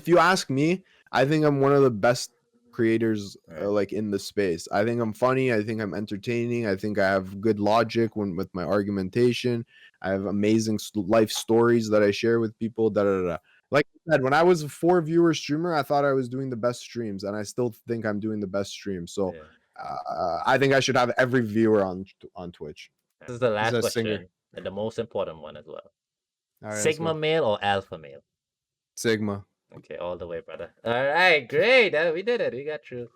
if you ask me, I think I'm one of the best creators Right. like in the space. I think I'm funny. I think I'm entertaining. I think I have good logic with my argumentation. I have amazing life stories that I share with people. Da da da. Like I said, when I was a 4 viewer streamer, I thought I was doing the best streams, and I still think I'm doing the best streams. So Yeah. I think I should have every viewer on Twitch. This is the He's last a singer. question, and the most important one as well. All right, let's Sigma go. male or alpha male? Sigma. Okay, all the way, brother. All right, great. We did it. We got through.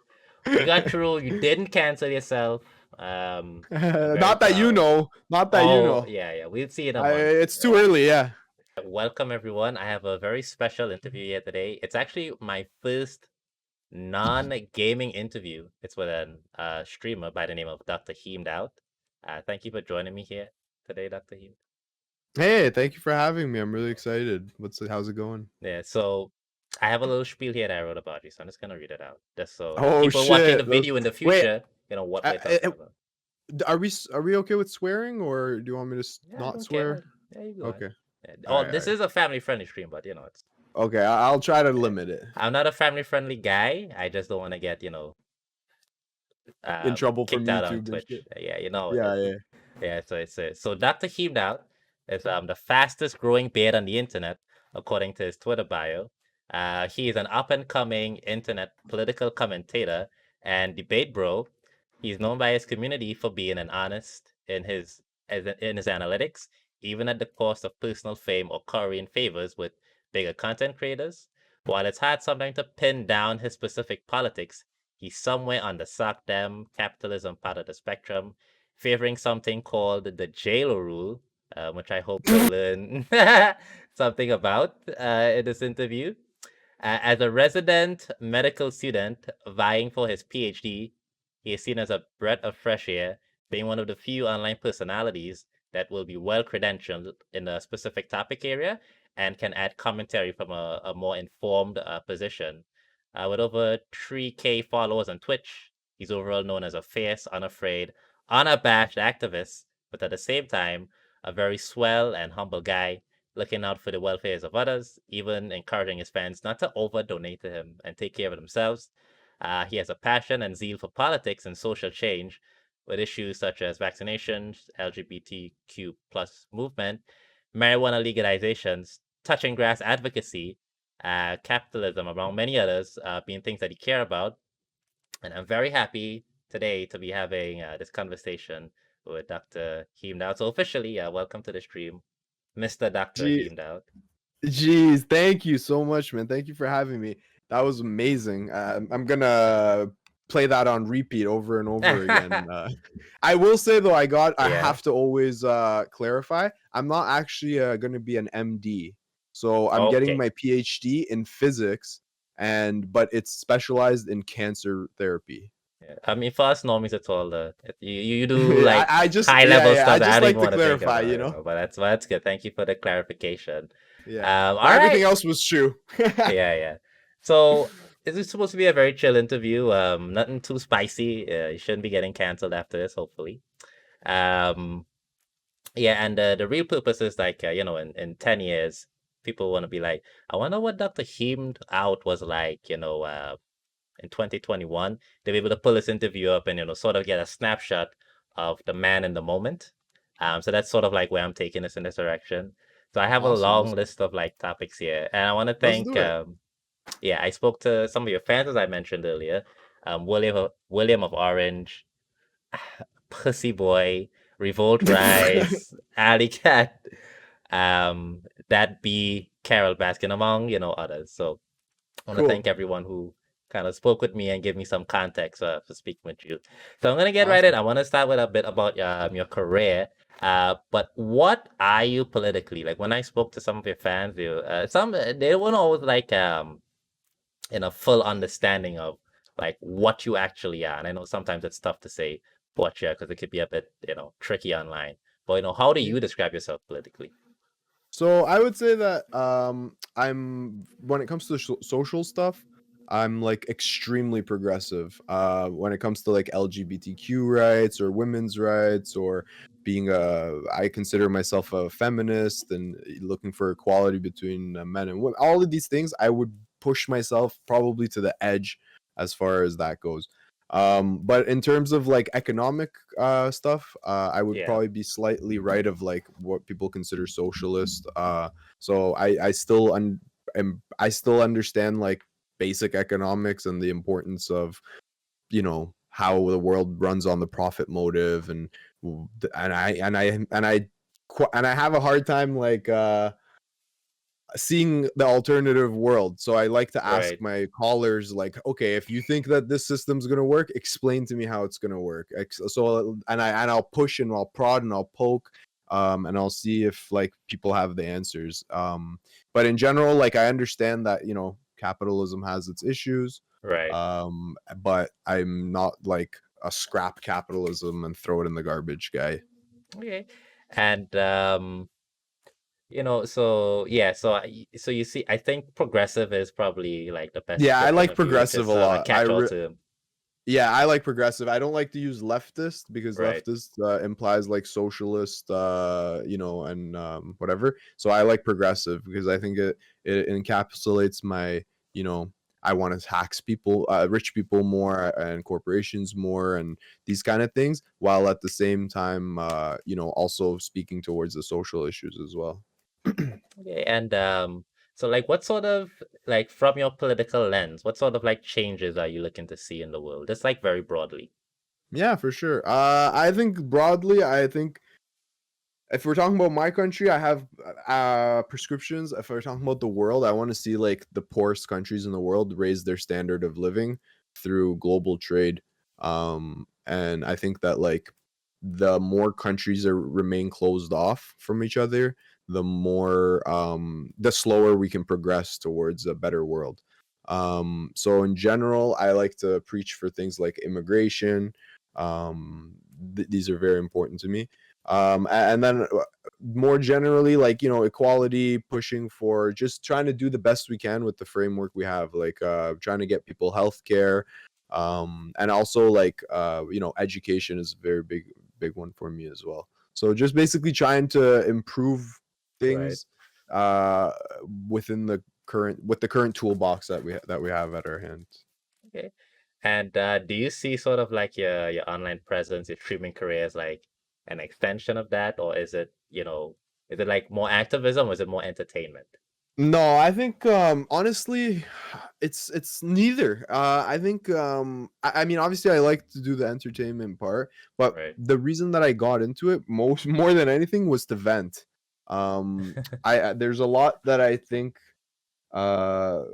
You got through. You didn't cancel yourself. I'm very Not that you proud. know. Not that you Oh, know. yeah. We'll see in a month. It's too early. Yeah. Welcome, everyone. I have a very special interview here today. It's actually my first non-gaming interview. It's with a streamer by the name of DrHeemedOut. Thank you for joining me here today, Dr. Heem. Hey, thank you for having me. I'm really excited. How's it going? Yeah, so I have a little spiel here that I wrote about you, so I'm just gonna read it out, just so Oh people watching the shit! video in the Wait, future, what we're talking about. are we okay with swearing, or do you want me to Yeah, I not don't swear? care. Yeah, you go ahead. Okay. Yeah. All This right. is a family-friendly stream, but it's Okay, I'll try to limit it. I'm not a family-friendly guy. I just don't want to get In trouble from kicked out on YouTube and Twitch. shit. Yeah, Yeah. yeah. So so Dr. Heemdout is the fastest growing beard on the internet, according to his Twitter bio. He is an up and coming internet political commentator and debate bro. He's known by his community for being an honest in his analytics, even at the cost of personal fame or currying favors with bigger content creators. While it's hard sometimes to pin down his specific politics, he's somewhere on the sock them capitalism part of the spectrum, favoring something called the jail rule, which I hope we'll learn something about in this interview. As a resident medical student vying for his PhD, he is seen as a breath of fresh air, being one of the few online personalities that will be well credentialed in a specific topic area and can add commentary from a more informed position. With over 3K followers on Twitch, he's overall known as a fierce, unafraid, unabashed activist, but at the same time, a very swell and humble guy, looking out for the welfares of others, even encouraging his fans not to over donate to him and take care of themselves. He has a passion and zeal for politics and social change, with issues such as vaccinations, LGBTQ plus movement, marijuana legalizations, touching grass advocacy, capitalism, among many others, being things that he care about. And I'm very happy today to be having this conversation with Dr. Heemdout. So officially, welcome to the stream, Mr. Dr. Heemdout. Jeez, thank you so much, man. Thank you for having me. That was amazing. I'm gonna play that on repeat over and over again. I will say though, I have to always clarify. I'm not actually gonna be an MD, so I'm getting my PhD in physics, but it's specialized in cancer therapy. Yeah. I mean, for us normies, it's all you do like I just high level I stuff. just I don't like even to want to think clarify, about, but that's good. Thank you for the clarification. Yeah. All everything right. else was true. Yeah. So this is supposed to be a very chill interview. Nothing too spicy. You shouldn't be getting canceled after this, hopefully. Yeah, and the real purpose is like in 10 years, people want to be like, I wonder what Dr. Heemed out was like, in 2021. They'll be able to pull this interview up and sort of get a snapshot of the man in the moment. So that's sort of like where I'm taking this in this direction. So I have a long list of like topics here, and I want to thank. I spoke to some of your fans as I mentioned earlier. William of Orange, Pussy Boy, Revolt Rise, Alley Cat, that be Carol Baskin, among others. So I want to thank everyone who kind of spoke with me and give me some context for speaking with you. So I'm gonna get right in. I want to start with a bit about your career. But what are you politically? Like when I spoke to some of your fans, they weren't always like in a full understanding of like what you actually are. And I know sometimes it's tough to say what you are because it could be a bit tricky online. But how do you describe yourself politically? So I would say that I'm when it comes to social stuff, I'm like extremely progressive. When it comes to like LGBTQ rights or women's rights or I consider myself a feminist and looking for equality between men and women. All of these things I would push myself probably to the edge as far as that goes. But in terms of like economic stuff, I would Yeah. probably be slightly right of like what people consider socialist. So I still I still understand like basic economics and the importance of, you know, how the world runs on the profit motive, and I have a hard time like seeing the alternative world. So I like to ask Right. my callers, like, okay, if you think that this system's gonna work, explain to me how it's gonna work. So I'll push and I'll prod and I'll poke, and I'll see if like people have the answers. But in general, like I understand that, you know, capitalism has its issues, Right. but I'm not like a scrap capitalism and throw it in the garbage guy. Okay. And you know, so yeah, so you see, I think progressive is probably like the best Yeah, I description like of you, which is progressive a sort of a lot. catch-all term, Yeah, I like progressive. I don't like to use leftist because right? leftist implies like socialist, you know, and whatever. So I like progressive because I think it encapsulates my, you know, I want to tax people, rich people more and corporations more and these kind of things, while at the same time, you know, also speaking towards the social issues as well. Okay, and so like what sort of like from your political lens, what sort of like changes are you looking to see in the world? Just like very broadly, Yeah, for sure. I think broadly, I think if we're talking about my country, I have prescriptions. If we're talking about the world, I want to see like the poorest countries in the world raise their standard of living through global trade. And I think that like the more countries remain closed off from each other, the slower we can progress towards a better world. So in general, I like to preach for things like immigration. These are very important to me. And then more generally, like, you know, equality, pushing for just trying to do the best we can with the framework we have, like trying to get people health care, and also like you know, education is a very big one for me as well. So just basically trying to improve right? things uh within the current toolbox that we have at our hands. Okay. And do you see sort of like your online presence, your streaming career as like an extension of that, or is it, you know, is it like more activism or is it more entertainment? No, I think honestly it's neither. I think I mean, obviously I like to do the entertainment part, but Right. the reason that I got into it most more than anything was to vent. There's a lot that I think a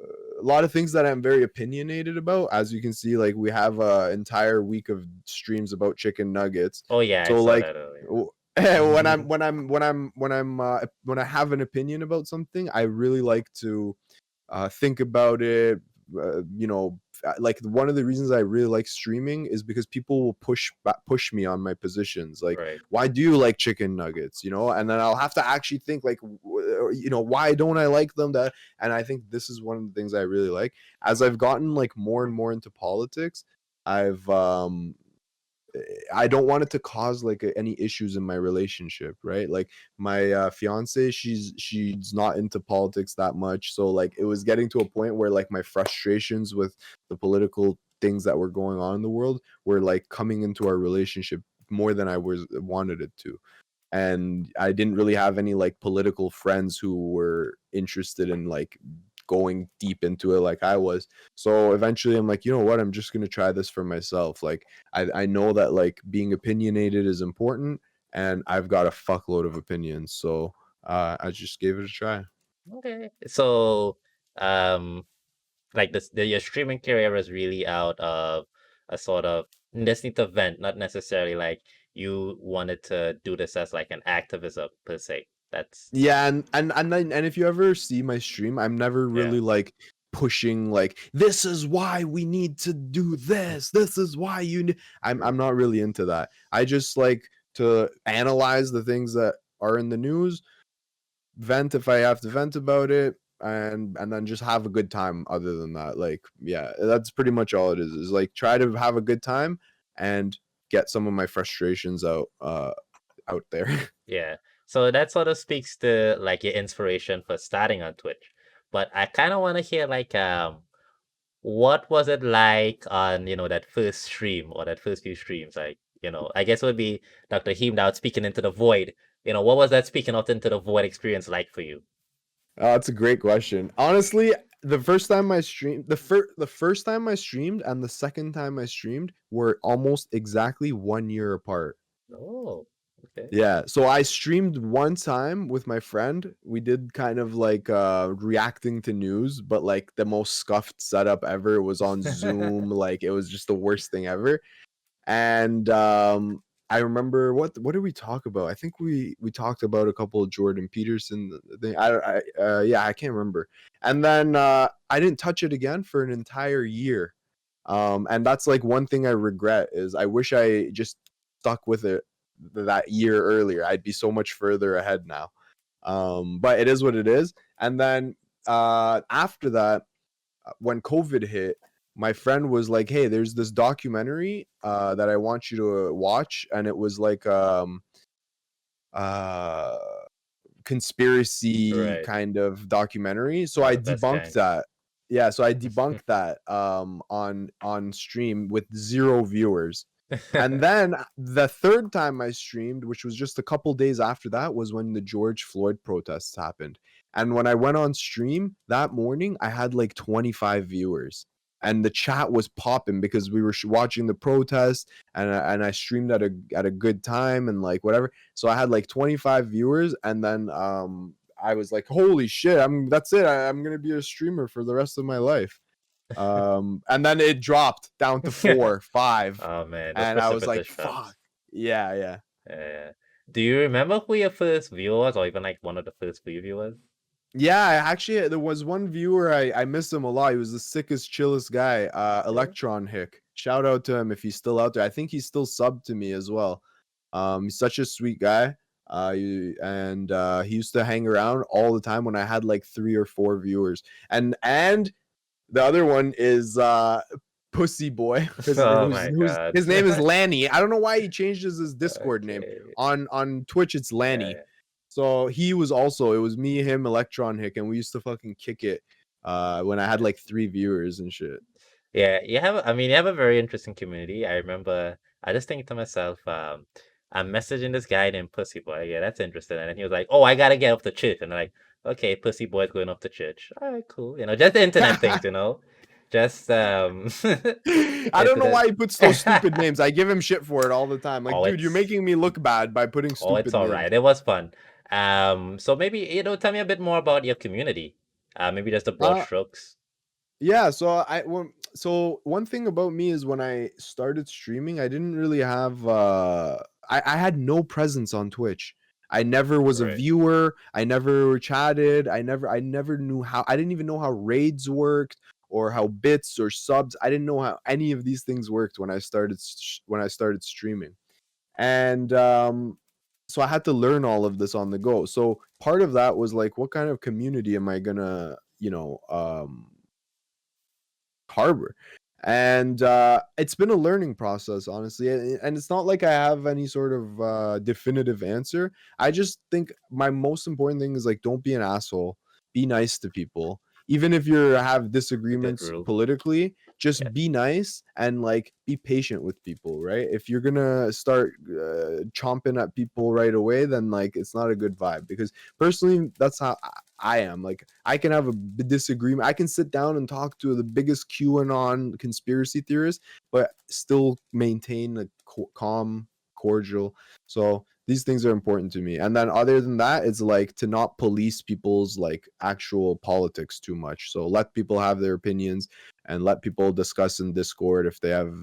lot of things that I'm very opinionated about. As you can see, like we have a entire week of streams about chicken nuggets. Oh yeah, I So saw like that earlier. when I have an opinion about something, I really like to think about it. You know, like one of the reasons I really like streaming is because people will push me on my positions. Like, Right. why do you like chicken nuggets? You know, and then I'll have to actually think like, you know, why don't I like them? That, and I think this is one of the things I really like. As I've gotten like more and more into politics, I've I don't want it to cause like any issues in my relationship, right? Like my fiance, she's not into politics that much, so like it was getting to a point where like my frustrations with the political things that were going on in the world were like coming into our relationship more than I was wanted it to, and I didn't really have any like political friends who were interested in like going deep into it like I was. So eventually I'm like, you know what, I'm just gonna try this for myself. Like I know that like being opinionated is important, and I've got a fuckload of opinions. So I just gave it a try. Okay. So um like your streaming career is really out of a sort of this need to vent, not necessarily like you wanted to do this as like an activism per se. That's Yeah, and if you ever see my stream, I'm never yeah. really like pushing like this is why we need to do this. This is why I'm True. not really into that. I just like to analyze the things that are in the news, vent if I have to vent about it, and then just have a good time other than that. Like, yeah, that's pretty much all it is like try to have a good time and get some of my frustrations out there. Yeah. So that sort of speaks to like your inspiration for starting on Twitch. but I kind of want to hear like what was it like on that first stream or that first few streams? Like, I guess it would be Dr. Heemdout speaking into the void. What was that speaking out into the void experience like for you? That's a great question. Honestly, the first time I streamed, the first time I streamed and the second time I streamed were almost exactly 1 year apart. Oh, okay. Yeah, so I streamed one time with my friend. We did kind of like reacting to news, but like the most scuffed setup ever. It was on Zoom, like it was just the worst thing ever. And I remember what did we talk about? I think we talked about a couple of Jordan Peterson thing. Yeah, I can't remember. And then I didn't touch it again for an entire year. And that's like one thing I regret is I wish I just stuck with it that year earlier. I'd be so much further ahead now. But it is what it is. And then after that, when COVID hit, my friend was like, "Hey, there's this documentary that I want you to watch," and it was like uh conspiracy Right. kind of documentary. So Oh, I the best debunked kind. that. Yeah, so I debunked that on stream with 0 viewers. And then the third time I streamed, which was just a couple days after that, was when the George Floyd protests happened. And when I went on stream that morning, I had like 25 viewers. And the chat was popping because we were watching the protest, and I streamed at a good time and like whatever. So I had like 25 viewers, and then I was like, holy shit, that's it. I'm gonna be a streamer for the rest of my life. And then it dropped down to 4, 5, Oh man, those and I was like, precipitous fuck. drops. Yeah, yeah. Yeah. Do you remember who your first viewer was, or even like one of the first few viewers? Yeah, actually, there was one viewer, I miss him a lot. He was the sickest, chillest guy, Yeah. Electron Hick. Shout out to him if he's still out there. I think he's still subbed to me as well. He's such a sweet guy. He used to hang around all the time when I had like 3 or 4 viewers. And the other one is Pussy Boy, Oh my God. his name is Lanny. I don't know why he changed his Discord name. Okay. On Twitch, it's Lanny. Yeah. So he was also, it was me, him, Electron Hick, and we used to fucking kick it when I had like 3 viewers and shit. Yeah, you have a very interesting community. I remember I just thinking to myself, I'm messaging this guy named Pussy Boy. Yeah, that's interesting. And then he was like, "Oh, I gotta get off the church." And I'm like, okay, Pussy Boy's going off the church. All right, cool. Just the internet things, Just I don't know internet. why he puts those stupid names. I give him shit for it all the time. Like, Oh, dude, you're making me look bad by putting it's stupid all names. right. It was fun. So maybe, tell me a bit more about your community. Maybe just the broad Uh, strokes. Yeah, so one thing about me is when I started streaming, I didn't really have I had no presence on Twitch. I never was a Right. viewer, I never chatted, I never knew how, I didn't even know how raids worked or how bits or subs. I didn't know how any of these things worked when I started streaming. And so I had to learn all of this on the go. So part of that was like, what kind of community am I gonna, harbor? And it's been a learning process, honestly, and it's not like I have any sort of definitive answer. I just think my most important thing is like, don't be an asshole, be nice to people, even if you have Good disagreements rule. politically. Yeah. Just be nice and like be patient with people, right? If you're gonna start chomping at people right away, then like it's not a good vibe. Because personally, that's how I am. Like, I can have a disagreement. I can sit down and talk to the biggest QAnon conspiracy theorist, but still maintain a calm, cordial. So these things are important to me. And then other than that, it's like to not police people's like actual politics too much. So let people have their opinions and let people discuss in Discord if they have,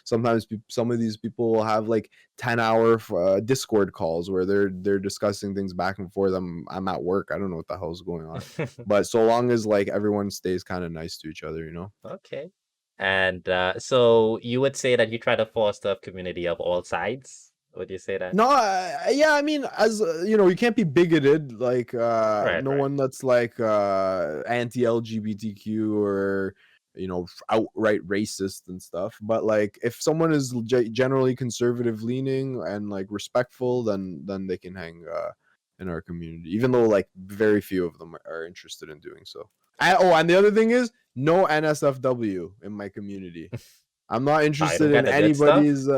sometimes some of these people will have like 10-hour Discord calls where they're discussing things back and forth. I'm at work. I don't know what the hell's going on. But so long as like everyone stays kind of nice to each other. Okay. And so you would say that you try to foster a community of all sides? Would you say that? No, yeah, I mean, as you can't be bigoted. Like, Right, no right. one that's like anti-LGBTQ or outright racist and stuff. But like, if someone is generally conservative leaning and like respectful, then they can hang. in our community, even though like very few of them are interested in doing so. And the other thing is no NSFW in my community. I'm not You interested don't in got the good stuff. anybody's.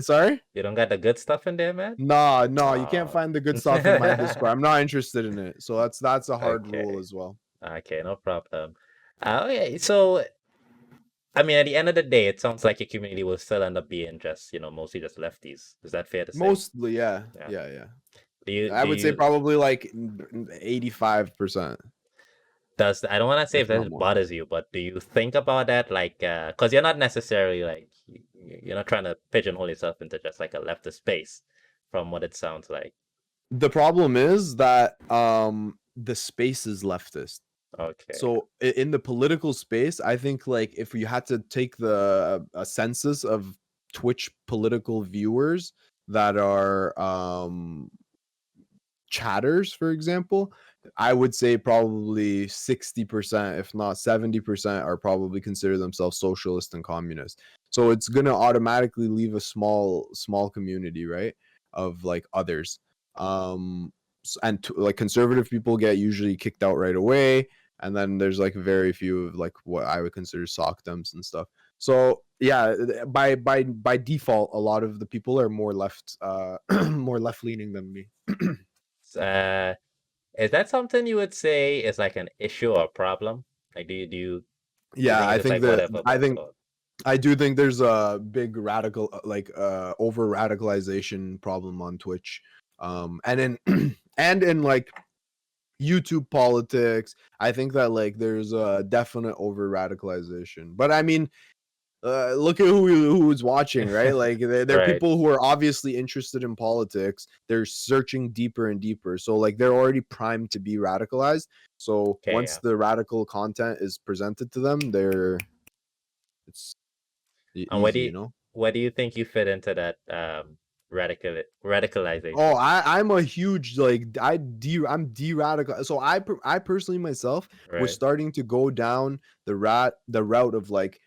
Sorry. You don't got the good stuff in there, man. No, you can't Oh. find the good stuff in my Discord. I'm not interested in it. So that's a hard rule Okay. as well. Okay, no problem. Okay, so I mean, at the end of the day, it sounds like your community will still end up being just, mostly just lefties. Is that fair to say? Mostly, yeah. Yeah. Yeah. Do you I do would say you probably like 85%, does I don't want to say if if not that more. bothers you, but do you think about that like because you're not necessarily like you're not trying to pigeonhole yourself into just like a leftist space from what it sounds like. The problem is that the space is leftist. Okay. So in the political space, I think like if you had to take the a census of Twitch political viewers that are chatters, for example, I would say probably 60%, if not 70%, are probably consider themselves socialist and communist. So it's gonna automatically leave a small community, right? Of like others. Like conservative people get usually kicked out right away. And then there's like very few of like what I would consider sockdoms and stuff. So yeah, by default, a lot of the people are more left more left leaning than me. Uh, is that something you would say is like an issue or problem? Like, do you Yeah, think it's I just think like that whatever, I but think I do think there's a big radical like over radicalization problem on Twitch. And in and in like YouTube politics, I think that like there's a definite over radicalization. But I mean, look at who's watching, right? Like they're right? people who are obviously interested in politics. They're searching deeper and deeper. So like they're already primed to be radicalized. So Okay, once yeah. the radical content is presented to them, it's And where do easy, you you know. where do you think you fit into that Oh, radicalization? I'm a huge like I'm de-radical. So I personally myself was Right, starting to go down the route of like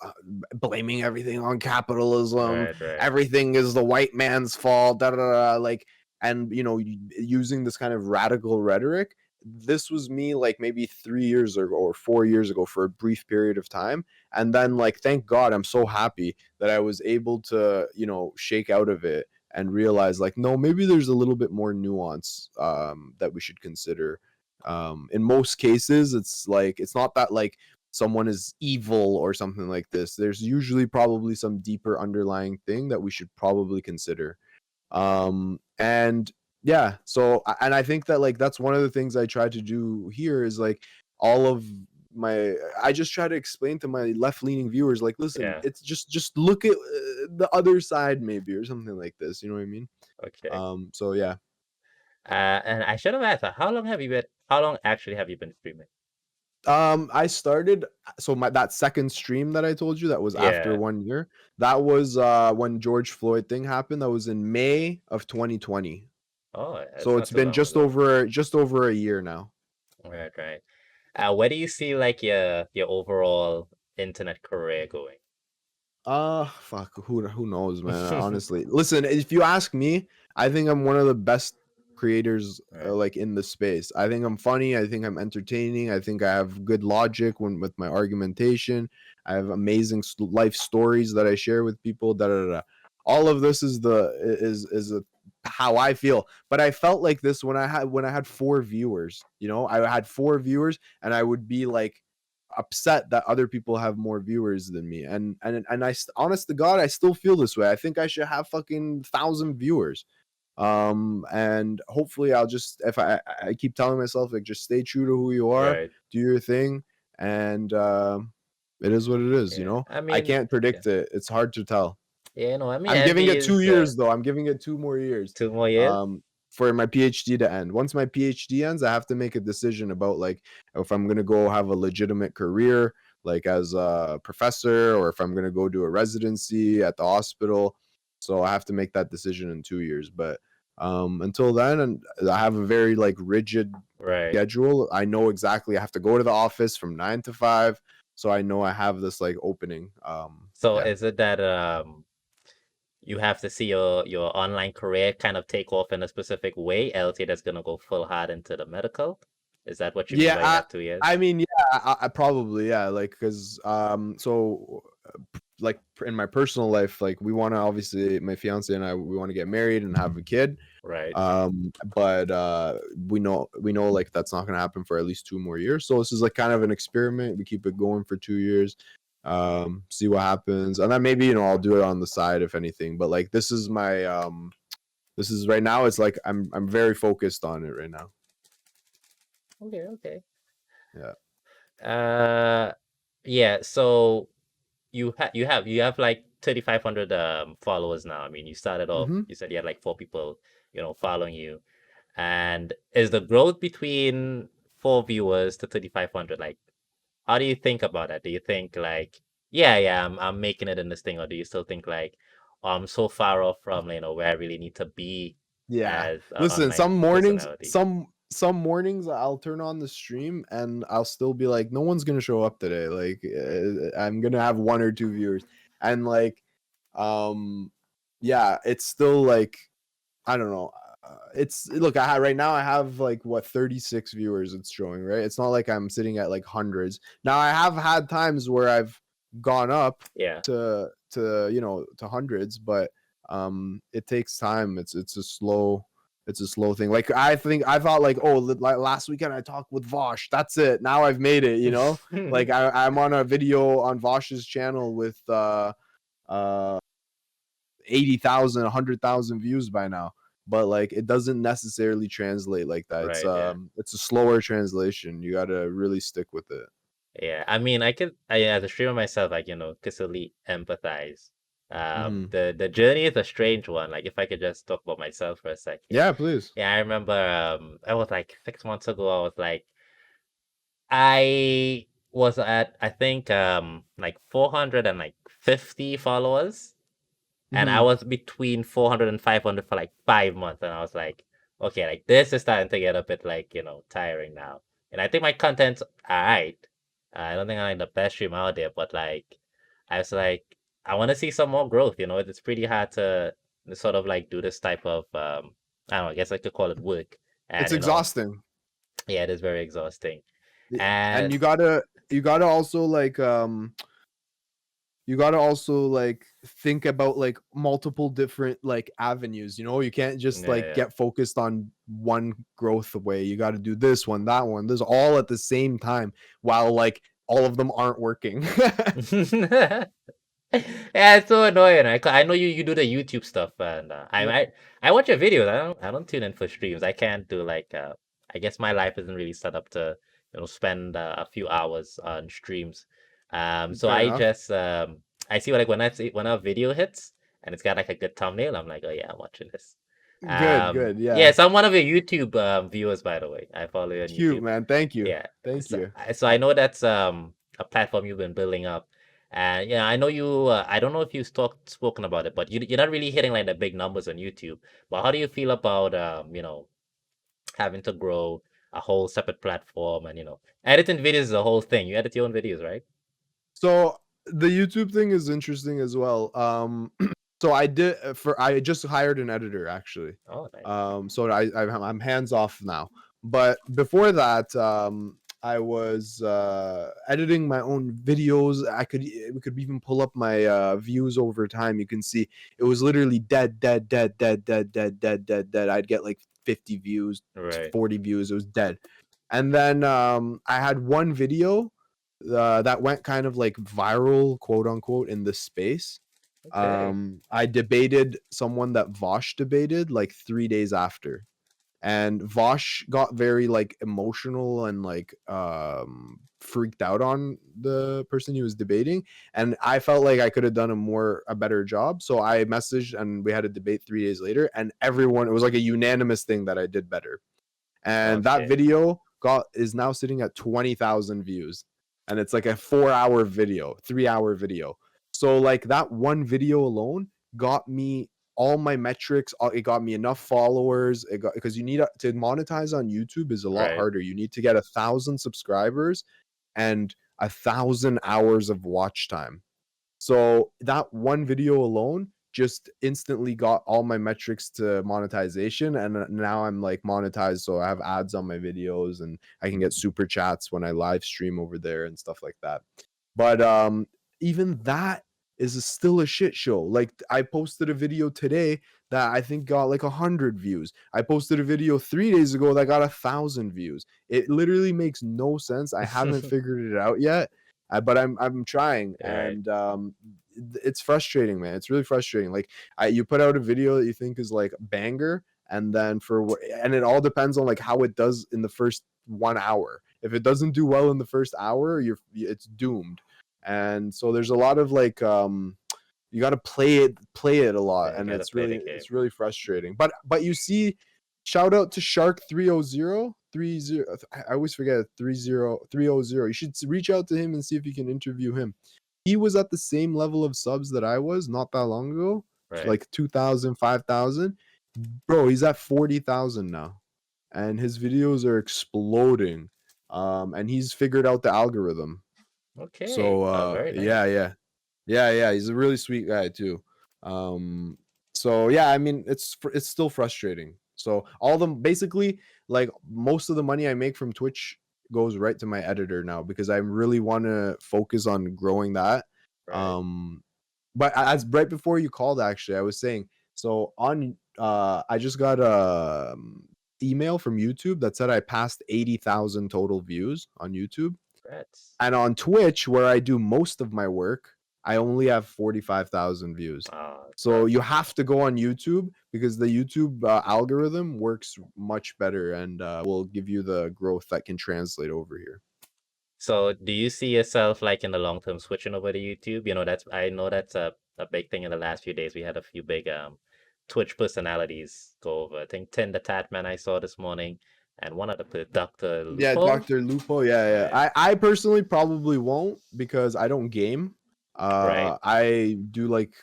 uh, blaming everything on capitalism. right. Everything is the white man's fault. Da, da, da, like, and using this kind of radical rhetoric. This was me like maybe 3 years ago or 4 years ago for a brief period of time, and then like thank God I'm so happy that I was able to shake out of it and realize like no, maybe there's a little bit more nuance that we should consider. In most cases, it's like it's not that like someone is evil or something like this. There's usually probably some deeper underlying thing that we should probably consider. And yeah, so and I think that like that's one of the things I try to do here is like all of my I just try to explain to my left-leaning viewers like listen, Yeah. it's just look at the other side maybe or something like this, you know what I mean? Okay. So yeah. And I should have asked, how long actually have you been streaming? I started so my that second stream that I told you that was after Yeah. 1 year. That was when George Floyd thing happened. That was in May of 2020. Oh, So it's not it's too been long ago. just over a year now. Right. Where do you see like your overall internet career going? Fuck, who knows, man? Honestly, listen. If you ask me, I think I'm one of the best creators Right. like in the space. I think I'm funny. I think I'm entertaining. I think I have good logic when with my argumentation. I have amazing life stories that I share with people. Da da da. All of this is how I feel. But I felt like this when I had 4 viewers. I had 4 viewers, and I would be like upset that other people have more viewers than me and honest to God I still feel this way. I think I should have fucking 1,000 viewers. And hopefully I'll just if I keep telling myself like just stay true to who you are, Right. do your thing, and it is what it is, Yeah. I I mean, can't yeah. predict it. It's hard to tell. Yeah, no, I mean I'm giving envy it two is years though. I'm giving it 2 more years. 2 more years. For my PhD to end. Once my PhD ends, I have to make a decision about like if I'm gonna go have a legitimate career, like as a professor, or if I'm gonna go do a residency at the hospital. So I have to make that decision in 2 years. But until then, and I have a very like rigid Right. schedule. I know exactly I have to go to the office from 9 to 5. So I know I have this like opening. So Yeah. is it that you have to see your online career kind of take off in a specific way, else you're just gonna go full hard into the medical. Is that what you mean Yeah, by you have 2 years? I mean, yeah, I probably, yeah, like, because so like in my personal life, like we want to, obviously my fiance and I, we want to get married and have a kid. Right. But we know like that's not gonna happen for at least 2 more years. So this is like kind of an experiment. We keep it going for 2 years, see what happens, and then maybe I'll do it on the side if anything. But like this is my this is right now. It's like I'm very focused on it right now. Okay, okay. Yeah. Yeah, so you have like 3,500 followers now. I mean, you started off, Mm-hmm. you said you had like 4 people, following you. And is the growth between 4 viewers to 3,500, like, how do you think about that? Do you think like, yeah, I'm making it in this thing, or do you still think like, oh, I'm so far off from, where I really need to be Yeah. as an Listen, online some mornings, personality? some mornings I'll turn on the stream and I'll still be like, no one's gonna show up today. Like, I'm gonna have 1 or 2 viewers, and like, yeah, it's still like, I don't know. It's look, right now I have like what 36 viewers. It's showing, right. It's not like I'm sitting at like hundreds. Now I have had times where I've gone up Yeah. to hundreds, but it takes time. It's a slow thing. Like I thought like, oh, like last weekend I talked with Vosh. That's it. Now I've made it. Like I'm on a video on Vosh's channel with uh 80,000, 100,000 views by now. But like it doesn't necessarily translate like that. It's Right, yeah. it's a slower translation. You got to really stick with it. Yeah, I mean, as a streamer myself, like, could totally empathize. Hmm. The journey is a strange one. Like, if I could just talk about myself for a second. Yeah, please. Yeah, I remember, I was like 6 months ago, I was at, I think, like 450 followers. And I Hmm. was between 400 and 500 for like 5 months. And I was like, okay, like this is starting to get a bit like, tiring now. And I think my content's all right. I don't think I'm like the best streamer out there, but like, I was like, I want to see some more growth. It's pretty hard to sort of like do this type of, I don't know, I guess I could call it work. It's And, exhausting. yeah, it is very exhausting. And And you gotta also like think about like multiple different like avenues. You can't just yeah, like yeah. get focused on one growth way. You got to do this one, that one, this all at the same time, while like all of them aren't working. Yeah, it's so annoying. I know you do the YouTube stuff, and Yeah. I watch your videos. I don't tune in for streams. I can't do like I guess my life isn't really set up to spend a few hours on streams. So Fair I enough. just I see like when a video hits and it's got like a good thumbnail, I'm like, oh yeah, I'm watching this. Good, Yeah, yeah. so I'm one of your YouTube viewers, by the way. I follow you on Cute, YouTube. man. Thank you. Yeah. Thank So, you. so I know that's a platform you've been building up. And yeah, I know you. I don't know if you've spoken about it, but you're not really hitting like the big numbers on YouTube. But how do you feel about having to grow a whole separate platform, and editing videos is a whole thing. You edit your own videos, right? So the YouTube thing is interesting as well. So I just hired an editor actually. Oh, nice. So I'm hands off now. But before that, I was editing my own videos. We could even pull up my views over time. You can see it was literally dead, dead, dead, dead, dead, dead, dead, dead, dead. I'd get like 50 views, Right. 40 views. It was dead. And then I had one video that went kind of like viral, quote unquote, in the space. Okay. I debated someone that Vosh debated like 3 days after, and Vosh got very like emotional and like freaked out on the person he was debating, and I felt like I could have done a better job. So I messaged and we had a debate 3 days later, and everyone, it was like a unanimous thing that I did better. And that Okay. video is now sitting at 20,000 views, and it's like a 4-hour video, 3-hour video. So like that one video alone got me all my metrics. It got me enough followers. It got, because you need to monetize on YouTube is a lot Right. harder. You need to get 1,000 subscribers and 1,000 hours of watch time. So that one video alone just instantly got all my metrics to monetization, and now I'm like monetized, so I have ads on my videos and I can get super chats when I live stream over there and stuff like that. But even that is still a shit show. Like, I posted a video today that I think got like 100 views. I posted a video 3 days ago that got 1,000 views. It literally makes no sense. I haven't figured it out yet, but I'm trying, Right. and it's frustrating, man. It's really frustrating. Like, you put out a video that you think is like banger, and then and it all depends on like how it does in the first 1 hour. If it doesn't do well in the first hour, it's doomed. And so there's a lot of like you got to play it a lot, Yeah, you and gotta play the game. it's really frustrating. But you see, shout out to Shark 300 30. I always forget 300. You should reach out to him and see if you can interview him. He was at the same level of subs that I was not that long ago, Right. like 2,000, 5,000. Bro, he's at 40,000 now, and his videos are exploding. And he's figured out the algorithm. Okay. So Very nice. yeah, he's a really sweet guy too. So yeah, I mean, it's still frustrating. So basically, like, most of the money I make from Twitch goes right to my editor now, because I really want to focus on growing that. Right. But as right before you called, actually, I was saying, so on I just got a email from YouTube that said I passed 80,000 total views on YouTube. Congrats. And on Twitch, where I do most of my work, I only have 45,000 views. So you have to go on YouTube, because the YouTube algorithm works much better, and will give you the growth that can translate over here. So do you see yourself like in the long term switching over to YouTube? I know that's a big thing in the last few days. We had a few big Twitch personalities go over. I think Tinder Tatman I saw this morning, and one of the Dr. Lupo. Yeah, Dr. Lupo. Yeah. Right. I personally probably won't, because I don't game. Right. I do like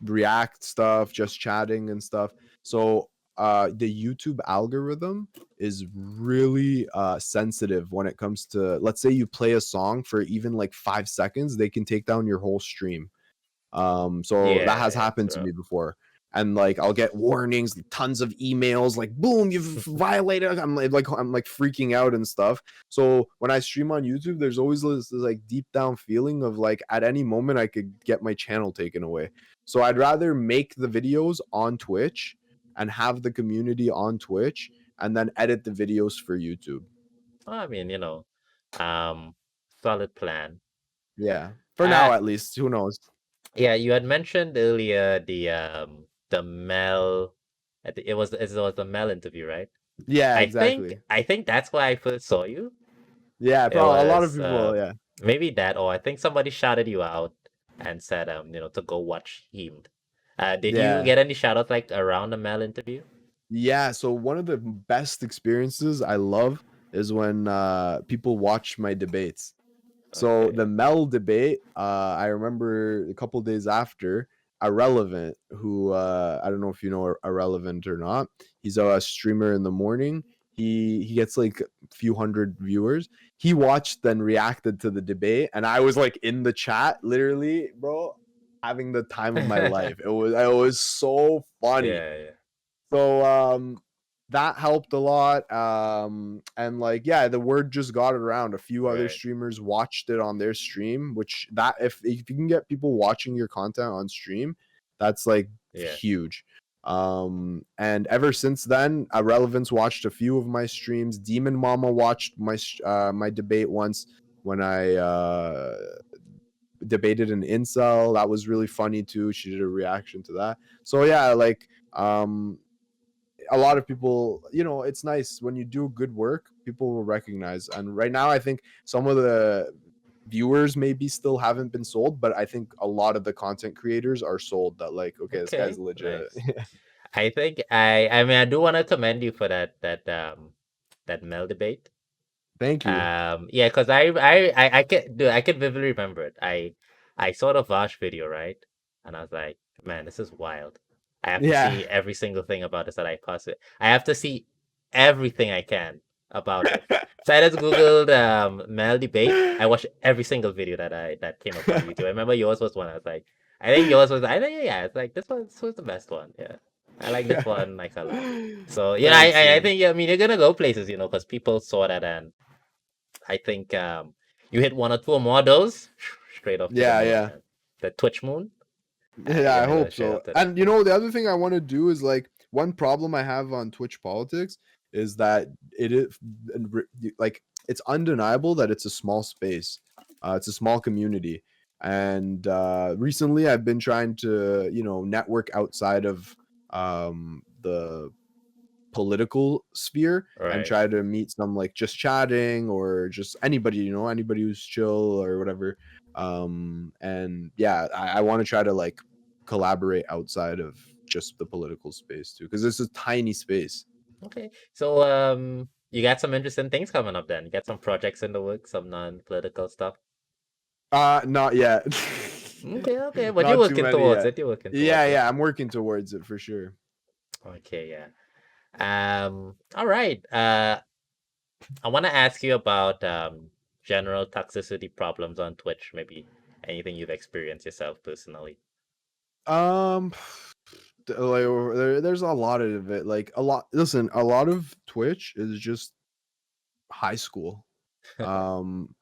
React stuff, just chatting and stuff. So the YouTube algorithm is really sensitive when it comes to, let's say you play a song for even like 5 seconds, they can take down your whole stream. So that has happened to me before. And like, I'll get warnings, tons of emails, like, boom, you've violated. I'm like freaking out and stuff. So when I stream on YouTube, there's always this like deep down feeling of like, at any moment I could get my channel taken away. So I'd rather make the videos on Twitch and have the community on Twitch, and then edit the videos for YouTube. I mean, solid plan. Yeah, for now at least. Who knows? Yeah, you had mentioned earlier the Mel. It was the Mel interview, right? Yeah, exactly. I think that's why I first saw you. Yeah, probably a lot of people. Yeah, maybe that, or I think somebody shouted you out and said to go watch him. Did you get any shout outs like around the Mel interview? Yeah, so one of the best experiences I love is when people watch my debates. So the Mel debate, I remember a couple days after, Irrelevant, who I don't know if you know Irrelevant or not. He's a streamer in the morning. He gets like a few hundred viewers. He watched, then reacted to the debate, and I was like in the chat, literally, bro, having the time of my life. It was so funny. Yeah. So that helped a lot. And like, yeah, the word just got around. A few other streamers watched it on their stream, which if you can get people watching your content on stream, that's like huge. And ever since then, Relevance watched a few of my streams. Demon Mama watched my debate once when I debated an incel. That was really funny too. She did a reaction to that. So yeah, like a lot of people, it's nice when you do good work, people will recognize. And right now, I think some of the viewers maybe still haven't been sold, but I think a lot of the content creators are sold, that like, okay, this guy's legit. Nice. I think I mean, I do want to commend you for that Mel debate. Thank you. Yeah, because I can vividly remember it. I saw the Vash video, right? And I was like, man, this is wild. I have to see every single thing about this that I possibly. I have to see everything I can about it. So I just googled Mel debate. I watched every single video that came up on YouTube. I remember yours was one. I was like, I think yours was. I think yeah. It's like this was the best one. Yeah, I like this one like a lot. So yeah, Thanks, I man. think I mean you're gonna go places, because people saw that, and I think you hit one or two more of those straight off to the Yeah, moon, yeah. man. The Twitch moon. You're Yeah, I gonna go hope straight so. up to that. And you know, the other thing I want to do is like one problem I have on Twitch politics is that it is like it's undeniable that it's a small space. It's a small community. And recently I've been trying to, network outside of the political sphere and Right. try to meet some like just chatting or just anybody, anybody who's chill or whatever. And yeah, I want to try to like collaborate outside of just the political space too, because this is a tiny space. Okay. So you got some interesting things coming up then. You got some projects in the works, some non-political stuff. Not yet. Okay, okay. But you're Not too working many towards yet. it. You're working Yeah, towards it. yeah, I'm working towards it for sure. Okay, yeah. All right. I want to ask you about general toxicity problems on Twitch, maybe anything you've experienced yourself personally. um like there's a lot of it, like a lot. Listen, a lot of Twitch is just high school. um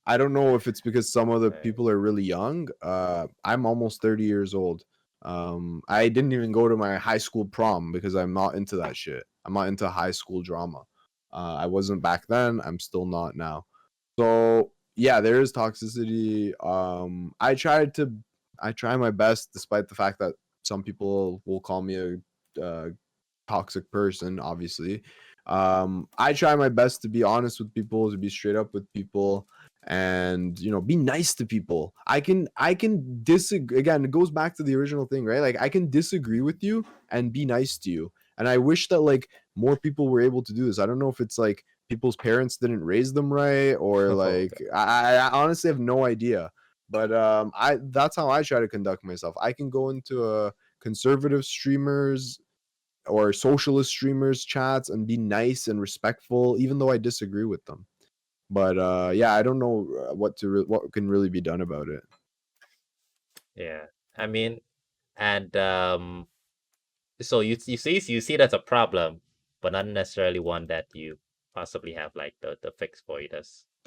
I don't know if it's because some of the Right. people are really young. I'm almost 30 years old. I didn't even go to my high school prom because I'm not into that shit. I'm not into high school drama. I wasn't back then. I'm still not now. So yeah, there is toxicity. I try my best, despite the fact that some people will call me a toxic person, obviously. I try my best to be honest with people, to be straight up with people, and be nice to people. I can disagree. Again, it goes back to the original thing, right? Like I can disagree with you and be nice to you. And I wish that like more people were able to do this. I don't know if it's like people's parents didn't raise them right, or like Okay. I honestly have no idea. But I that's how I try to conduct myself. I can go into a conservative streamers or socialist streamers chats and be nice and respectful even though I disagree with them. But yeah, I don't know what can really be done about it. Yeah. I mean, and so you see that's a problem, but not necessarily one that you possibly have like the fix for it.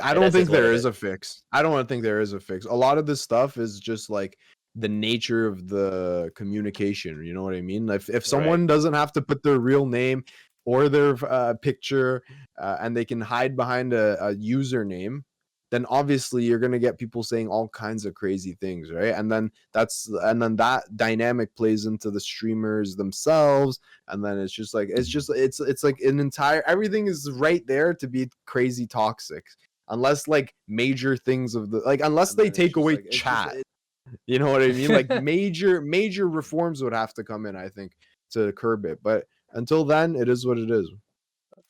I don't That's think just what there it is is. a fix. I don't think there is a fix. A lot of this stuff is just like the nature of the communication. You know what I mean? If Right. someone doesn't have to put their real name or their picture, and they can hide behind a username, then obviously you're gonna get people saying all kinds of crazy things, right? And then that dynamic plays into the streamers themselves, and then it's like an entire everything is right there to be crazy toxic, unless like major things of the like unless And they then it's take just away like chat. You know what I mean? Like major reforms would have to come in, I think, to curb it. But until then, it is what it is.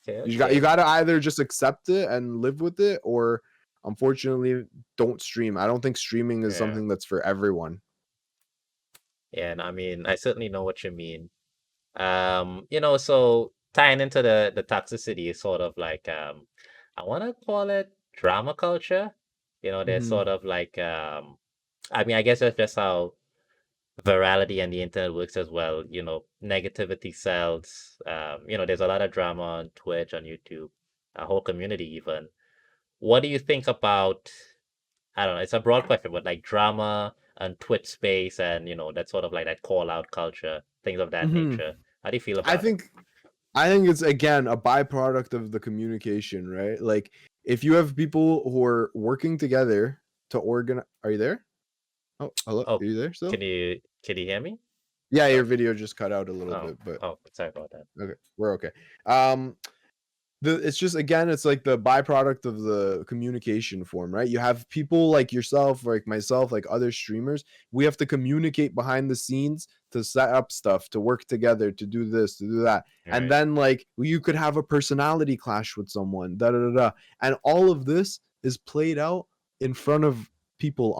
okay, You okay. got to either just accept it and live with it, or unfortunately, don't stream. I don't think streaming is Yeah. something that's for everyone. Yeah, and I mean, I certainly know what you mean. So tying into the toxicity is sort of like I want to call it drama culture. There's Hmm. sort of like I mean, I guess that's just how virality and the internet works as well. Negativity sells. There's a lot of drama on Twitch, on YouTube, a whole community even. What do you think about, I don't know, it's a broad question, but like drama and Twitch space and, that sort of like that call out culture, things of that Hmm. nature. How do you feel I about it? think I think it's again a byproduct of the communication, right? Like if you have people who are working together to organize. Are you there? Oh, hello. Are Oh, you there still? can you hear me? Yeah, your Oh, video just cut out a little oh, bit, but oh, sorry about that. okay, we're okay. Um, it's just again, it's like the byproduct of the communication form, right? You have people like yourself, like myself, like other streamers. We have to communicate behind the scenes to set up stuff, to work together, to do this, to do that. And Right. then like you could have a personality clash with someone, da da da da. And all of this is played out in front of people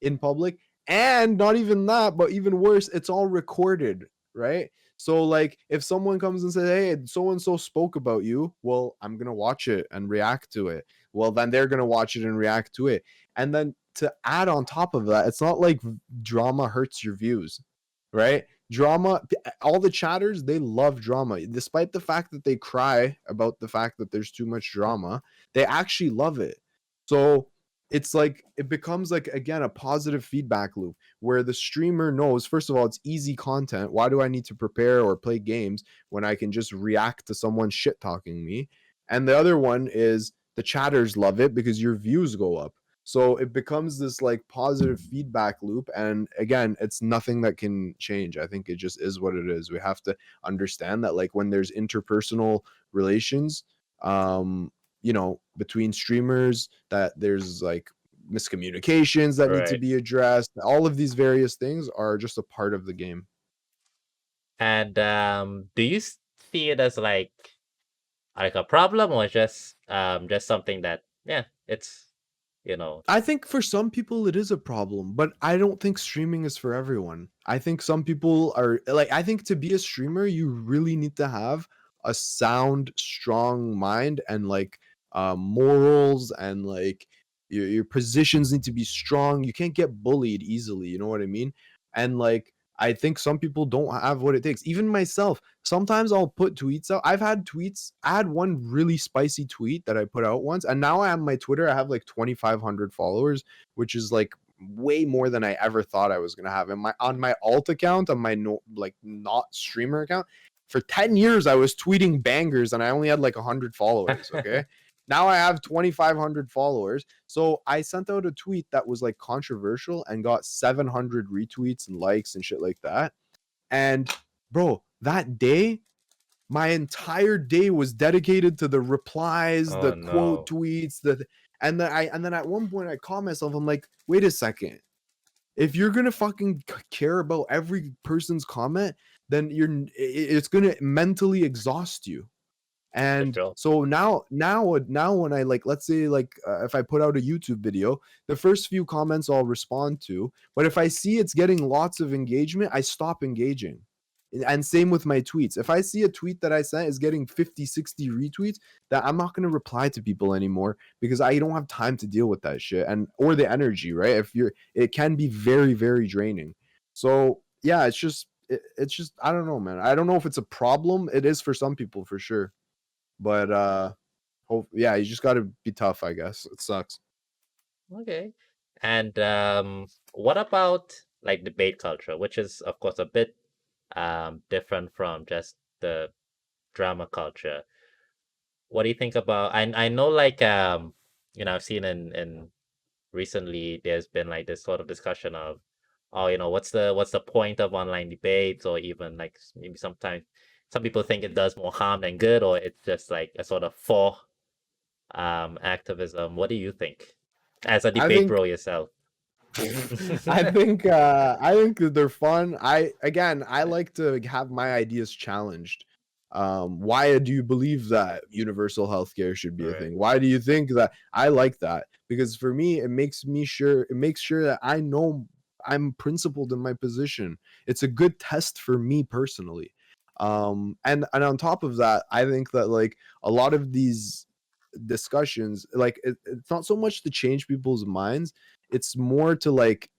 in public, and not even that, but even worse, it's all recorded, right? So like if someone comes and says, "Hey, so and so spoke about you," well, I'm going to watch it and react to it. Well, then they're going to watch it and react to it. And then to add on top of that, it's not like drama hurts your views, right? Drama, all the chatters, they love drama. Despite the fact that they cry about the fact that there's too much drama, they actually love it. So it's like, it becomes like, again, a positive feedback loop where the streamer knows, first of all, it's easy content. Why do I need to prepare or play games when I can just react to someone shit talking me? And the other one is the chatters love it because your views go up. So it becomes this like positive feedback loop. And again, it's nothing that can change. I think it just is what it is. We have to understand that, like, when there's interpersonal relations, between streamers, that there's like miscommunications that need to Right. be addressed. All of these various things are just a part of the game. And do you see it as like a problem, or just something that, yeah, it's you know I think for some people it is a problem, but I don't think streaming is for everyone. I think some people are like, I think to be a streamer, you really need to have a sound, strong mind and like morals, and like your positions need to be strong. You can't get bullied easily, you know what I mean? And like, I think some people don't have what it takes. Even myself, sometimes I'll put tweets out. I've had tweets. I had one really spicy tweet that I put out once, and now I have my Twitter. I have like 2,500 followers, which is like way more than I ever thought I was gonna have. And on my alt account, on my not streamer account, for 10 years I was tweeting bangers, and I only had like 100 followers. Okay. Now I have 2,500 followers. So I sent out a tweet that was like controversial and got 700 retweets and likes and shit like that. And bro, that day, my entire day was dedicated to the replies, Oh the quote no. tweets, and then at one point I caught myself, I'm like, wait a second. If you're gonna fucking care about every person's comment, then it's gonna mentally exhaust you. For And sure. so now when I, like, let's say, like, if I put out a YouTube video, the first few comments I'll respond to, but if I see it's getting lots of engagement, I stop engaging. And same with my tweets. If I see a tweet that I sent is getting 50, 60 retweets, that I'm not going to reply to people anymore, because I don't have time to deal with that shit, and or the energy, right? It can be very, very draining. So yeah, it's just, I don't know, man. I don't know if it's a problem. It is for some people for sure. But yeah, you just got to be tough, I guess. It sucks. Okay. And what about like debate culture, which is of course a bit different from just the drama culture? What do you think about? I know, like, I've seen in recently there's been like this sort of discussion of, oh, what's the point of online debates, or even like maybe sometimes some people think it does more harm than good, or it's just like a sort of for activism. What do you think as a I debate think bro yourself? I think that they're fun. I like to have my ideas challenged. Why do you believe that universal healthcare should be a Right. thing? Why do you think that? I like that, because for me it makes sure that I know I'm principled in my position. It's a good test for me personally. And on top of that, I think that, like, a lot of these discussions, like, it's not so much to change people's minds, it's more to, like,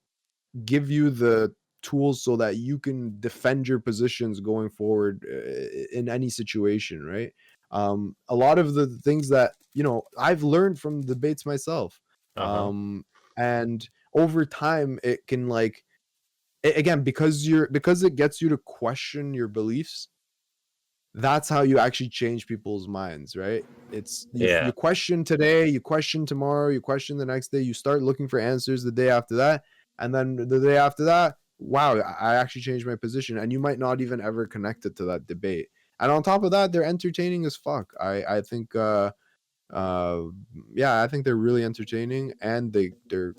give you the tools so that you can defend your positions going forward, in any situation, right? A lot of the things that, I've learned from debates myself. Uh-huh. And over time it can, like, again, because it gets you to question your beliefs, that's how you actually change people's minds, right? It's you Yeah. question today, you question tomorrow, you question the next day, you start looking for answers the day after that, and then the day after that, wow, I actually changed my position, and you might not even ever connect it to that debate. And on top of that, they're entertaining as fuck. I think uh yeah, I think they're really entertaining, and they're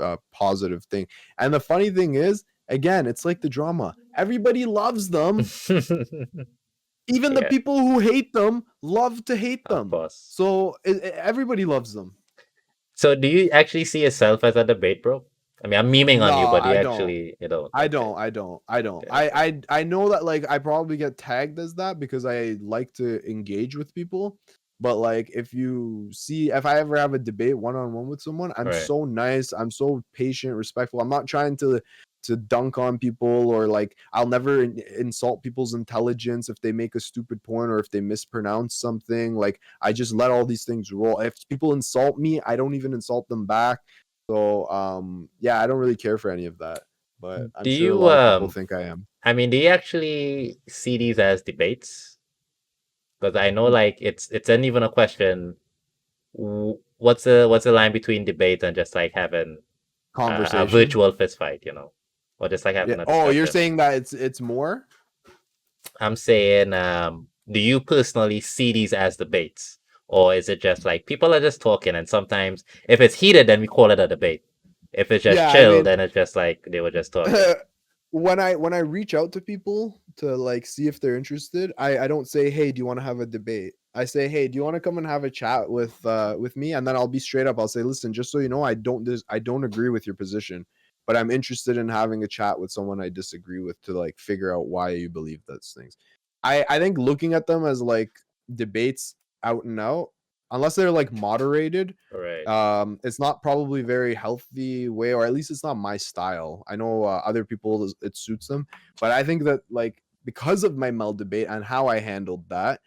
a positive thing. And the funny thing is, again, it's like the drama. Everybody loves them. Even the Yeah, people who hate them love to hate of them. course. So everybody loves them. So do you actually see yourself as a debate bro? I mean, I'm memeing on No, you, but I don't. you don't. I Okay. don't. I don't. I don't. Okay. Okay. I know that, like, I probably get tagged as that because I like to engage with people. But like if I ever have a debate one-on-one with someone, I'm Right. so nice, I'm so patient, respectful. I'm not trying to dunk on people, or like I'll never insult people's intelligence if they make a stupid point or if they mispronounce something. Like I just let all these things roll. If people insult me, I don't even insult them back. So yeah, I don't really care for any of that, but I'm Do sure a you lot of people think I am. I mean, do you actually see these as debates? Because I know like it's not even a question. What's the line between debate and just like having a Conversation. virtual fist fight, or just like Yeah. having a Oh, you're discussion? saying that it's more? I'm saying, do you personally see these as debates? Or is it just like people are just talking and sometimes if it's heated, then we call it a debate. If it's just Yeah, I chill, mean, then it's just like they were just talking. when I reach out to people to like see if they're interested, I don't say, hey, do you want to have a debate? I say, hey, do you want to come and have a chat with me? And then I'll be straight up. I'll say, listen, just so you know, I don't agree with your position, but I'm interested in having a chat with someone I disagree with to like figure out why you believe those things. I think looking at them as like debates out and out, unless they're like moderated, Right. it's not probably very healthy way, or at least it's not my style. I know other people it suits them, but I think that like because of my Mel debate and how I handled that,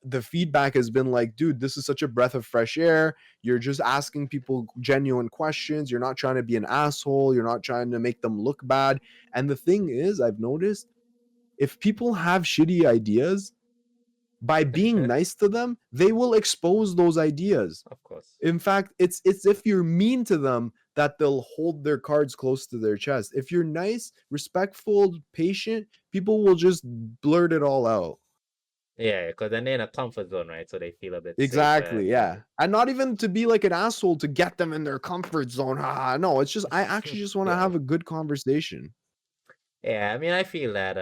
the feedback has been like, dude, this is such a breath of fresh air. You're just asking people genuine questions. You're not trying to be an asshole. You're not trying to make them look bad. And the thing is, I've noticed if people have shitty ideas, by being nice to them, they will expose those ideas. Of course. In fact, it's if you're mean to them that they'll hold their cards close to their chest. If you're nice, respectful, patient, people will just blurt it all out. Yeah, because then they're in a comfort zone, right? So they feel a bit safer Exactly, and yeah. And not even to be like an asshole to get them in their comfort zone. No, it's just I actually just want to yeah. have a good conversation. Yeah, I mean, I feel that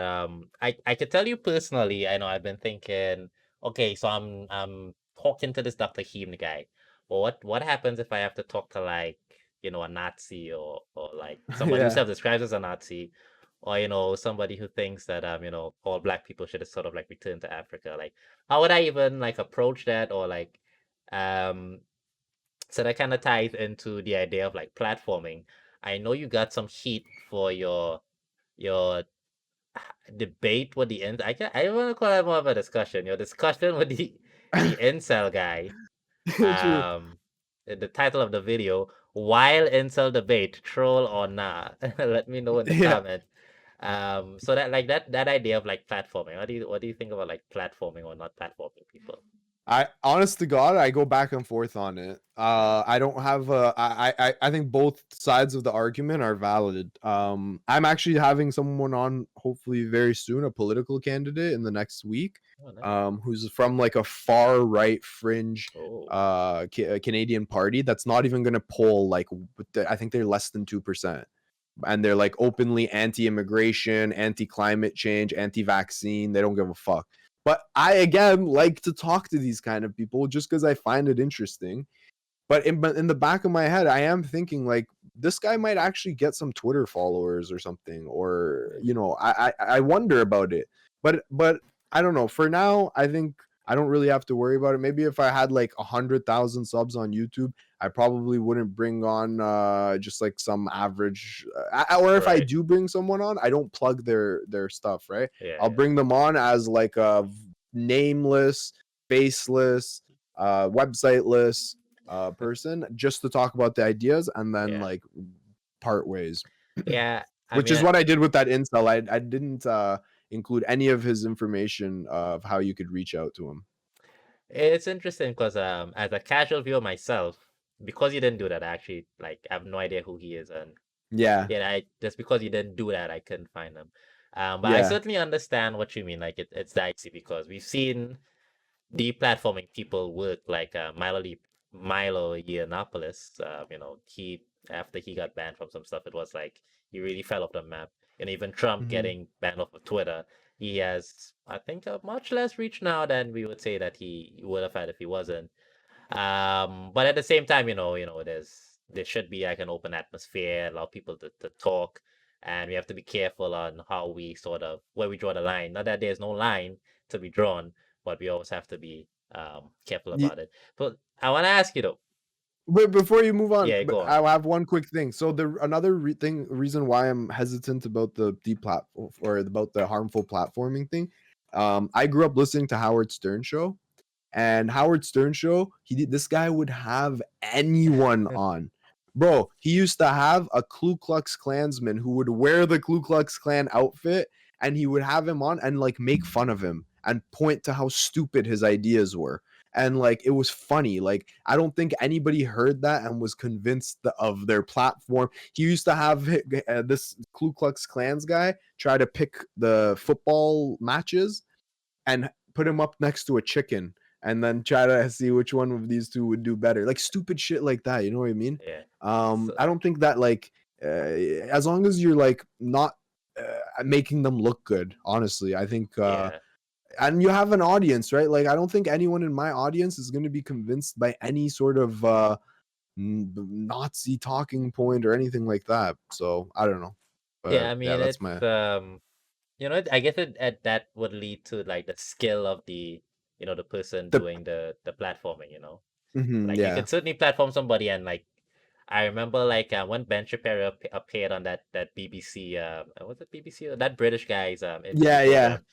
I could tell you personally, I know I've been thinking, okay, so I'm talking to this Dr. Heem guy. But what happens if I have to talk to like, a Nazi or like somebody who Yeah. self-describes as a Nazi, or somebody who thinks that all black people should sort of like return to Africa. Like, how would I even like approach that, or like um so that kind of ties into the idea of like platforming. I know you got some heat for your debate with the I can I want to call it more of a discussion. Your discussion with the incel guy. True. The title of the video: While Incel Debate, Troll or Nah. Let me know in the Yeah. comment. So that like that idea of like platforming. What do you think about like platforming or not platforming people? I honest to God, I go back and forth on it. Right. I don't have a. I think both sides of the argument are valid. I'm actually having someone on hopefully very soon, a political candidate in the next week, Oh, nice. who's from like a far right fringe Oh, Canadian party that's not even going to poll like I think they're less than 2%, and they're like openly anti-immigration, anti-climate change, anti-vaccine. They don't give a fuck. But I again like to talk to these kind of people just because I find it interesting. But in the back of my head, I am thinking like this guy might actually get some Twitter followers or something, or I wonder about it. But I don't know. For now, I think I don't really have to worry about it. Maybe if I had like 100,000 subs on YouTube, I probably wouldn't bring on just like some average. Or if I right. do bring someone on, I don't plug their stuff. Right? Yeah, I'll yeah. bring them on as like a nameless, faceless, websiteless person just to talk about the ideas and then Yeah. like part ways. Yeah. I Which mean, is what I did with that incel. I didn't include any of his information of how you could reach out to him. it's interesting because as a casual viewer myself, because you didn't do that, I actually like I have no idea who he is, and Yeah, yeah, I just because you didn't do that, I couldn't find him. But I yeah. certainly understand what you mean. Like it's dicey because we've seen deplatforming people work, like Milo Yiannopoulos. He after he got banned from some stuff, it was like he really fell off the map. And even Trump Hmm. getting banned off of Twitter, he has, I think, a much less reach now than we would say that he would have had if he wasn't. But at the same time, there should be like an open atmosphere, allow people to talk, and we have to be careful on how we sort of where we draw the line. Not that there's no line to be drawn, but we always have to be careful Ye- about it. But I want to ask you though. But before you move on, Yeah, go on. I have one quick thing. So the another reason why I'm hesitant about the platform or about the harmful platforming thing, I grew up listening to Howard Stern show, and Howard Stern show, this guy would have anyone on. Bro, he used to have a Ku Klux Klansman who would wear the Ku Klux Klan outfit, and he would have him on and like make fun of him and point to how stupid his ideas were. And like it was funny. Like I don't think anybody heard that and was convinced of their platform. He used to have this Ku Klux Klans guy try to pick the football matches and put him up next to a chicken and then try to see which one of these two would do better. Like stupid shit like that. You know what I mean? Yeah. I don't think that like as long as you're like not making them look good, honestly, I think Yeah. and you have an audience, right? Like I don't think anyone in my audience is going to be convinced by any sort of Nazi talking point or anything like that. So I don't know. Yeah, But I yeah, mean that's it's my I guess that would lead to like the skill of the person the doing the platforming. Like you yeah. could certainly platform somebody, and like I remember like when Ben Shapiro appeared on that BBC was it BBC, that British guy's interview Yeah, yeah. program,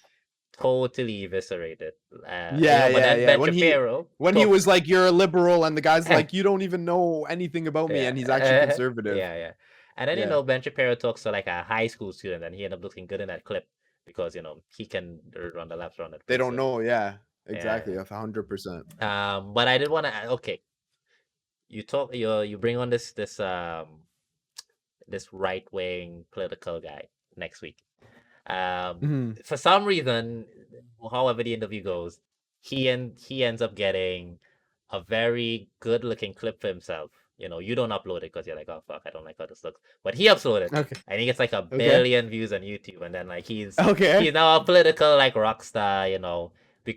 totally eviscerated. Yeah, But yeah, then yeah. Ben Shapiro When he took was like, "You're a liberal," and the guy's like, "You don't even know anything about me," yeah, and he's actually conservative. yeah. And then Yeah, Ben Shapiro talks to like a high school student, and he ended up looking good in that clip because he can run the laps around it they pretty don't soon. know. Yeah, exactly, Yeah. 100%. But I did want to. Okay, you bring on this right wing political guy next week. Mhm. For some reason, however the interview goes, he ends up getting a very good looking clip for himself. You don't upload it because you're like, oh fuck, I don't like how this looks. But he uploaded, Okay, and he gets like a okay, billion views on YouTube, and then like okay. he's now a political like rock star.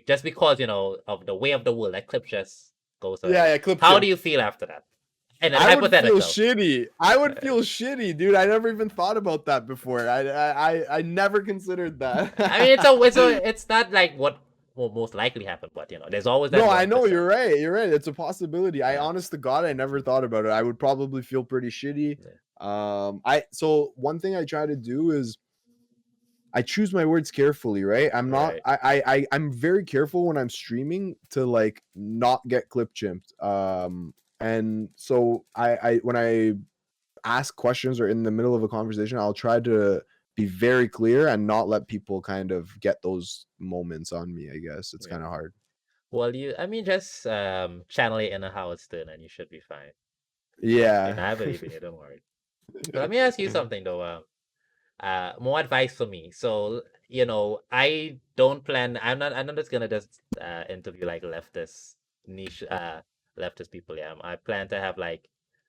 Just because of the way of the world, that clip just goes Yeah, ahead. yeah. Clipped How do him. you feel after that? And then I would feel hypothetical. shitty. I would Uh, feel shitty, dude. I never even thought about that before. I never considered that. I mean, it's not like what will most likely happen, but there's always that No, I know 1%. you're right. You're right. It's a possibility. I Yeah, honest to God, I never thought about it. I would probably feel pretty shitty. yeah, I so one thing I try to do is I choose my words carefully, right? I'm not right. I'm very careful when I'm streaming to like not get clip chimped. And so I when I ask questions or in the middle of a conversation, I'll try to be very clear and not let people kind of get those moments on me, I guess. It's Yeah. kind of hard. Well, I mean, just channel it in how it's done, and you should be fine. Yeah. I believe in you. Don't worry. So let me ask you something though. More advice for me. So I don't plan. I'm not just gonna just interview like leftist niche leftist people. Yeah, I plan to have like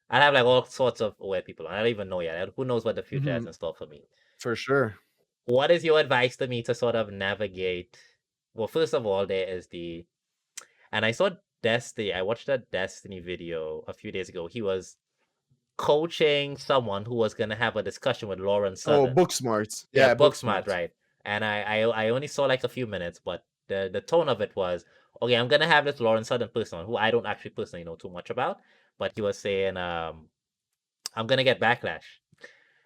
I have like all sorts of weird people. I don't even know yet. Who knows what the future has Mhm. in store for me? For sure. What is your advice to me to sort of navigate? Well, first of all, there is and I saw Destiny. I watched a Destiny video a few days ago. He was coaching someone who was gonna have a discussion with Lauren Oh, Southern. book smarts. Yeah, Yeah, book book smart, smarts. right? And I only saw like a few minutes, but the tone of it was okay. I'm gonna have this Lauren Southern person who I don't actually personally know too much about, but he was saying I'm gonna get backlash.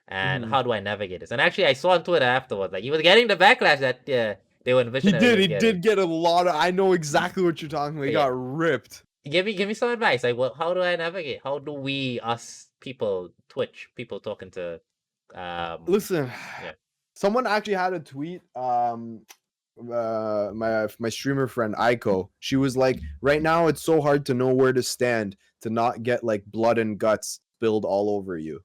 And Mhm. how do I navigate this? And actually, I saw on Twitter afterwards, like he was getting the backlash that they were He envisioning that he did. was He getting. did get a lot of. I know exactly what you're talking about. He Yeah, got ripped. give me some advice. Like, how do I navigate? How do we, us people, Twitch people talking to, Listen, yeah, someone actually had a tweet. My streamer friend Aiko. She was like, right now it's so hard to know where to stand to not get like blood and guts spilled all over you.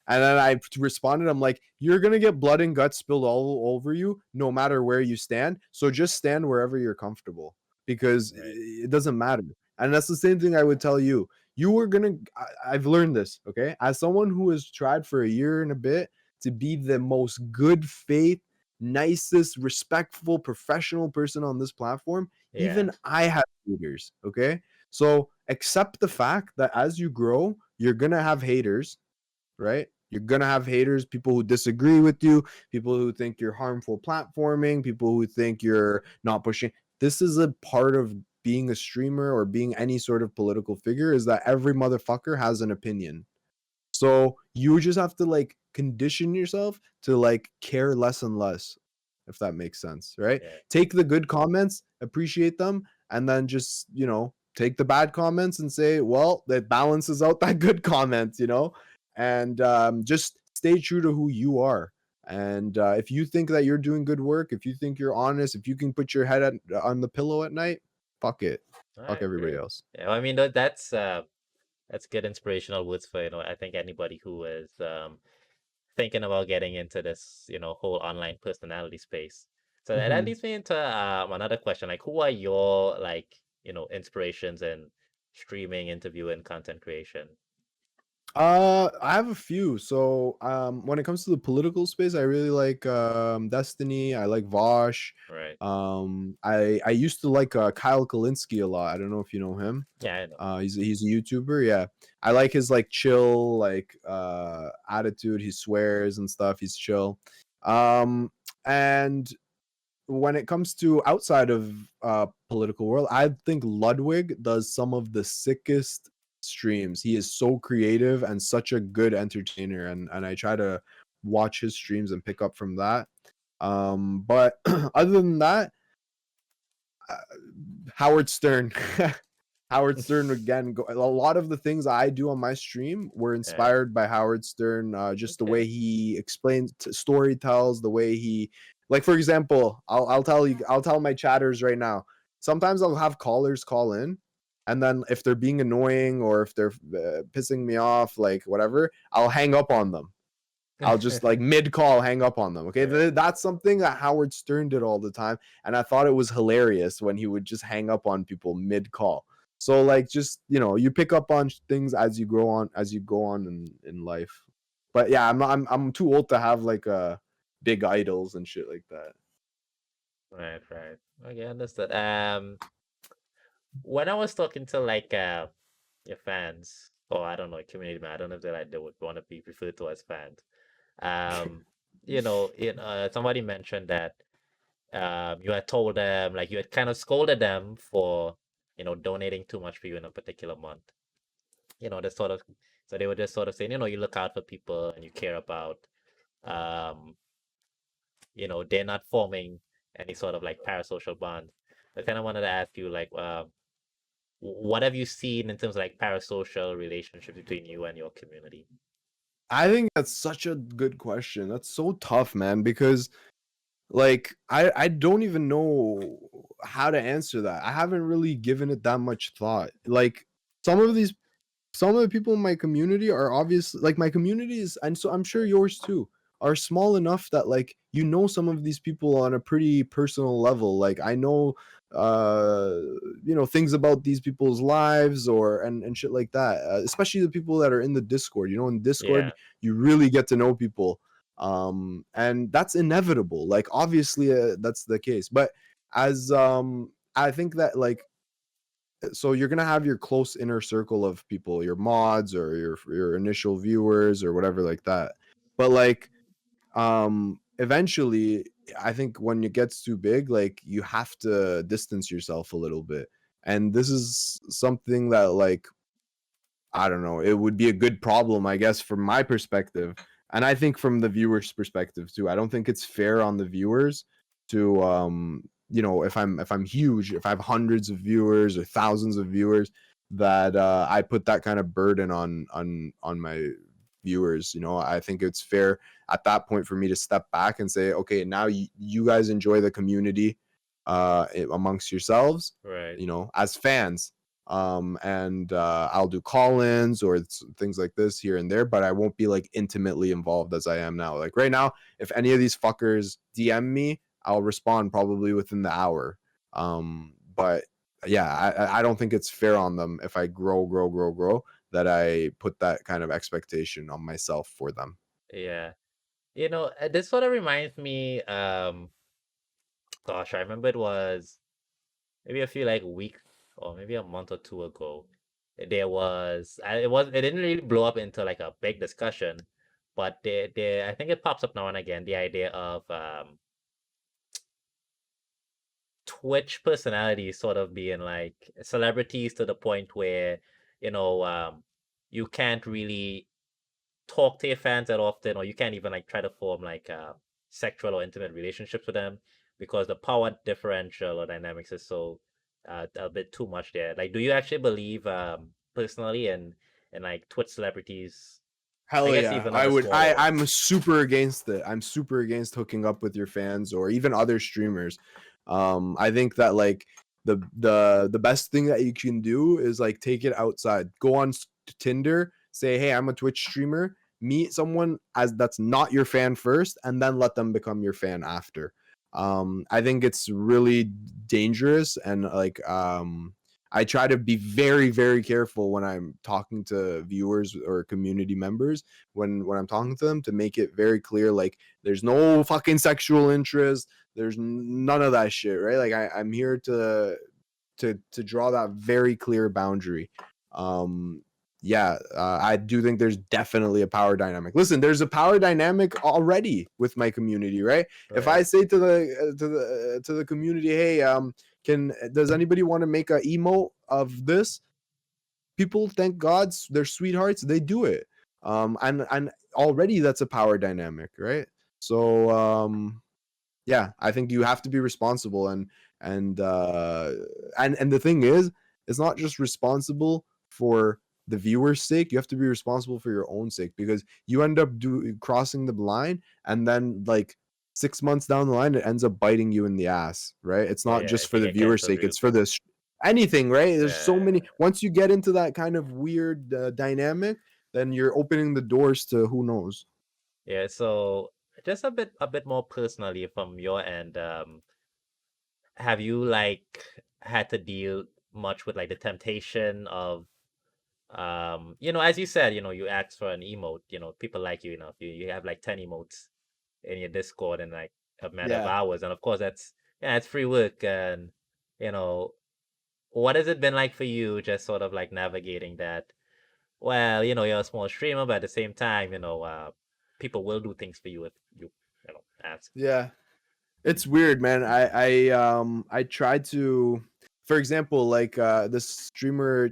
And then I responded, I'm like, you're going to get blood and guts spilled all over you no matter where you stand. So just stand wherever you're comfortable because right, it doesn't matter. And that's the same thing I would tell you. You are going to, I've learned this, okay? As someone who has tried for a year and a bit to be the most good faith, nicest, respectful, professional person on this platform, yeah, even I have haters, okay? So accept the fact that as you grow, you're going to have haters, right? You're gonna have haters, people who disagree with you, people who think you're harmful platforming, people who think you're not pushing. This is a part of being a streamer or being any sort of political figure is that every motherfucker has an opinion. So you just have to like condition yourself to like care less and less, if that makes sense, right? Yeah. Take the good comments, appreciate them, and then just, take the bad comments and say, well, that balances out that good comment, and just stay true to who you are. And if you think that you're doing good work, if you think you're honest, if you can put your head on the pillow at night, fuck it. I Fuck everybody agree. else. Yeah, I mean that's good inspirational words for I think anybody who is thinking about getting into this whole online personality space. So that Mhm. leads me into another question. Like, who are your like inspirations in streaming, interviewing, content creation? I have a few. So, when it comes to the political space, I really like Destiny. I like Vosh. Right. I used to like Kyle Kalinske a lot. I don't know if you know him. Yeah, I know. He's a YouTuber. Yeah, I like his like chill like attitude. He swears and stuff. He's chill. And when it comes to outside of political world, I think Ludwig does some of the sickest streams. He is so creative and such a good entertainer, and I try to watch his streams and pick up from that. But other than that, uh, Howard Stern. Howard Stern again. A lot of the things I do on my stream were Yeah. inspired by Howard Stern. Just the way Okay. he explains, story tells, the way he, like for example, I'll tell my chatters right now. Sometimes I'll have callers call in, and then if they're being annoying or if they're pissing me off, like whatever, I'll hang up on them. I'll just like mid call hang up on them. Okay, Right. that's something that Howard Stern did all the time, and I thought it was hilarious when he would just hang up on people mid call. So like, just you pick up on things as you grow on, as you go on in life. But yeah, I'm too old to have like big idols and shit like that. Right, right. Okay, understood. When I was talking to like your fans, or I don't know, community man, I don't know if they would want to be referred to as fans. Um, somebody mentioned that you had told them, like you had kind of scolded them for donating too much for you in a particular month. This sort of, so they were just sort of saying, you look out for people and you care about um they're not forming any sort of like parasocial bond. I kind of wanted to ask you like what have you seen in terms of like parasocial relationships between you and your community? I think that's such a good question. That's so tough, man, because like I don't even know how to answer that. I haven't really given it that much thought. Like some of these some of the people in my community are obviously like my communities, and so I'm sure yours too, are small enough that like some of these people on a pretty personal level. Like I know uh things about these people's lives or and shit like that, especially the people that are in the Discord. In Discord Yeah, you really get to know people, and that's inevitable. Like obviously that's the case, but as I think that like, so you're gonna have your close inner circle of people, your mods or your initial viewers or whatever like that. But like, eventually, I think when it gets too big, like you have to distance yourself a little bit. And this is something that like, I don't know, it would be a good problem, I guess, from my perspective. And I think from the viewers' perspective too. I don't think it's fair on the viewers to if I'm huge, if I have hundreds of viewers or thousands of viewers, that I put that kind of burden on my viewers. I think it's fair at that point for me to step back and say, okay, now you guys enjoy the community amongst yourselves, right. as fans, and I'll do call-ins or things like this here and there, but I won't be like intimately involved as I am now. Like right now, if any of these fuckers DM me, I'll respond probably within the hour. But yeah, I don't think it's fair on them if I grow that I put that kind of expectation on myself for them. Yeah. This sort of reminds me, gosh, I remember it was maybe a few like weeks or maybe a month or two ago. There was, it didn't really blow up into like a big discussion, but I think it pops up now and again, the idea of Twitch personalities sort of being like celebrities to the point where, you know, you can't really talk to your fans that often, or you can't even like try to form like sexual or intimate relationships with them because the power differential or dynamics is so a bit too much there. Like, do you actually believe personally in like Twitch celebrities? I Hell guess yeah. even on the smaller ones. I'm super against it. I'm super against hooking up with your fans or even other streamers. I think that like the best thing that you can do is like take it outside. Go on Tinder, say, "Hey, I'm a Twitch streamer." Meet someone as that's not your fan first and then let them become your fan after. I think it's really dangerous and like I try to be very, very careful when I'm talking to viewers or community members when I'm talking to them to make it very clear like there's no fucking sexual interest, there's none of that shit, right? Like I'm here to draw that very clear boundary. Yeah, I do think there's definitely a power dynamic. Listen, there's a power dynamic already with my community, right? If I Right. say to the community, hey, does anybody want to make a emote of this? People, thank God, they're sweethearts. They do it. And already that's a power dynamic, right? So yeah, I think you have to be responsible and and the thing is, it's not just responsible for the viewer's sake. You have to be responsible for your own sake because you end up crossing the line and then like 6 months down the line it ends up biting you in the ass, right? It's Yeah, not yeah. just It for can the get viewer's canceled sake, real it's for quick. this anything, right? There's so Yeah. many. Once you get into that kind of weird dynamic, then you're opening the doors to who knows. Yeah. So just a bit more personally from your end, have you like had to deal much with like the temptation of as you said, you asked for an emote, people like you enough. You have like 10 emotes in your Discord in like a matter of Yeah. hours. And of course it's free work. And you know, what has it been like for you just sort of like navigating that? Well, you're a small streamer, but at the same time, people will do things for you if you ask. Yeah. It's weird, man. I tried to, for example, like this streamer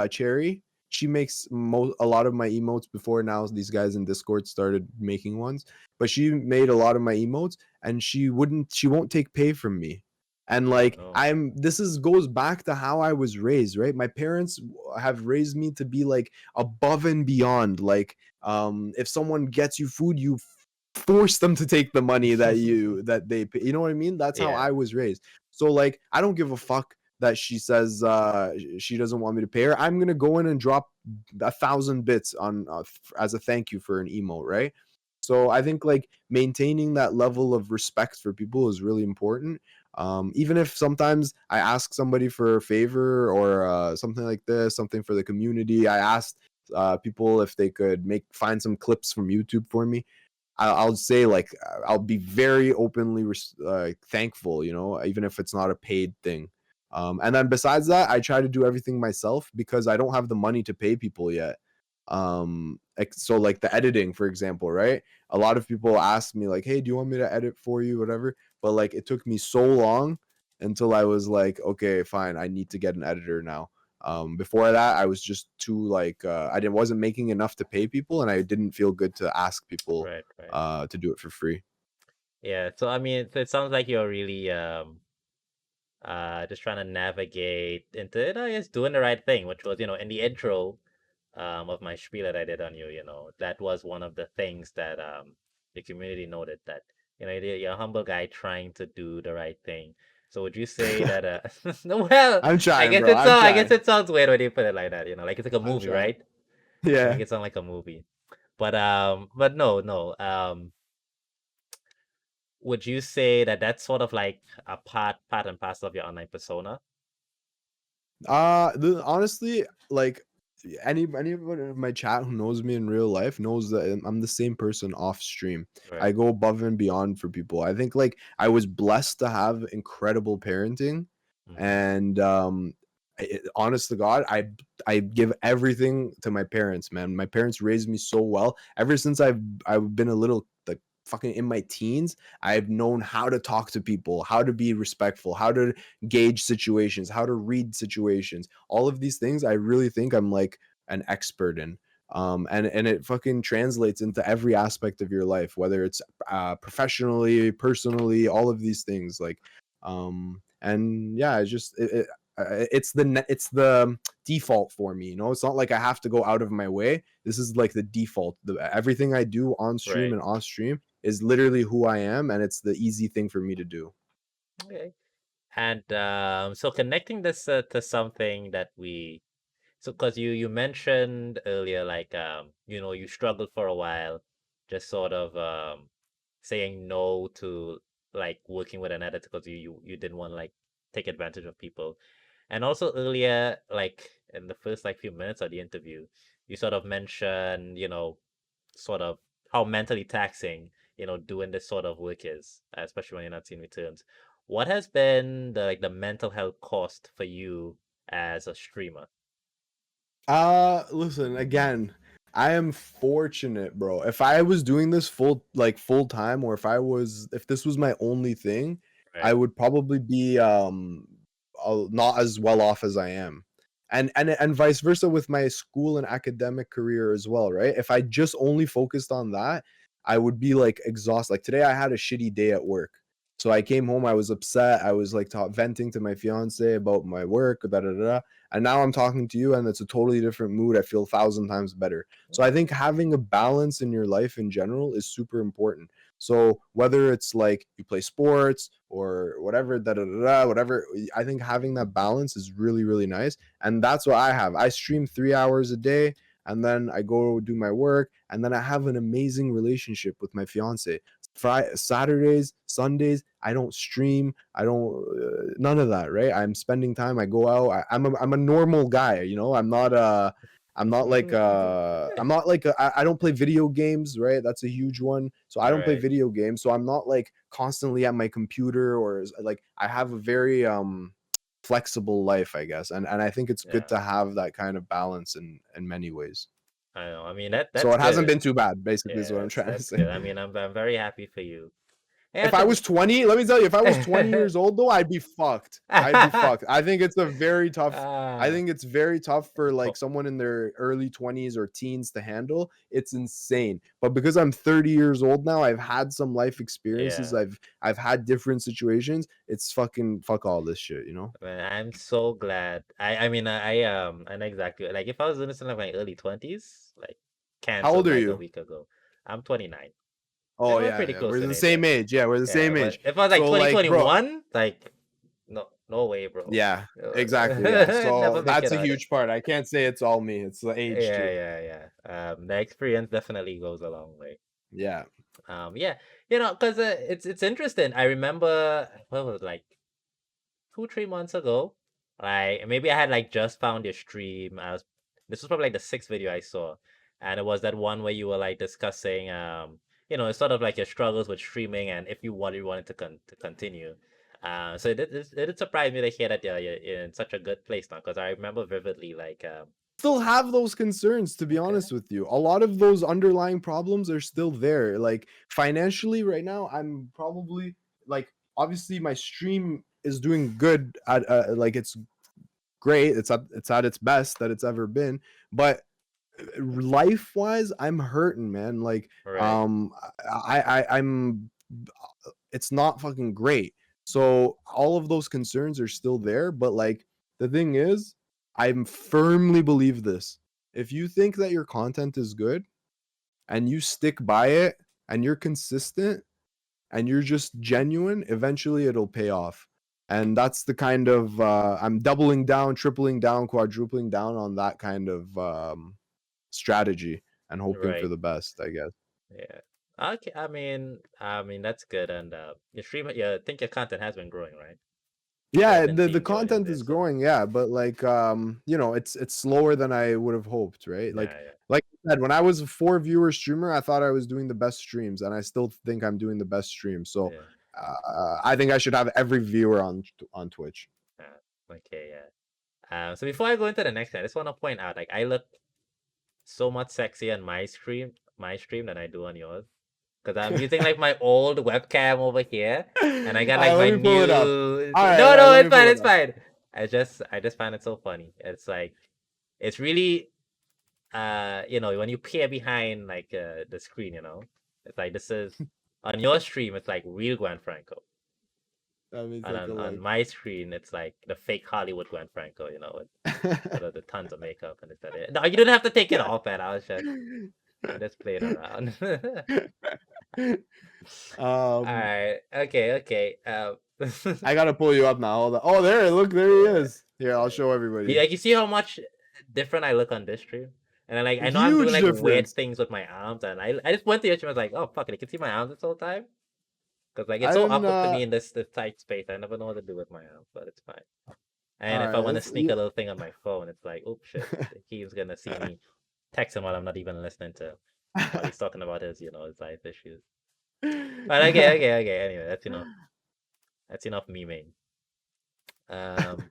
Cherry. She makes a lot of my emotes before now. These guys in Discord started making ones, but she made a lot of my emotes, and she won't take pay from me. And Oh like no. this is goes back to how I was raised, right? My parents have raised me to be like above and beyond. Like if someone gets you food, you force them to take the money that they pay. You know what I mean? That's how Yeah, I was raised. So like I don't give a fuck that she says she doesn't want me to pay her. I'm gonna go in and drop 1,000 bits on as a thank you for an emote, right? So I think like maintaining that level of respect for people is really important. Even if sometimes I ask somebody for a favor or something like this, something for the community, I asked people if they could find some clips from YouTube for me. I'll say like I'll be very openly thankful, even if it's not a paid thing. And then besides that, I try to do everything myself because I don't have the money to pay people yet. So like the editing, for example, right? A lot of people ask me like, "Hey, do you want me to edit for you, whatever?" But like it took me so long until I was like, "Okay, fine, I need to get an editor now." Before that, I was just too like I didn't wasn't making enough to pay people, and I didn't feel good to ask people right, right. to do it for free. Yeah, so I mean, it sounds like you're really just trying to navigate into it, I guess doing the right thing, which was, in the intro of my spiel that I did on you, that was one of the things that the community noted that, you're a humble guy trying to do the right thing. So would you say that well, I'm I trying, guess bro. I'm I guess trying. it sounds weird when you put it like that, like it's like a I'm movie, trying. right? You make Yeah. it sound like a movie. But no, no. Would you say that that's sort of like a part and parcel of your online persona? Honestly, like anyone in my chat who knows me in real life knows that I'm the same person off stream. I Right. go above and beyond for people. I think like I was blessed to have incredible parenting, Mm-hmm. and honest to God, I give everything to my parents, man. My parents raised me so well ever since I've been a little like fucking in my teens, I've known how to talk to people, how to be respectful, how to gauge situations, how to read situations. All of these things I really think I'm like an expert in. And it fucking translates into every aspect of your life, whether it's professionally, personally, all of these things. Like, and yeah, it's the default for me. You know, it's not like I have to go out of my way. This is like the default. Everything I do on stream Right. and off stream is literally who I am, and it's the easy thing for me to do. Okay. And so connecting this to something that we so because you mentioned earlier like you struggled for a while just sort of saying no to like working with an editor because you didn't want to like take advantage of people. And also earlier, like in the first like few minutes of the interview, you sort of mentioned, sort of how mentally taxing, doing this sort of work is, especially when you're not seeing returns. What has been the mental health cost for you as a streamer? Listen, again, I am fortunate, bro. If I was doing this full time, or if this was my only thing, I Right. would probably be not as well off as I am. And vice versa with my school and academic career as well, right? If I just only focused on that, I would be like exhausted. Like today I had a shitty day at work. So I came home, I was upset. I was like venting to my fiance about my work, da da da. And now I'm talking to you, and it's a totally different mood. I feel 1,000 times better. So I think having a balance in your life in general is super important. So whether it's like you play sports or whatever, whatever, I think having that balance is really, really nice. And that's what I have. I stream 3 hours a day, and then I go do my work, and then I have an amazing relationship with my fiance. Friday, Saturdays, Sundays, I don't stream. I don't none of that, right? I'm spending time. I go out. I'm a normal guy, you know. I'm not like I don't play video games, right? That's a huge one. So I don't play Right. video games. So I'm not like constantly at my computer, or like I have a very flexible life, I guess. And I think it's good Yeah. to have that kind of balance in many ways. I know. I mean that So that's it hasn't good. been too bad, basically, is Yeah, what I'm that's trying to that's say. good. I mean, I'm very happy for you. Yeah, If I was 20, let me tell you, if I was 20 to years old though, I'd be fucked. I'd be fucked. I Ah, think it's very tough for like oh, someone in their early 20s or teens to handle. It's insane. But because I'm 30 years old now, I've had some life experiences. yeah. I've had different situations. It's fucking fuck all this shit, you know? Man, I'm so glad. I mean I know exactly like if I was doing this in like my early 20s, like How canceled old are like a you? week ago. I'm 29. Oh And we're yeah, pretty yeah. close We're in the age, same right? age. Yeah, we're the Yeah, same but age. if I was like So like, bro, 2021, like no way, bro. yeah, exactly. Yeah. So Never make that's it a out of it. huge part. I can't say it's all me. It's the age Yeah, too. yeah, yeah. The experience definitely goes a long way. Yeah. Yeah, because it's interesting. I remember what was it, like 2 3 months ago, like maybe I had like just found your stream. This was probably like the sixth video I saw, and it was that one where you were like discussing it's sort of like your struggles with streaming and if you wanted to continue. So it did surprise me to hear that you're in such a good place now because I remember vividly like Still have those concerns, to be okay, honest with you. A lot of those underlying problems are still there. Like financially right now, I'm probably like, obviously my stream is doing good at like it's great. It's at its best that it's ever been. But life wise, I'm hurting, man. Like right, I'm it's not fucking great. So all of those concerns are still there, but like the thing is, I firmly believe this. If you think that your content is good and you stick by it and you're consistent and you're just genuine, eventually it'll pay off. And that's the kind of I'm doubling down, tripling down, quadrupling down on that kind of strategy and hoping for right. the best, I guess. Yeah. Okay. I mean that's good. And your stream, yeah, I think your content has been growing, right? I've Yeah, been the seeing you out in content there, is so growing, yeah, but like it's slower than I would have hoped, right? yeah, yeah, Like I said, when I was a 4 viewer streamer, I thought I was doing the best streams, and I still think I'm doing the best streams. So yeah. I think I should have every viewer on Twitch. Okay, yeah. So before I go into the next thing, I just want to point out, like, I look so much sexier on my stream than I do on yours. because I'm using like my old webcam over here, and I got like let my me pull it up. new. All right, No, no, let me it's pull fine, it it's up. fine. I just find it so funny. It's like, it's really, when you peer behind like the screen, it's like this is on your stream. It's like real Gwen Franco, Let me and take a on look. my screen, it's like the fake Hollywood Gwen Franco, with the tons of makeup and stuff. No, you didn't have to take it off, man. I'm just playing around. All um, right. Okay. Okay. I gotta pull you up now. Hold on. Oh, there! Look, there he Yeah. is. Here, I'll show everybody. Like, you see how much different I look on this stream, and then like I know I'm doing Huge like weird difference. things with my arms, and I just went to your stream. I was like, oh fuck it, you can see my arms this whole time, because like it's I so didn't. awkward for me in this tight space. I never know what to do with my arms, but it's fine. And All if I right. want to sneak a little thing on my phone, it's like, oh shit, he's gonna see me text him while I'm not even listening to while he's talking about his life issues. But okay, okay, okay. Anyway, that's enough. That's enough memeing. Um,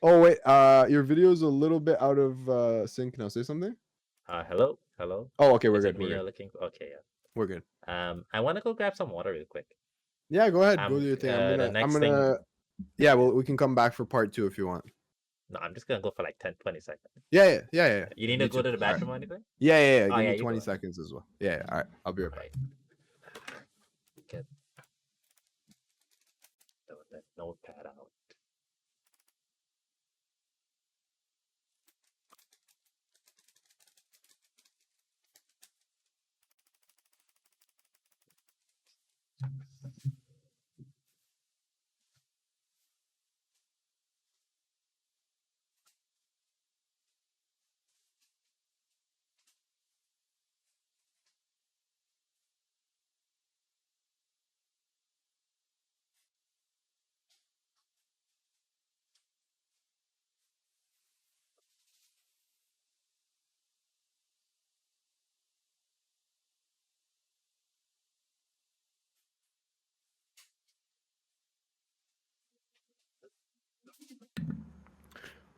Oh wait. Your video's a little bit out of sync now. Say something. hello, hello. Oh, okay. We're Is it good. me We're you're good. looking for? Okay, yeah. We're good. I want to go grab some water real quick. Yeah, go ahead. Go do your thing. The I'm next thing. gonna. Yeah, well, we can come back for part 2 if you want. No, I'm just gonna go for like 10, 20 seconds. Yeah. You need Me to go too. to the All right. bathroom or anything? Yeah. Oh Give yeah, me you 20 go. seconds as well. Yeah. All right. I'll be right back. Get the notepad out.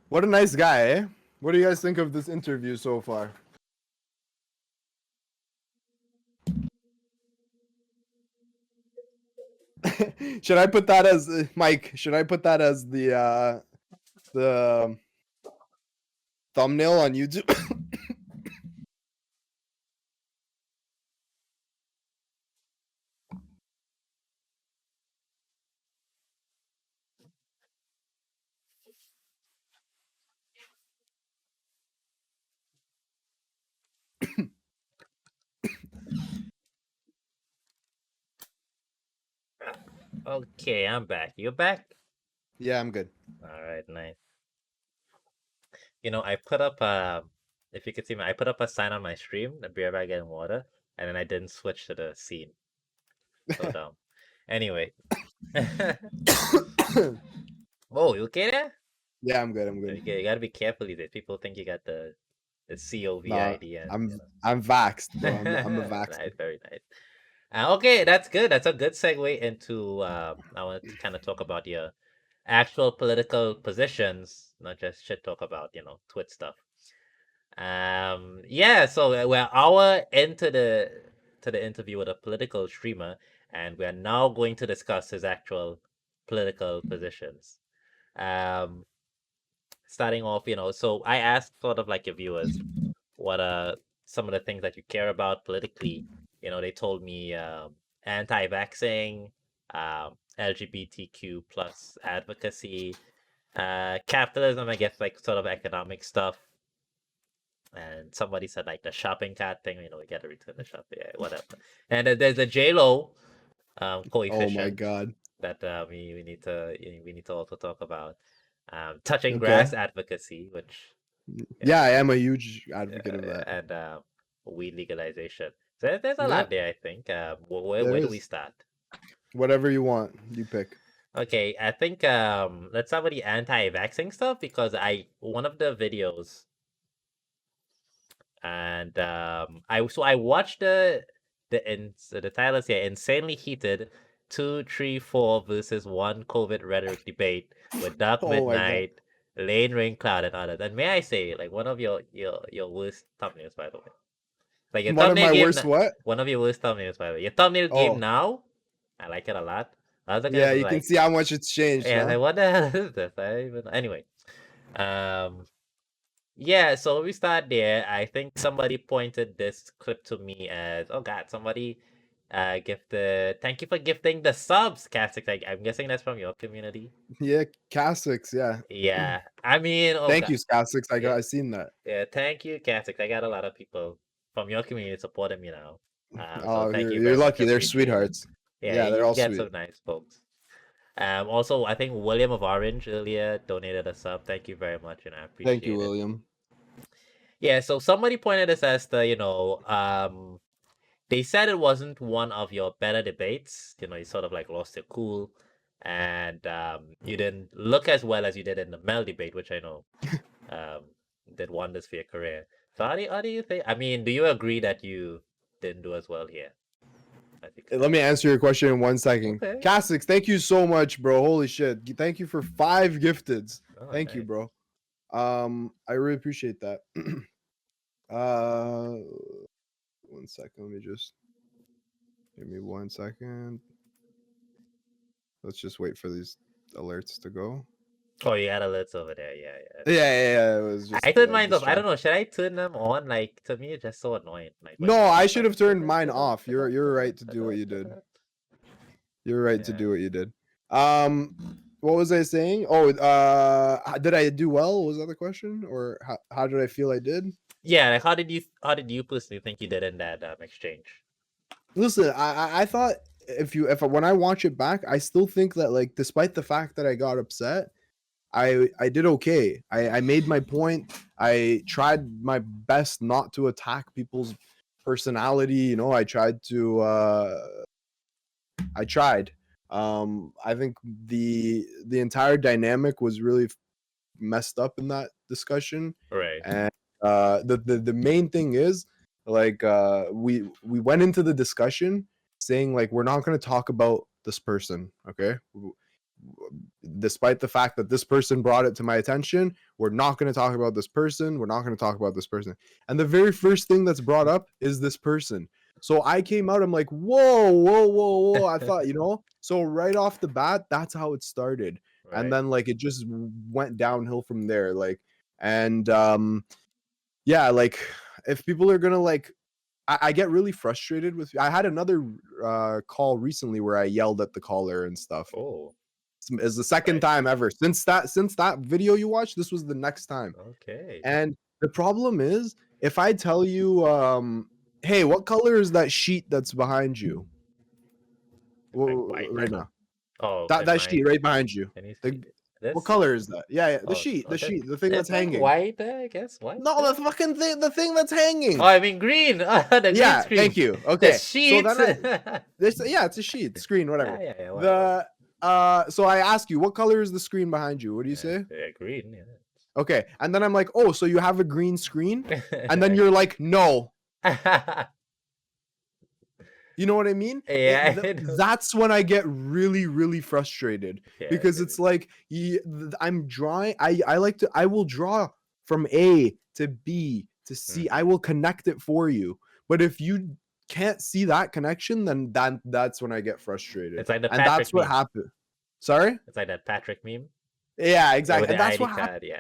What a nice guy, eh? What do you guys think of this interview so far? Should I put that as Mike? Should I put that as the thumbnail on YouTube? Okay, I'm back. You back? Yeah, I'm good. All right, nice. I put up if you could see me, I put up a sign on my stream, the beer bag and water, and then I didn't switch to the scene. So dumb. Anyway. Whoa, you okay there? Yeah, I'm good. I'm good. Okay, you gotta be careful these days. People think you got the Nah, COVID and I'm vaxxed, bro. I'm a vaxxed. nice, very nice. Okay, that's good. That's a good segue into I want to kind of talk about your actual political positions, not just shit talk about, twit stuff. Yeah, so we're hour into the interview with a political streamer, and we're now going to discuss his actual political positions. Um, Starting off, so I asked sort of like your viewers what are some of the things that you care about politically. They told me anti-vaxxing, LGBTQ plus advocacy, capitalism, I guess, like sort of economic stuff. And somebody said like the shopping cart thing, we gotta return the shop, yeah, whatever. And then there's the J-Lo Oh my coefficient god. that we need to also talk about. Touching Okay. grass advocacy, which Yeah, I am a huge advocate of that. and weed legalization. So there's a lot Yep, there, I think. Where there where do we is. start? Whatever you want, you pick. Okay, I think let's start with the anti-vaxxing stuff, because one of the videos, and I watched the title is here, insanely heated 2, 3, 4 versus 1 COVID rhetoric debate with Dark Oh my god. Midnight, Lane Rain Cloud, and others. And may I say, like, one of your worst thumbnails, by the way. Like your One of thumbnail my game. worst what? One of your worst thumbnails, by the way. Your thumbnail game Oh, now. I like it a lot. Other yeah, guys was you can like, see how much it's changed, yeah, huh? like what the hell is this? I don't even anyway. Um, yeah. So we start there. I think somebody pointed this clip to me as, oh God, somebody, gifted. Thank you for gifting the subs, Cassick. Like I'm guessing that's from your community. Yeah, Cassix, yeah. Yeah. I mean, oh Thank God. you, Cassix. Yeah. I seen that. Yeah. Thank you, Cassick. I got a lot of people from your community supporting me now. So Oh, thank you you're very much. lucky. They're Appreciate it. sweethearts. Yeah, Yeah, they're you all get sweet. some nice folks. Also, I think William of Orange earlier donated a sub. Thank you very much, and I Thank you, appreciate it. William. Yeah, so somebody pointed this as the, they said it wasn't one of your better debates. You sort of like lost your cool, and you didn't look as well as you did in the Mel debate, which I know um did wonders for your career. So how do you think? I mean, do you agree that you didn't do as well here? I think so. Let me answer your question in 1 second. Okay. Cassix, thank you so much, bro. Holy shit. Thank you for 5 gifteds. Oh, Thank you, nice. bro. I really appreciate that. 1 second. Let me just give me 1 second. Let's just wait for these alerts to go. Oh, you got alerts over there. Yeah. Yeah. It was just. I turned mine off. I don't know. Should I turn them on? Like to me, it's just so annoying. Like when No, it's I just should like, have turned mine off. You're right to do what you did. You're right to Yeah. do what you did. What was I saying? Oh, did I do well? Was that the question, or how did I feel I did? Yeah. Like how did you personally think you did in that exchange? Listen, I thought if when I watch it back, I still think that, like, despite the fact that I got upset, I did okay. I made my point. I tried my best not to attack people's personality. I tried to. I tried. I think the entire dynamic was really messed up in that discussion, Right. and the main thing is, like, we went into the discussion saying, like, we're not going to talk about this person, okay? Despite the fact that this person brought it to my attention, we're not going to talk about this person. We're not going to talk about this person. And the very first thing that's brought up is this person. So I came out, I'm like, whoa. I thought, so right off the bat, that's how it started. Right. And then, like, it just went downhill from there. Like, and yeah, like, if people are gonna, like, I get really frustrated with. I had another call recently where I yelled at the caller and stuff. Oh. It's the second time ever since that video you watched. This was the next time. Okay. And the problem is, if I tell you, hey, what color is that sheet that's behind you? White. Right now. Oh, That sheet right behind you. What color is that? Yeah, the sheet, the thing that's hanging. White, I guess. White. No, the fucking thing, the thing that's hanging. Oh, I mean green. The green screen. Thank you. Okay, the sheet. So then it's a sheet, screen, whatever. Yeah. Whatever. So I ask you, what color is the screen behind you? What do you say? Yeah, green. Yeah. Okay, and then I'm like, oh, so you have a green screen? And then you're like, no. You know what I mean? Yeah. That's when I get really, really frustrated, because it's like, I'm drawing. I will draw from A to B to C. I will connect it for you. But if you can't see that connection, then that's when I get frustrated. It's like the and Patrick that's what meme. happened. Sorry? It's like that Patrick meme. Yeah, exactly. And that's ID what card. happened.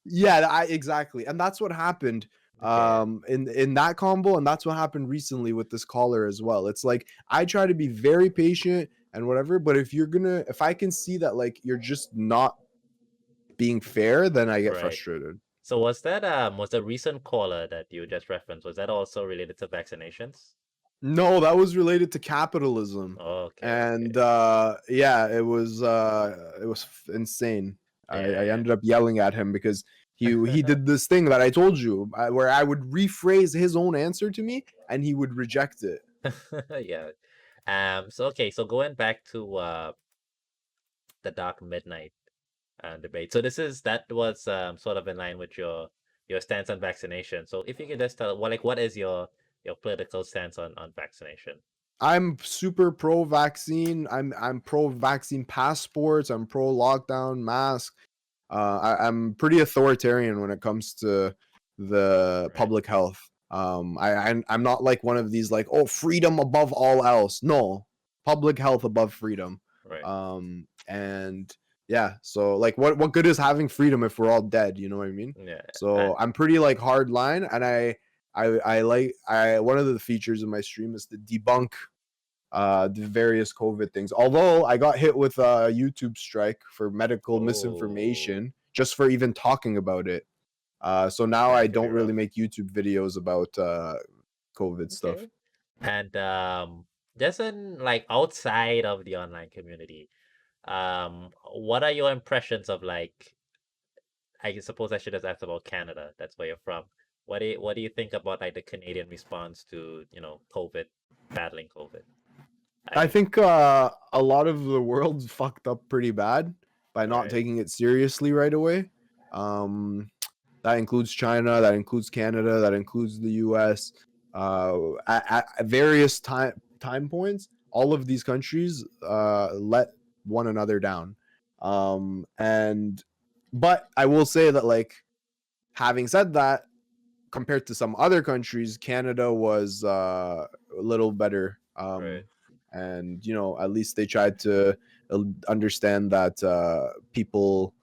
Yeah. Exactly. And that's what happened in that combo, and that's what happened recently with this caller as well. It's like, I try to be very patient and whatever, but if I can see that, like, you're just not being fair, then I get frustrated. So was the recent caller that you just referenced, was that also related to vaccinations? No, that was related to capitalism. Okay. And yeah, it was insane. I ended up yelling at him because he did this thing that I told you, where I would rephrase his own answer to me and he would reject it. Yeah. So going back to the Dark Midnight debate. So that was sort of in line with your stance on vaccination. So if you could just tell, what is your political stance on vaccination? I'm super pro vaccine. I'm pro vaccine passports. I'm pro lockdown mask. I'm pretty authoritarian when it comes to the public health. I'm not like one of these like, oh, freedom above all else. No, public health above freedom. Right. And yeah, so like what good is having freedom if we're all dead? You know what I mean? Yeah. So I'm pretty like hard line, and I like one of the features of my stream is to debunk the various COVID things. Although I got hit with a YouTube strike for medical misinformation just for even talking about it. So now I That could be don't really rough. make YouTube videos about COVID stuff. Okay. And just in like outside of the online community, what are your impressions of like, I suppose I should have asked about Canada. That's where you're from. What do you think about like the Canadian response to, you know, COVID, battling COVID? I think a lot of the world fucked up pretty bad by not Right. taking it seriously right away. That includes China, that includes Canada, that includes the US. At various time points, all of these countries let one another down. But I will say that, like, having said that, compared to some other countries, Canada was a little better. Right. And you know, at least they tried to understand that people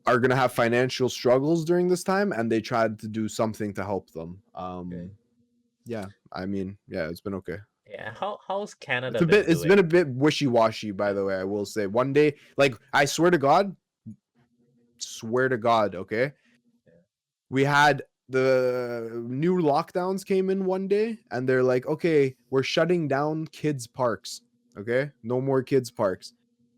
are going to have financial struggles during this time, and they tried to do something to help them. Okay. Yeah, I mean, yeah, it's been okay. Yeah. How's Canada It's a been bit, it's been a doing? bit wishy-washy, by the way. I will say, one day, like, I swear to God, okay, we had the new lockdowns came in one day, and they're like, okay, we're shutting down kids parks. Okay, no more kids parks.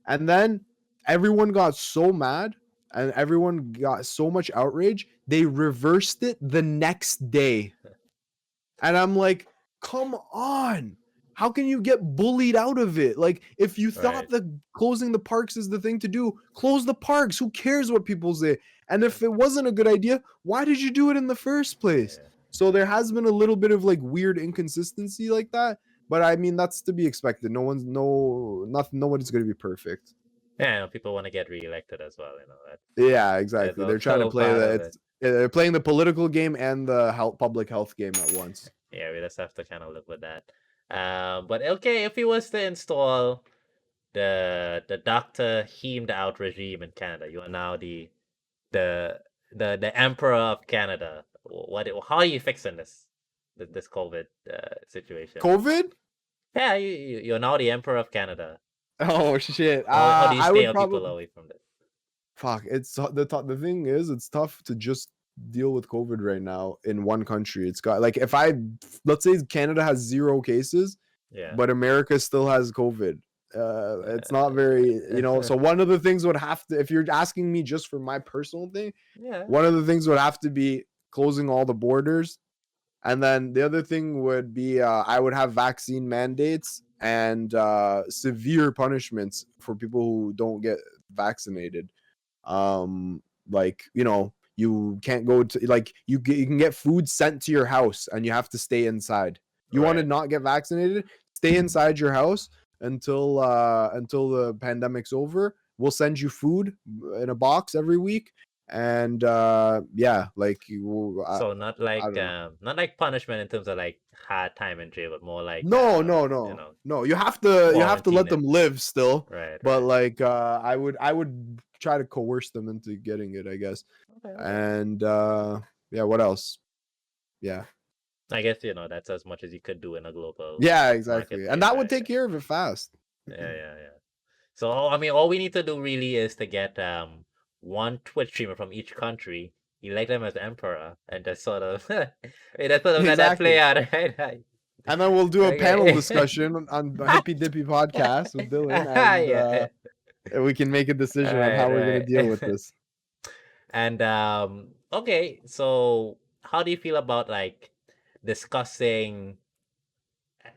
And then everyone got so mad, and everyone got so much outrage, they reversed it the next day. And I'm like, come on. How can you get bullied out of it? Like, if you thought Right. that closing the parks is the thing to do, close the parks. Who cares what people say? And if it wasn't a good idea, why did you do it in the first place? Yeah. So there has been a little bit of like weird inconsistency like that. But I mean, that's to be expected. Nobody's going to be perfect. Yeah, people want to get reelected as well, you know. Yeah, That's exactly. They're trying to also play part of it. they're playing the political game and the public health game at once. Yeah, we just have to kind of live with that. But okay, if he was to install the DrHeemedOut regime in Canada, you are now the the emperor of Canada. How are you fixing this COVID situation? COVID? Yeah, you're now the emperor of Canada. Oh shit. How do you I stay would our people probably away from this? fuck. The thing is, it's tough to just deal with COVID right now in one country. It's got like, if let's say Canada has 0 cases, Yeah. but America still has COVID. It's not very, so one of the things would have to, if you're asking me just for my personal thing, Yeah. one of the things would have to be closing all the borders. And then the other thing would be I would have vaccine mandates and severe punishments for people who don't get vaccinated. Like, you can't go to, like, you can get food sent to your house and you have to stay inside. You want to Right. not get vaccinated, stay inside your house until the pandemic's over. We'll send you food in a box every week. And yeah, like, So I don't know. not like punishment in terms of like hard time in jail, but more like No, you know, no. You have to let them quarantining. live still. Right, But right. like I would try to coerce them into getting it, I guess. Okay, okay. And yeah, what else? Yeah. I guess that's as much as you could do in a global Yeah, exactly. And marketplace, that would right? take care of it fast. Yeah, yeah, yeah. So I mean, all we need to do really is to get one Twitch streamer from each country, elect them as emperor, and just sort of just sort of let that play Exactly. out, right? And then we'll do a panel Okay. discussion on the Hippy Dippy podcast with Dylan, Yeah. and we can make a decision on Right, how we're gonna deal with right. this. And okay, so how do you feel about like discussing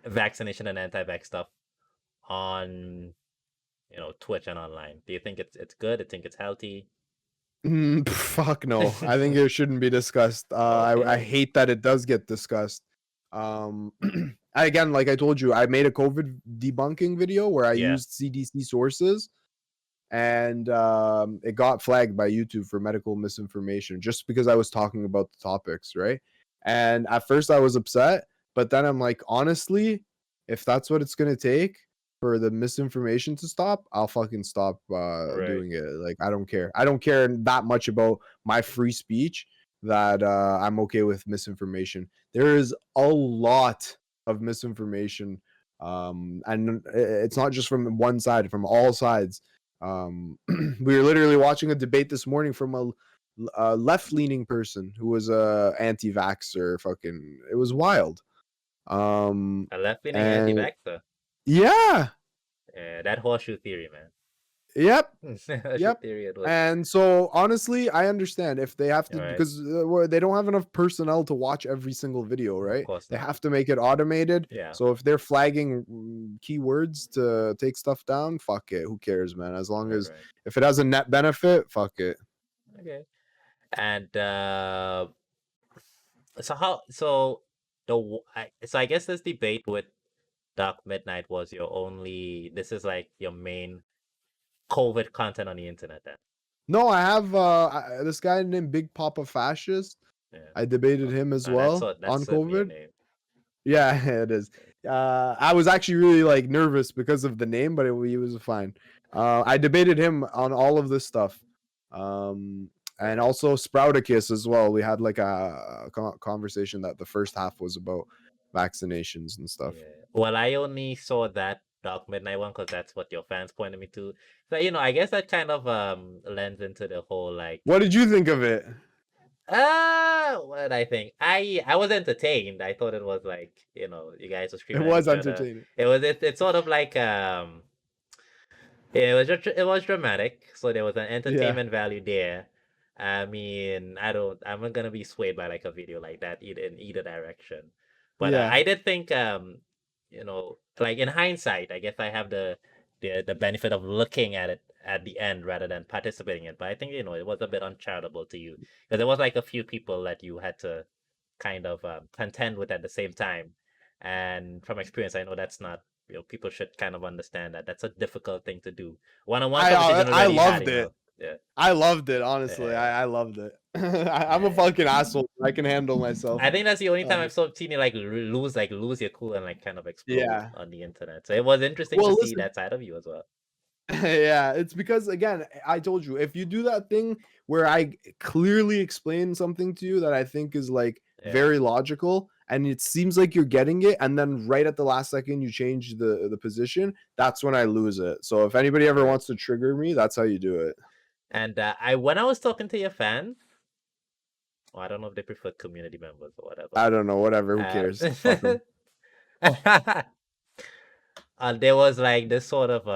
vaccination and anti-vax stuff on Twitch and online? Do you think it's good? Do you think it's healthy? Fuck no. I think it shouldn't be discussed. I Okay. hate that it does get discussed. Again, like I told you, I made a COVID debunking video where I Yeah. used CDC sources, and it got flagged by YouTube for medical misinformation just because I was talking about the topics, right? And at first I was upset, but then I'm like, honestly, if that's what it's gonna take for the misinformation to stop, I'll fucking stop Right. doing it. Like, I don't care. I don't care that much about my free speech that I'm okay with misinformation. There is a lot of misinformation, and it's not just from one side, from all sides. We were literally watching a debate this morning from a left-leaning person who was a anti-vaxxer. Fucking, it was wild. A left-leaning And anti-vaxxer. yeah, That horseshoe theory, man. yep, Horseshoe yep. theory. It was. And so honestly, I understand if they have All to, right. because they don't have enough personnel to watch every single video, Of right? course They not. have to make it automated. Yeah. So if they're flagging keywords to take stuff down, fuck it. Who cares, man? As long as Right. if it has a net benefit, fuck it. Okay. And so how so so I guess this debate with Dark Midnight was your only. This is like your main COVID content on the internet then. No, I have this guy named Big Papa Fascist. Yeah. I debated Oh, him as no, that's well on certainly a COVID. name. Yeah, it is. I was actually really like nervous because of the name, but he was fine. I debated him on all of this stuff, and Right. also Sprouticus as well. We had like a conversation that the first half was about vaccinations and stuff. Yeah. Well, I only saw that Dark Midnight one because that's what your fans pointed me to. So I guess that kind of lends into the whole like. What did you think of it? What did I think? I was entertained. I thought it was like, you guys were It screaming at was each other. entertaining. It's sort of like it was dramatic, so there was an Yeah, entertainment value there. I mean, I'm not gonna be swayed by like a video like that either in either direction. But yeah. I did think, like in hindsight, I guess I have the benefit of looking at it at the end rather than participating in it. But I think it was a bit uncharitable to you because there was like a few people that you had to kind of contend with at the same time. And from experience, I know that's not people should kind of understand that that's a difficult thing to do. One-on-one conversation I already hard loved it. enough. Yeah. I loved it, honestly. Yeah. I loved it. I'm a Yeah. fucking asshole. I can handle myself. I think that's the only time I've seen you like lose your cool and like kind of explode Yeah. on the internet. So it was interesting to Well, see listen. that side of you as well. Yeah, it's because again, I told you, if you do that thing where I clearly explain something to you that I think is like Yeah. very logical and it seems like you're getting it, and then right at the last second you change the position, that's when I lose it. So if anybody ever wants to trigger me, that's how you do it. And when I was talking to your fans, I don't know if they prefer community members or whatever. I don't know, whatever, who cares? Fuck 'em. There was like this sort of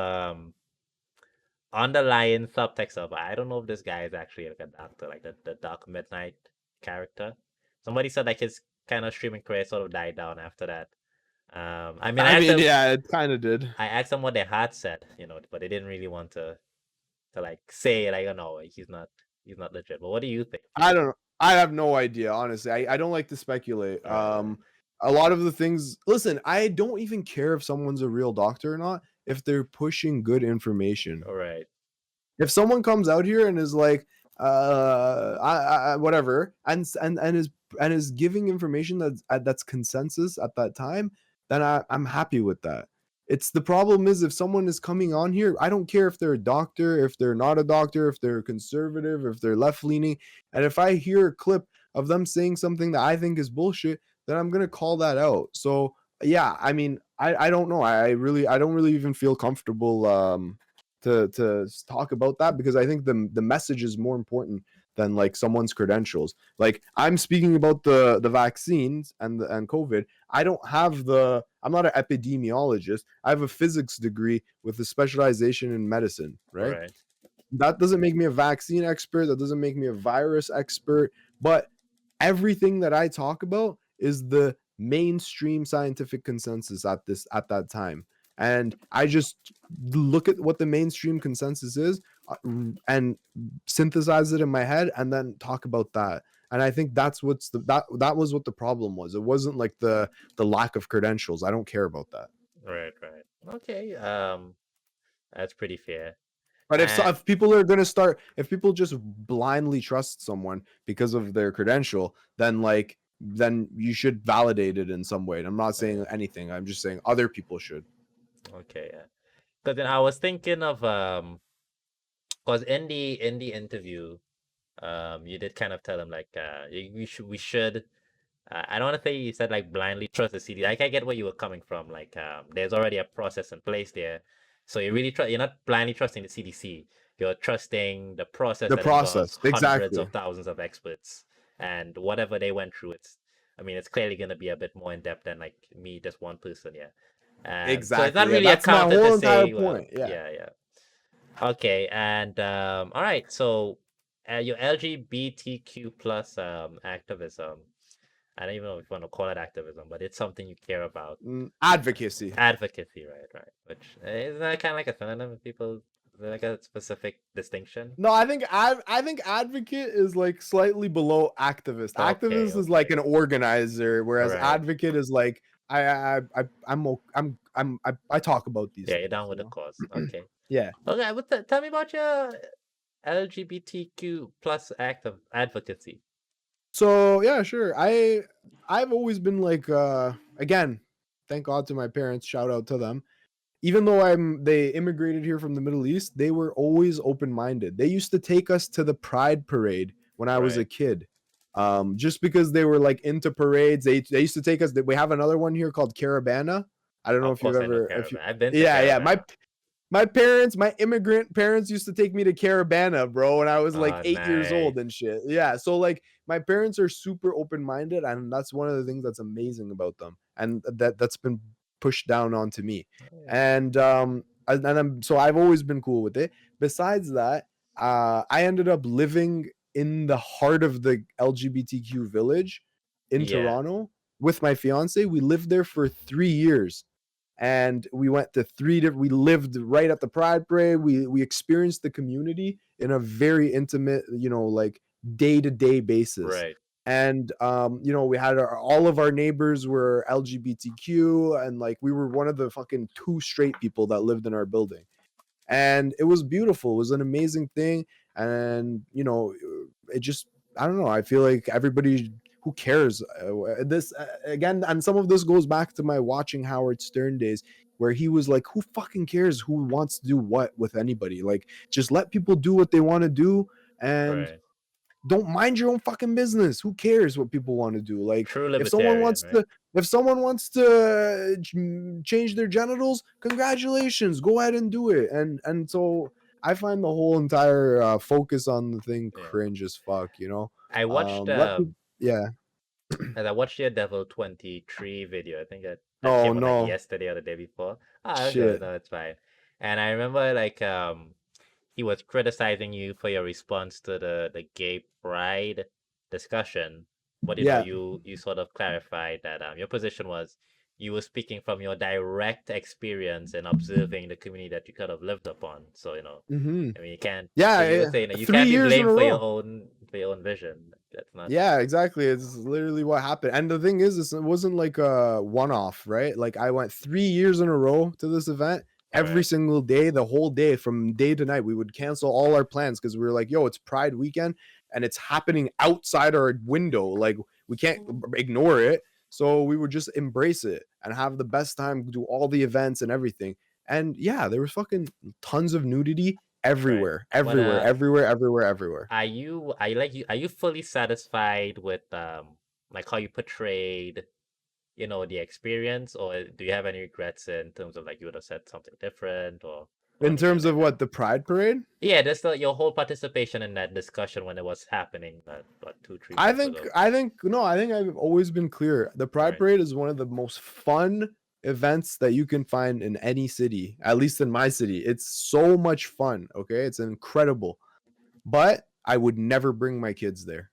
underlying subtext of, I don't know if this guy is actually like a doctor, like the Dark Midnight character. Somebody said like his kind of streaming career sort of died down after that. I mean, yeah, it kind of did. I asked them what their heart said, but they didn't really want to like say like, no, he's not legit. But what do you think? I don't know. I have no idea, honestly. I don't like to speculate. A lot of the things, listen, I don't even care if someone's a real doctor or not if they're pushing good information. All right. If someone comes out here and is like whatever and is giving information that's consensus at that time, then I'm happy with that. It's the problem is if someone is coming on here, I don't care if they're a doctor, if they're not a doctor, if they're conservative, if they're left leaning, and if I hear a clip of them saying something that I think is bullshit, then I'm gonna call that out. So yeah, I mean, I don't know. I don't really even feel comfortable to talk about that because I think the message is more important than like someone's credentials. Like I'm speaking about the vaccines and COVID. I'm not an epidemiologist. I have a physics degree with a specialization in medicine, right? Right. That doesn't make me a vaccine expert. That doesn't make me a virus expert. But everything that I talk about is the mainstream scientific consensus at that time. And I just look at what the mainstream consensus is and synthesize it in my head and then talk about that. And I think that's that was what the problem was. It wasn't like the lack of credentials. I don't care about that. Right. Okay. That's pretty fair. But if people are going to start, if people just blindly trust someone because of their credential, then like then you should validate it in some way. And I'm not saying Yeah. anything. I'm just saying other people should. Okay, yeah. Because then I was thinking of because in the interview, you did kind of tell him like we should I don't want to say you said like blindly trust the CD. Like I get where you were coming from. Like there's already a process in place there, so you really trust. You're not blindly trusting the CDC. You're trusting the process The that involves process, hundreds exactly, of thousands of experts and whatever they went through. I mean, it's clearly going to be a bit more in depth than like me, just one person. Yeah. So it's not exactly. Yeah, really that's my accounted to whole entire say, well, point. Yeah. yeah, yeah. Okay, and all right. So your LGBTQ plus activism. I don't even know if you want to call it activism, but it's something you care about. Advocacy. Advocacy, right, right. Which isn't that kind of like a synonym of people, is there like a specific distinction? No, I think advocate is like slightly below activist. Okay, Activist is like okay. an organizer, All whereas right. advocate is like I talk about these Yeah, you're things, down with you the know. cause. Okay. Yeah. Okay, but tell me about your LGBTQ plus active advocacy. So yeah, sure. I've always been like again, thank God to my parents, shout out to them. Even though they immigrated here from the Middle East, they were always open-minded. They used to take us to the Pride parade when I was a Right. kid. Just because they were like into parades, they used to take us. We have another one here called Caravana. I don't know Of if you've course I know ever if you Caravan. I've been to yeah, Caravan. my parents, my immigrant parents used to take me to Caravana, bro, when I was like Oh, 8 years nice. old and shit. Yeah. So like my parents are super open-minded, and that's one of the things that's amazing about them. And that's been pushed down onto me. Oh, yeah. And so I've always been cool with it. Besides that, I ended up living in the heart of the LGBTQ village in Yeah, Toronto with my fiance. We lived there for 3 years, and we went to we lived right at the Pride Parade. We experienced the community in a very intimate, like day-to-day basis. right. And we had all of our neighbors were LGBTQ, and like we were one of the fucking two straight people that lived in our building. And it was beautiful. It was an amazing thing. And it just, I don't know, I feel like everybody, who cares, this again, and some of this goes back to my watching Howard Stern days, where he was like, who fucking cares who wants to do what with anybody? Like, just let people do what they want to do, and Right. don't mind your own fucking business. Who cares what people want to do? Like, True if someone libertarian, wants right? to if someone wants to change their genitals, congratulations, go ahead and do it. And so I find the whole entire focus on the thing Yeah. cringe as fuck, I watched let people, yeah. and I watched your Devil 23 video. I think that Oh came out like no, yesterday or the day before. Ah, okay, shit. no, it's fine. And I remember like he was criticizing you for your response to the gay pride discussion. But Yeah. you sort of clarified that your position was you were speaking from your direct experience and observing the community that you kind of lived upon. So, Mm-hmm. I mean you can't Yeah, so you were yeah, saying that you three can't be years in blamed a row. for your own vision. That's not Yeah, exactly. It's literally what happened. And the thing is, it wasn't like a one-off, right? Like, I went 3 years in a row to this event. Every right. single day, the whole day, from day to night, we would cancel all our plans because we were like, yo, it's Pride weekend and it's happening outside our window. Like, we can't ignore it. So we would just embrace it and have the best time, do all the events and everything. And yeah, there was fucking tons of nudity Right. everywhere, But everywhere, everywhere, everywhere, everywhere. are you fully satisfied with like how you portrayed, the experience, or do you have any regrets in terms of like you would have said something different or In anything terms of like that? what, the Pride Parade? Yeah, just your whole participation in that discussion when it was happening what 2 3 months ago. I think I've always been clear. The Pride Right. Parade is one of the most fun events that you can find in any city, at least in my city. It's so much fun, okay? It's incredible. But I would never bring my kids there.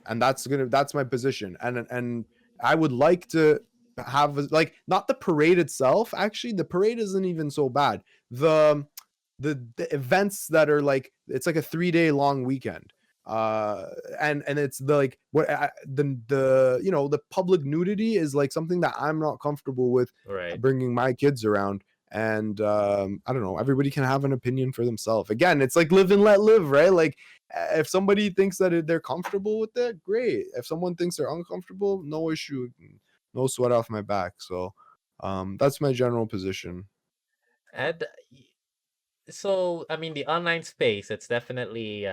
And that's my position. And I would like to have, like, not the parade itself. Actually, the parade isn't even so bad. The events that are like, it's like a 3-day long weekend, and it's the, like, what the public nudity is like something that I'm not comfortable with Right. bringing my kids around. and I don't know, everybody can have an opinion for themselves. Again, it's like live and let live, right? Like if somebody thinks that they're comfortable with it, great. If someone thinks they're uncomfortable, no issue, no sweat off my back. So that's my general position. And so, I mean, the online space, it's definitely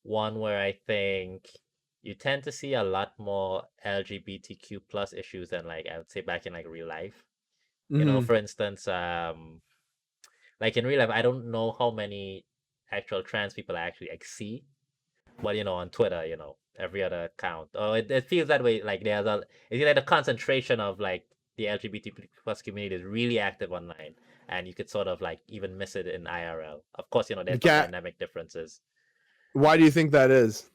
one where I think you tend to see a lot more LGBTQ plus issues than, like, I would say back in like real life. Mm-hmm. For instance, like in real life, I don't know how many actual trans people I actually like see, but on Twitter, every other account. Oh, it feels that way. Like it's like the concentration of like the LGBT plus community is really active online, and you could sort of like even miss it in IRL. Of course, You there's some can't. dynamic differences. Why do you think that is?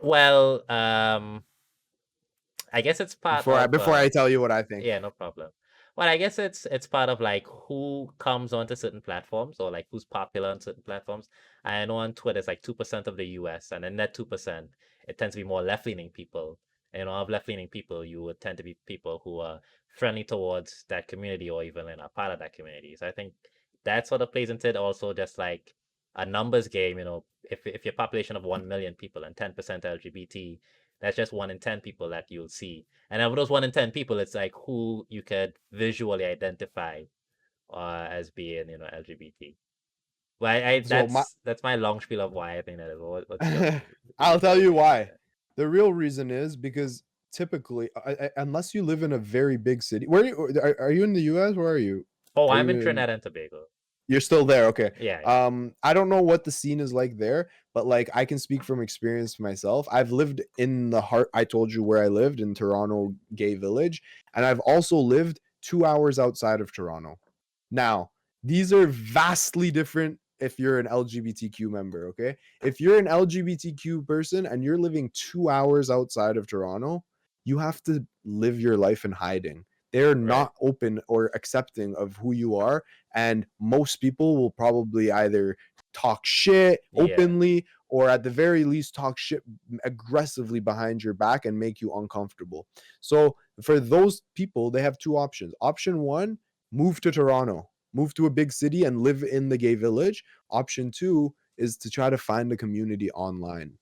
Well, I guess it's part of Before I tell you what I think. yeah, no problem. Well, I guess it's part of like who comes onto certain platforms or like who's popular on certain platforms. I know on Twitter it's like 2% of the US, and in that 2%, it tends to be more left-leaning people. And of left-leaning people, you would tend to be people who are friendly towards that community or even in a part of that community. So I think that sort of plays into it. Also, just like a numbers game, if your population of 1 million people and 10% LGBT, that's just 1 in 10 people that you'll see. And of those 1 in 10 people, it's like who you could visually identify as being, LGBT. Well, So my that's my long spiel of why I think that is. What's your I'll tell you opinion on why. that? The real reason is because typically, unless you live in a very big city, where are you in the U.S.? Where are you? Oh, Are I'm you in in? Trinidad and Tobago. You're still there, okay. Yeah, yeah. I don't know what the scene is like there, but like I can speak from experience myself. I've lived in the heart. I told you where I lived in Toronto Gay Village, and I've also lived 2 hours outside of Toronto. Now, these are vastly different if you're an LGBTQ member, okay? If you're an LGBTQ person and you're living 2 hours outside of Toronto, you have to live your life in hiding. They're Right. not open or accepting of who you are. And most people will probably either talk shit Yeah. openly or at the very least talk shit aggressively behind your back and make you uncomfortable. So for those people, they have two options. Option one, move to Toronto, move to a big city and live in the gay village. Option two is to try to find a community online.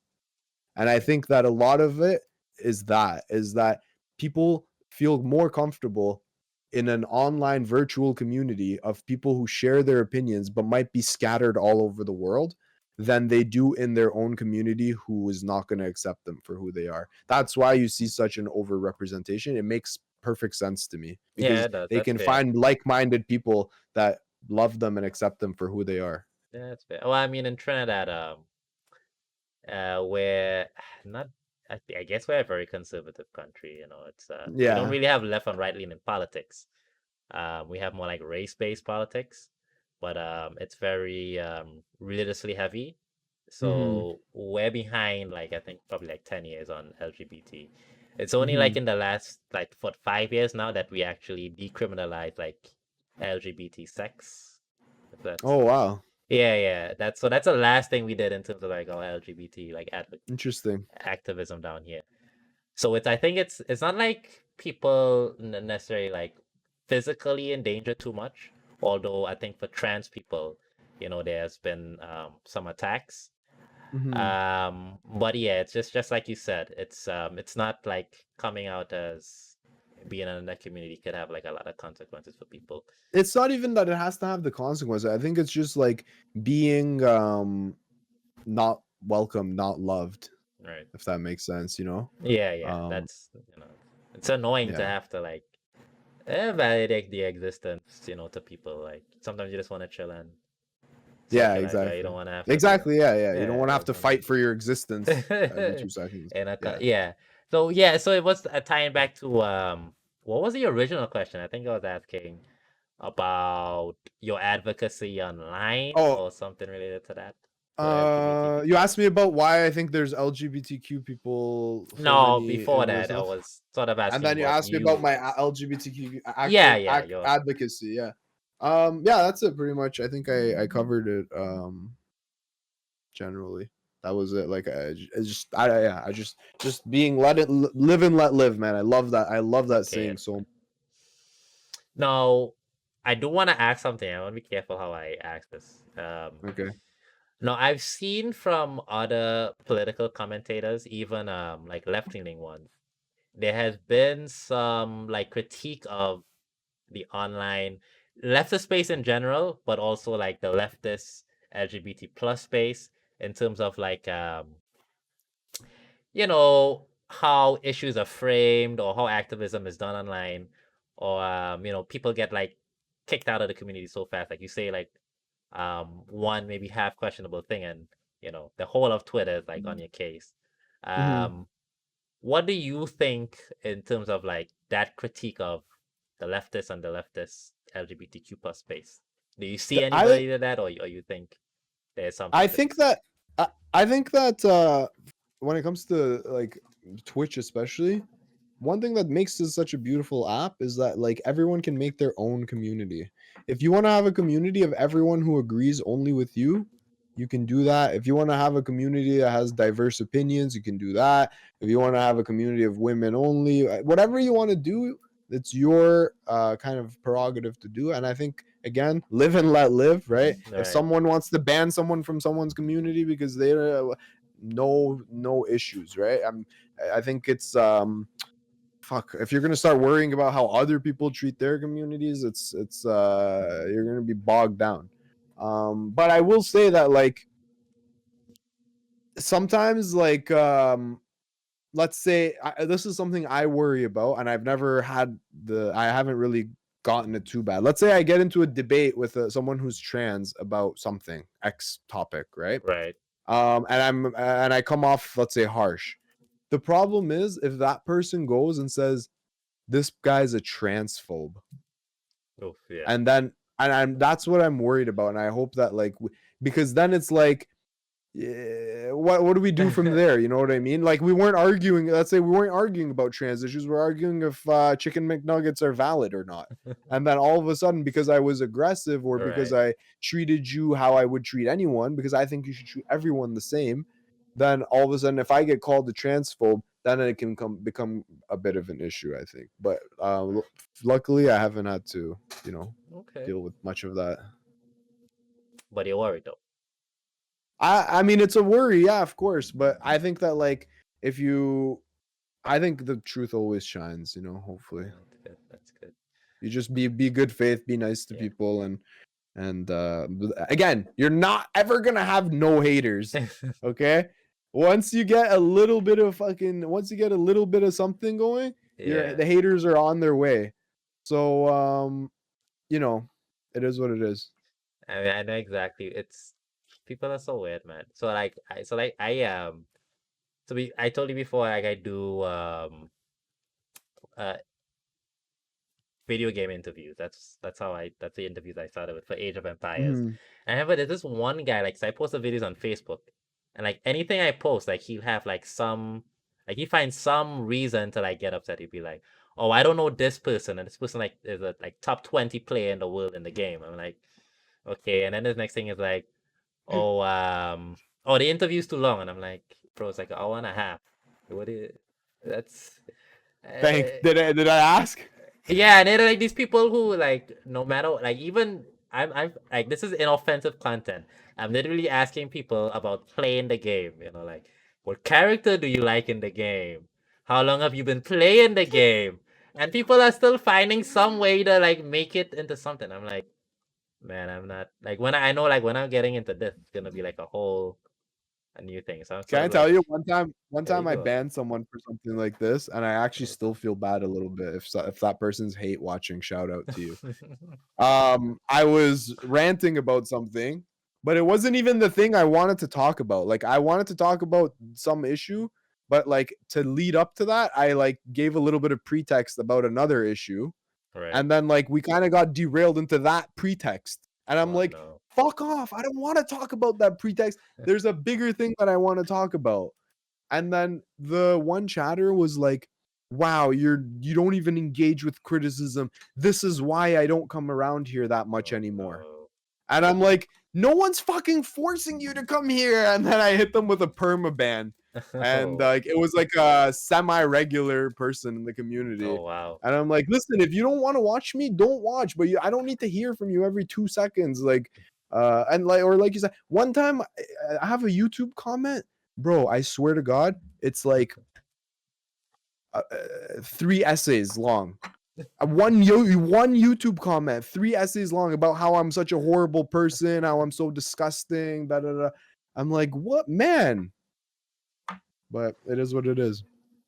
And I think that a lot of it is that people feel more comfortable in an online virtual community of people who share their opinions but might be scattered all over the world than they do in their own community who is not going to accept them for who they are. That's why you see such an overrepresentation. It makes perfect sense to me Yeah, because it does. they That's can fair. find like-minded people that love them and accept them for who they are. Yeah, that's fair. Well, I mean, in Trinidad, where not, I guess we're a very conservative country. It's we don't Yeah. really have left and right leaning politics. We have more like race-based politics, but it's very religiously heavy. Mhm. So we're behind, like I think probably like 10 years on LGBT. It's only like Mhm. in the last like for 5 years now that we actually decriminalize like LGBT sex. If that's Oh wow. yeah, yeah. That's the last thing we did in terms of like our LGBT like Interesting. activism down here. So I think it's not like people necessarily like physically in danger too much. Although I think for trans people, there's been some attacks. Mhm. But yeah, it's just like you said, it's not like coming out as being in that community could have like a lot of consequences for people. It's not even that it has to have the consequences. I think it's just like being not welcome, not loved, Right. if that makes sense, you know? Yeah, yeah. Um It's annoying to yeah. have to like validate the existence, to people. Like sometimes you just want to chill and Yeah, socialize, right? You exactly. don't want to have to be Exactly. Yeah, yeah. You don't yeah, want to have that's to what I fight for your existence every mean. 2 seconds. And Yeah. yeah. So yeah, so it was tying back to what was the original question? I think I was asking about your advocacy online Oh, or something related to that for LGBT you people. asked me about why I think there's LGBTQ people so No, many before in the that, I South. was sort of And asking then you about asked me about you. my LGBTQ Yeah, yeah, your advocacy. Yeah. Yeah, that's it pretty much. I think I covered it generally. That was it. Like I just yeah, I just being let it live and let live, man. I love that. I love that okay. saying so. Now, I do want to ask something. I want to be careful how I ask this. Okay. No, I've seen from other political commentators, even like left-leaning ones, there has been some like critique of the online leftist space in general, but also like the leftist LGBT plus space in terms of like how issues are framed or how activism is done online, or people get like kicked out of the community so fast. Like you say, like one maybe half questionable thing, and the whole of Twitter is like on your case. Mm-hmm. Um, what do you think in terms of like that critique of the leftist and the leftist LGBTQ plus space? Do you see I anybody to that, or you think there's I something to think this? that I think that when it comes to like Twitch especially, one thing that makes this such a beautiful app is that like everyone can make their own community. If you want to have a community of everyone who agrees only with you can do that. If you want to have a community that has diverse opinions, you can do that. If you want to have a community of women only, whatever you want to do, it's your kind of prerogative to do. And I think again, live and let live, right? If Right, someone wants to ban someone from someone's community because they no issues, right? I think it's fuck, if you're gonna start worrying about how other people treat their communities, it's you're gonna be bogged down. But I will say that like sometimes like let's say this is something I worry about, and I haven't really gotten it too bad. Let's say I get into a debate with someone who's trans about something X topic, right? right. And I come off, let's say, harsh. The problem is if that person goes and says this guy's a transphobe, Oh, yeah. and then and that's what I'm worried about, and I hope that like because then it's like what do we do from there? You know what I mean? Like we weren't arguing. Let's say we weren't arguing about trans issues. We're arguing if chicken McNuggets are valid or not. And then all of a sudden, because I was aggressive or because Right. I treated you how I would treat anyone, because I think you should treat everyone the same, then all of a sudden, if I get called a transphobe, then it can become a bit of an issue, I think. But luckily, I haven't had to, Okay. deal with much of that. But you're worried though. I mean it's a worry, yeah, of course, but I think that like if you I think the truth always shines, hopefully. That's good. That's good. You just be good faith, be nice to Yeah. people, and again, you're not ever going to have no haters, okay? Once you get a little bit of something going, Yeah. the haters are on their way. So you know, it is what it is. I mean, I know exactly. It's people are so weird, man. So like, I told you before, like I do uh video game interviews. That's the interviews I started with for Age of Empires. Mhm. And I remember there's this one guy, like, so I post the videos on Facebook, and like anything I post, like he'll have like he finds some reason to like get upset. He'd be like, "Oh, I don't know this person, and this person like is a like top 20 player in the world in the game." I'm like, okay. And then the next thing is like, "Oh, the interview's too long," and I'm like, "Bro, it's like an hour and a half. What is that's." Uh, Did I ask? yeah, and then like these people who like no matter like even I'm like this is inoffensive content. I'm literally asking people about playing the game, like what character do you like in the game? How long have you been playing the game? And people are still finding some way to like make it into something. I'm like, man, I'm not like I know like when I'm getting into this, it's gonna be like a new thing. So I'm Can sort I of tell like, you one time there you I go. banned someone for something like this, and I actually Uh, still feel bad a little bit if that person's hate watching. Shout out to you. I was ranting about something, but it wasn't even the thing I wanted to talk about. Like I wanted to talk about some issue, but like to lead up to that, I like gave a little bit of pretext about another issue, right. and then like we kind of got derailed into that pretext. And I'm Oh like, no. fuck off. I don't want to talk about that pretext. There's a bigger thing that I want to talk about. And then the one chatter was like, wow, you don't even engage with criticism. This is why I don't come around here that much Oh anymore. no. And I'm like, no one's fucking forcing you to come here. And then I hit them with a perma ban. And Oh, it was like a semi-regular person in the community. oh wow. And I'm like, listen, if you don't want to watch me, don't watch. But I don't need to hear from you every 2 seconds. And like you said, one time I have a YouTube comment, bro. I swear to God, it's like 3 essays long. One YouTube comment, 3 essays long about how I'm such a horrible person, how I'm so disgusting. Da, da, da. I'm like, what, man? But it is what it is.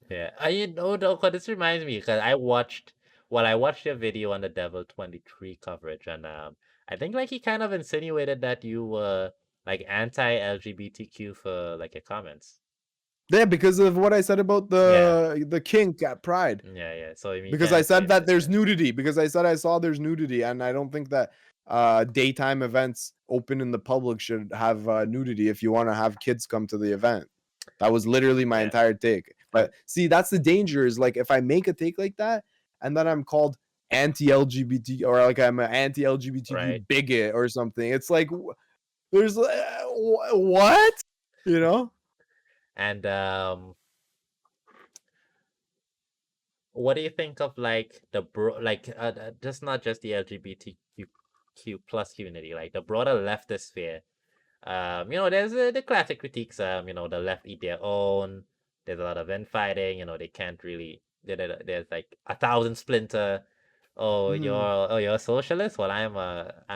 Yeah, no, 'cause this reminds me because I watched your video on the Devil 23 coverage, and I think like he kind of insinuated that you were like anti-LGBTQ for like your comments. Yeah, because of what I said about Yeah, the kink at Pride. yeah. So you Because kind I of said that insinuated there's that, nudity. Because I said I saw there's nudity, and I don't think that daytime events open in the public should have nudity if you want to have kids come to the event. That was literally my yeah, entire take. uh, But see, that's the danger, is like if I make a take like that and then I'm called anti-LGBT, or like I'm an anti-LGBTQ right. bigot or something. It's like there's what? You know? And what do you think of like just not just the LGBTQ plus community, like the broader leftist sphere? There's the classic critiques. The left eat their own. There's a lot of infighting. They can't really. There's like 1,000 splinter. Oh, Mhm. you're a socialist. Well, I'm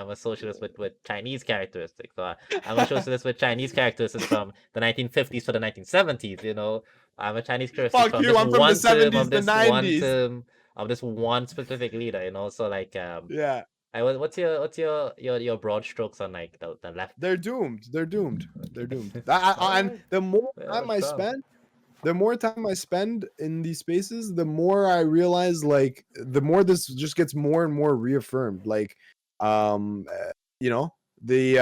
a socialist with Chinese characteristics. So I'm a socialist with Chinese characteristics from the 1950s to the 1970s. I'm a Chinese characteristic Fuck from you, this I'm from the one term of 70s, the this one 90s. term of this one specific leader. So like Yeah. what's your broad strokes on like the left? They're doomed. They're doomed. They're doomed. All And right. the more Yeah, time I strong. spend, in these spaces, the more I realize, like, the more this just gets more and more reaffirmed. Like, um, uh, you know, the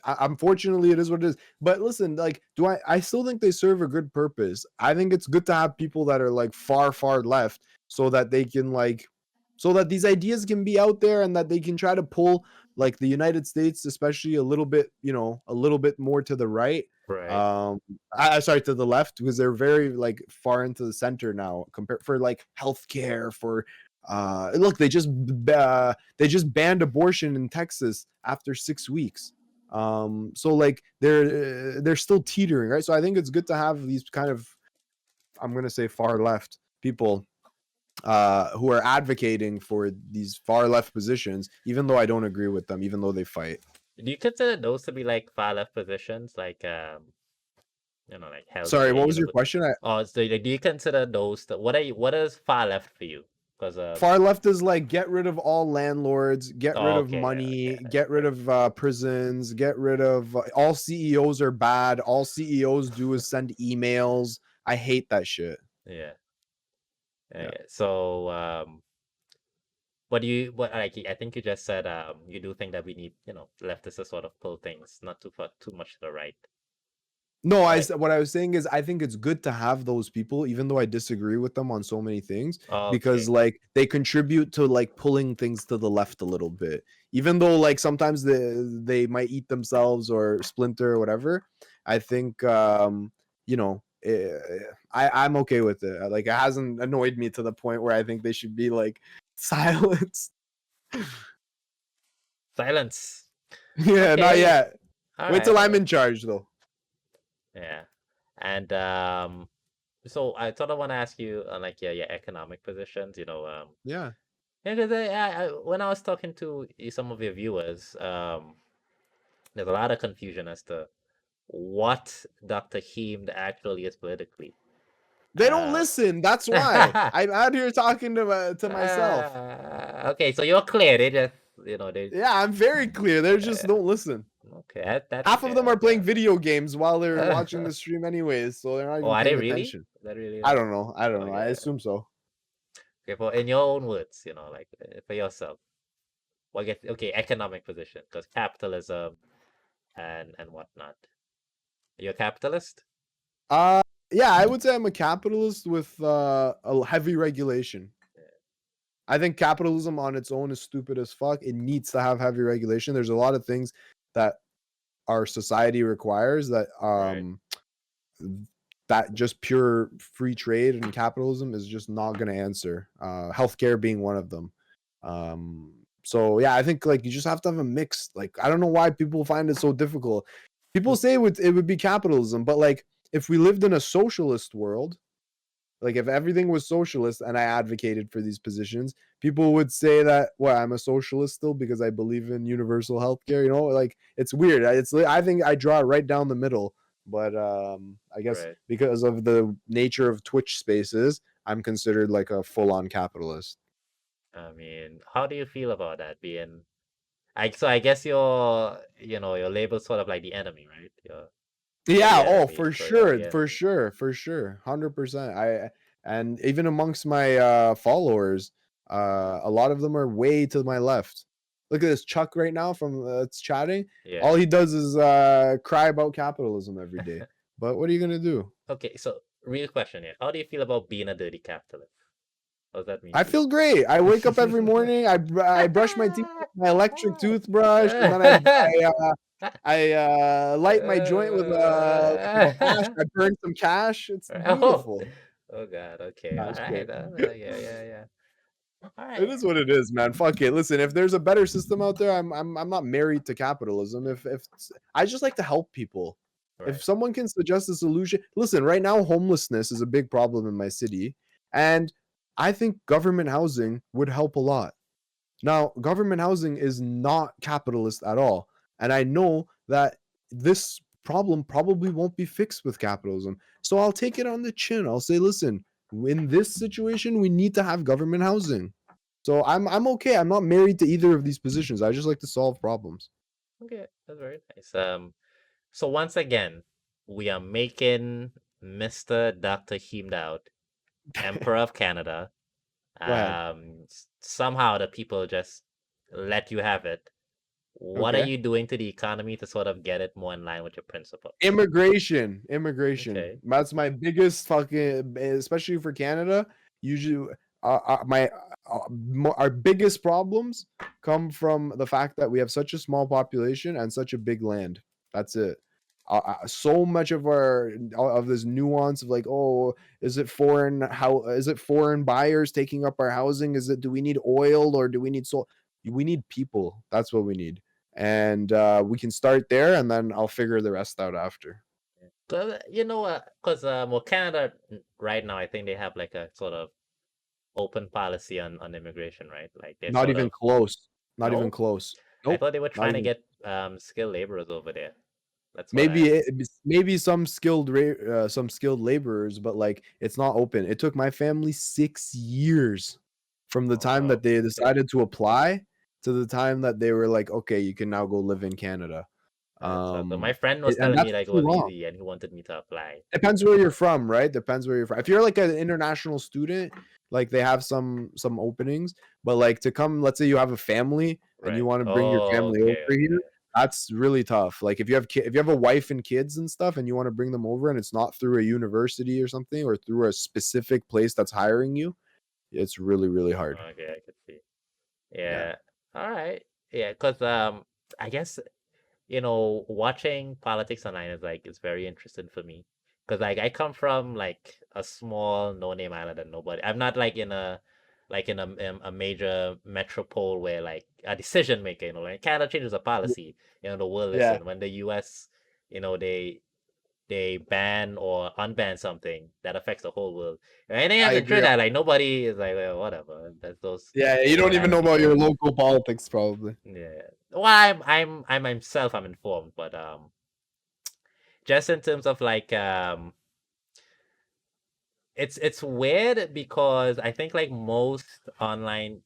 unfortunately, it is what it is. But listen, like, I still think they serve a good purpose. I think it's good to have people that are like far left, so that they can so that these ideas can be out there, and that they can try to pull like the United States, especially a little bit, a little bit more to the right. Right. Um, sorry, to the left, because they're very like far into the center now, compared for like healthcare, for look, they just banned abortion in Texas after 6 weeks. So like they're still teetering, right? So I think it's good to have these kind of, I'm gonna say, far left people who are advocating for these far left positions, even though I don't agree with them, even though they fight. Do you consider those to be like far left positions, like like Sorry, healthcare, what was your question? Oh, so like, do you consider those what is far left for you? Because Far left is like, get rid of all landlords, get rid of okay, yeah, money, okay, get rid okay, of prisons, get rid of all CEOs are bad. All CEOs do is send emails. I hate that shit. yeah, Yeah. okay. So what like I think you just said you do think that we need leftists to sort of pull things not too far too much to the right, No, right? what I was saying is, I think it's good to have those people, even though I disagree with them on so many things, because Okay, like they contribute to like pulling things to the left a little bit. Even though like sometimes they might eat themselves or splinter or whatever. I think you know, I'm okay with it. Like, it hasn't annoyed me to the point where I think they should be like silenced. silence. Yeah, not Okay, yet. all Wait right, till all I'm right. in charge though. Yeah, and so I sort of want to ask you on like your economic positions. Yeah. Yeah, because when I was talking to some of your viewers, there's a lot of confusion as to what Dr. Heemed actually is politically. They don't Uh, listen. That's why I'm out here talking to myself. okay, so you're clear. They just, they. Yeah, I'm very clear. They just Uh, don't listen. okay, that's Half of them fair. are playing video games while they're watching the stream, anyways, so they're not Oh, even are they paying really? attention. Is that really I that? don't know. I don't know. I Okay. assume so. Okay, for in your own words, like for yourself, well, get okay, economic position, because capitalism and whatnot. You're a capitalist? Uh, yeah, I would say I'm a capitalist with a heavy regulation. I think capitalism on its own is stupid as fuck. It needs to have heavy regulation. There's a lot of things that our society requires that Right. that just pure free trade and capitalism is just not going to answer. Healthcare being one of them. So yeah, I think like you just have to have a mix. Like I don't know why people find it so difficult. People say it would be capitalism, but like if we lived in a socialist world, like if everything was socialist and I advocated for these positions, people would say that, well, I'm a socialist still because I believe in universal healthcare. You know, like it's weird. I think I draw it right down the middle. But I guess Right. because of the nature of Twitch spaces, I'm considered like a full-on capitalist. I mean, how do you feel about that being? I guess your label's sort of like the enemy, right? You're the Yeah, oh, enemy, for so you're the sure, for enemy. sure, for sure, 100%. And even amongst my followers, a lot of them are way to my left. Look at this Chuck right now from it's chatting. Yeah. All he does is cry about capitalism every day. But what are you gonna do? Okay, so real question here. How do you feel about being a dirty capitalist? What does that mean I to you? feel great. I wake up every morning. I brush my teeth with my electric toothbrush, and then I light my joint with a match. I burn some cash. It's Oh, beautiful. oh God. Okay. Nah, All it's right. great. Yeah, yeah, yeah. All It right. is what it is, man. Fuck it. Listen, if there's a better system out there, I'm not married to capitalism. If I just like to help people. If Right. someone can suggest a solution, listen, right now homelessness is a big problem in my city, and I think government housing would help a lot. Now, government housing is not capitalist at all, and I know that this problem probably won't be fixed with capitalism. So I'll take it on the chin. I'll say, listen, in this situation, we need to have government housing. So I'm okay. I'm not married to either of these positions. I just like to solve problems. Okay. That's very nice. So once again, we are making Mr. Dr. Heemedout Emperor of Canada. Go ahead. Somehow the people just let you have it. What are Okay. you doing to the economy to sort of get it more in line with your principles? Immigration. Okay. That's my biggest fucking, especially for Canada. Usually, our biggest problems come from the fact that we have such a small population and such a big land. That's it. So much of our of this nuance of like, oh, is it foreign? How is it foreign buyers taking up our housing? Is it do we need oil or do we need soul? We need people. That's what we need, and we can start there, and then I'll figure the rest out after. You know what? Because well, Canada right now, I think they have like a sort of open policy on immigration, right? Like they're Not sort even of close. Not even no. close. I Nope. thought they were Not trying to even. get skilled laborers over there. That's what Maybe I. maybe some skilled laborers, but like it's not open. It took my family 6 years from the Oh time that wow. they Okay. decided to apply to the time that they were like, okay, you can now go live in Canada. So my friend was And telling me that's like it too was long. easy, and he wanted me to apply. Depends where you're from, right? Depends where you're from. If you're like an international student, like they have some openings, but like to come, let's say you have a family and you Right. want to bring your Oh, family over okay, here, okay. that's really tough. Like if you have a wife and kids and stuff and you want to bring them over and it's not through a university or something or through a specific place that's hiring you, it's really hard. Okay, I could see. Yeah. Yeah. All right. Yeah, because I guess watching politics online is like it's very interesting for me because like I come from like a small no-name island and nobody. I'm not like in a major metropole where like a decision maker. Like Canada changes a policy. The world Yeah. listen. When the U.S. They ban or unban something that affects the whole world. Anything I happens in agree. Trinidad, like nobody is like, well, whatever. That's those Yeah, you don't Pacific even know Island about your people. local politics probably. Yeah. Well, I'm myself. I'm informed, but just in terms of like it's weird because I think most online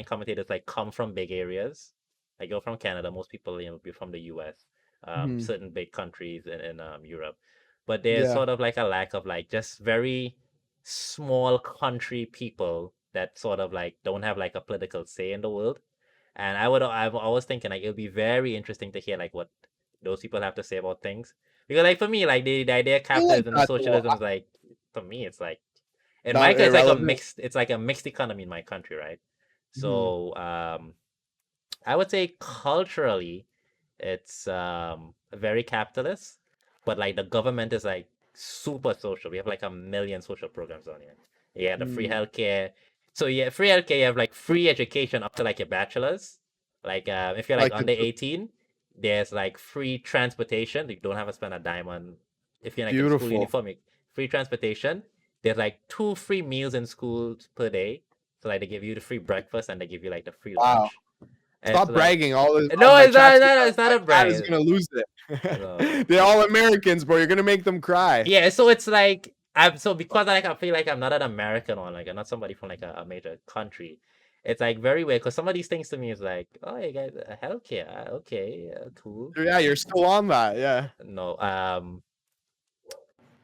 commentators like come from big areas. Like you're from Canada, most people be from the US, Mhm. certain big countries in Europe. But there's Yeah. sort of like a lack of like just very small country people that sort of like don't have like a political say in the world. And I'm always thinking like it'll be very interesting to hear like what those people have to say about things. Because like for me, like the idea of I feel like capitalism and that though. socialism is like for me, it's like in my Not case, irrelevant. it's like a mixed economy in my country, right? Mhm. So I would say culturally, it's very capitalist, but like the government is like super social. We have like 1 million social programs on here. You have the free healthcare. So yeah, free healthcare. You have like free education up to like your bachelor's. Like if you're like Like under 18, there's like free transportation. You don't have to spend a dime on if you're like in school beautiful. uniform. Free transportation. There's like 2 free meals in school per day. So like they give you the free breakfast and they give you like the free Wow. lunch. And it's Stop like bragging. All no, my it's chats, not. No, it's not my a chat is brag. gonna lose No. it. They're all Americans, bro. You're gonna make them cry. Yeah, so it's like I'm so because like I feel like I'm not an American or like I'm not somebody from like a major country. It's like very weird because some of these things to me is like, oh, you guys, healthcare, okay, cool. Yeah, you're still on that. Yeah. No,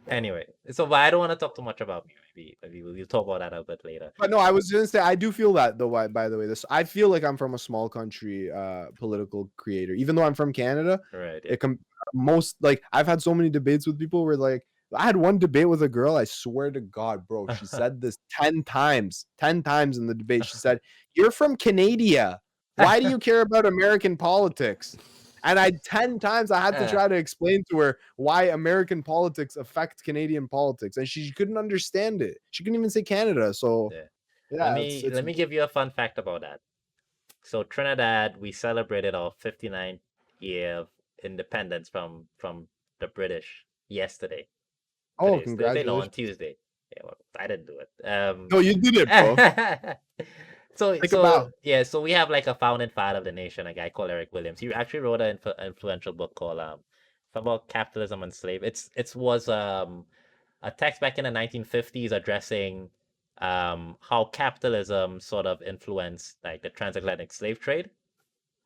anyway, so but I don't want to talk too much about me. Maybe we'll talk about that a bit later. But no, I was gonna say I do feel that though. By the way, I feel like I'm from a small country, political creator. Even though I'm from Canada, Right. Yeah. it most like I've had so many debates with people where like I had one debate with a girl. I swear to God, bro, she said this 10 times in the debate. She said, "You're from Canada. Why do you care about American politics?" And 10 times I had to try to explain to her why American politics affect Canadian politics, and she couldn't understand it. She couldn't even say Canada. So Yeah. yeah, Let me give you a fun fact about that. So Trinidad, we celebrated our 59th year of independence from the British yesterday. oh, Today's Thursday, no, on congratulations. Tuesday. Yeah, well, I didn't do it. No, you did it, bro. Think about Yeah, so we have like a founding father of the nation, a guy called Eric Williams. He actually wrote an influential book called about capitalism and slave. It was a text back in the 1950s addressing how capitalism sort of influenced like the transatlantic slave trade.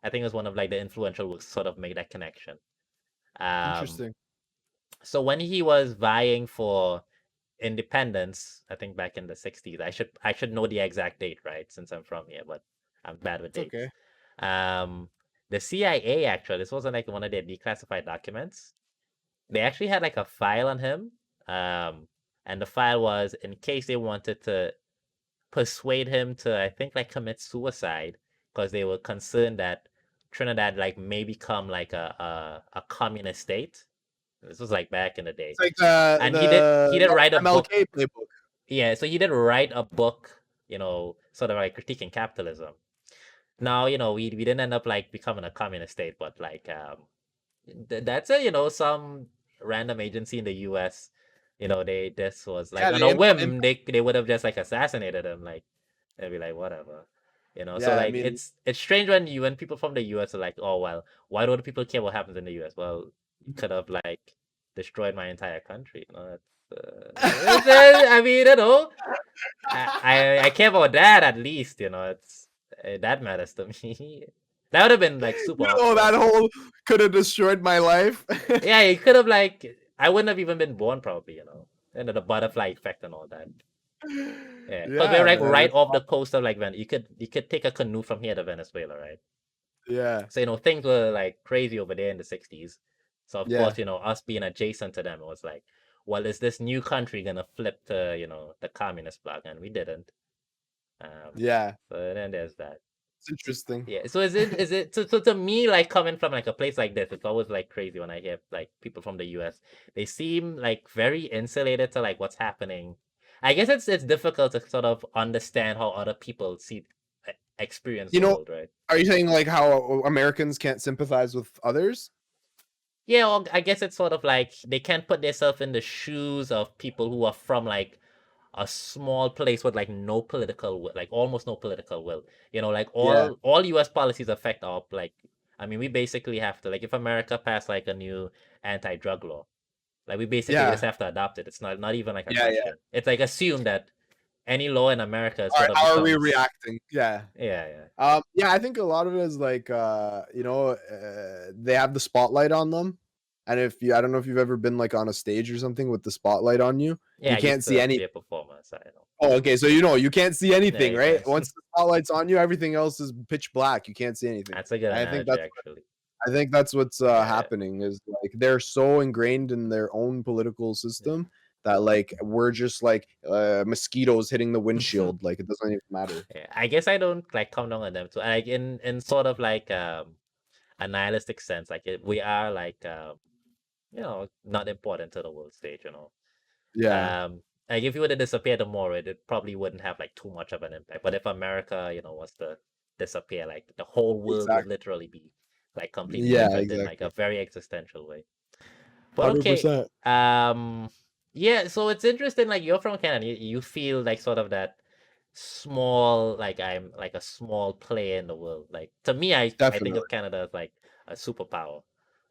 I think it was one of like the influential books sort of make that connection. Um, interesting. so when he was vying for independence, I think back in the 60s. I should know the exact date, right? Since I'm from here, but I'm bad with It's dates. okay. The CIA actually, this wasn't like one of their declassified documents. They actually had like a file on him. And the file was in case they wanted to persuade him to, I think, like commit suicide because they were concerned that Trinidad like may become like a communist state. This was like back in the day. It's like And the he did write a book. MLK playbook. Yeah, so he did write a book, sort of like critiquing capitalism. Now, we didn't end up like becoming a communist state, but like that's some random agency in the US, this was like Yeah, on a whim, they would have just like assassinated him, like they'd be like whatever. So yeah, I like mean, it's strange when people from the US are like, oh well, why don't people care what happens in the US? Well, you could have like destroyed my entire country. I mean, I care about that at least. It's that matters to me. That would have been like super that awkward. whole could have destroyed my life. Yeah, it could have like I wouldn't have even been born probably. And the butterfly effect and all that. Yeah, because we're Yeah, like man. right off the coast of like you could take a canoe from here to Venezuela, right? Yeah. So things were like crazy over there in the 60s. So of Yeah. course, us being adjacent to them, it was like, well, is this new country gonna flip to the communist bloc? And we didn't. Yeah. So then there's that. It's interesting. Yeah. So is it so to me, like coming from like a place like this, it's always like crazy when I hear like people from the US. They seem like very insulated to like what's happening. I guess it's difficult to sort of understand how other people experience the world, right? Are you saying like how Americans can't sympathize with others? Yeah, well, I guess it's sort of like they can't put themselves in the shoes of people who are from like a small place with like no political will, like almost no political will. Like all US policies affect our like I mean we basically have to like if America passed like a new anti-drug law, like we basically just have to adopt it. It's not even like a question. It's like assume that any law in America sort of How are we becomes reacting? Yeah. yeah. Yeah, I think a lot of it is like they have the spotlight on them. And I don't know if you've ever been like on a stage or something with the spotlight on you. Yeah, You I can't used see to any. be a performer, so I know. Oh, okay. So you can't see anything, you right? can't see. Once the spotlight's on you, everything else is pitch black. You can't see anything. That's a good analogy, actually. I think that's what's happening is like they're so ingrained in their own political system that like we're just like mosquitoes hitting the windshield. Like it doesn't even matter. Yeah, I guess I don't like come down on them too. Like in sort of like a nihilistic sense, like we are like not important to the world stage, Yeah, Like if you were to disappear tomorrow, it probably wouldn't have like too much of an impact. But if America, was to disappear, like the whole world would exactly. literally be like completely Yeah, different in like a exactly. very existential way. But okay, 100%. yeah. So it's interesting. Like you're from Canada, you feel like sort of that small, like I'm like a small player in the world. Like to me, I think Definitely. of Canada as like a superpower.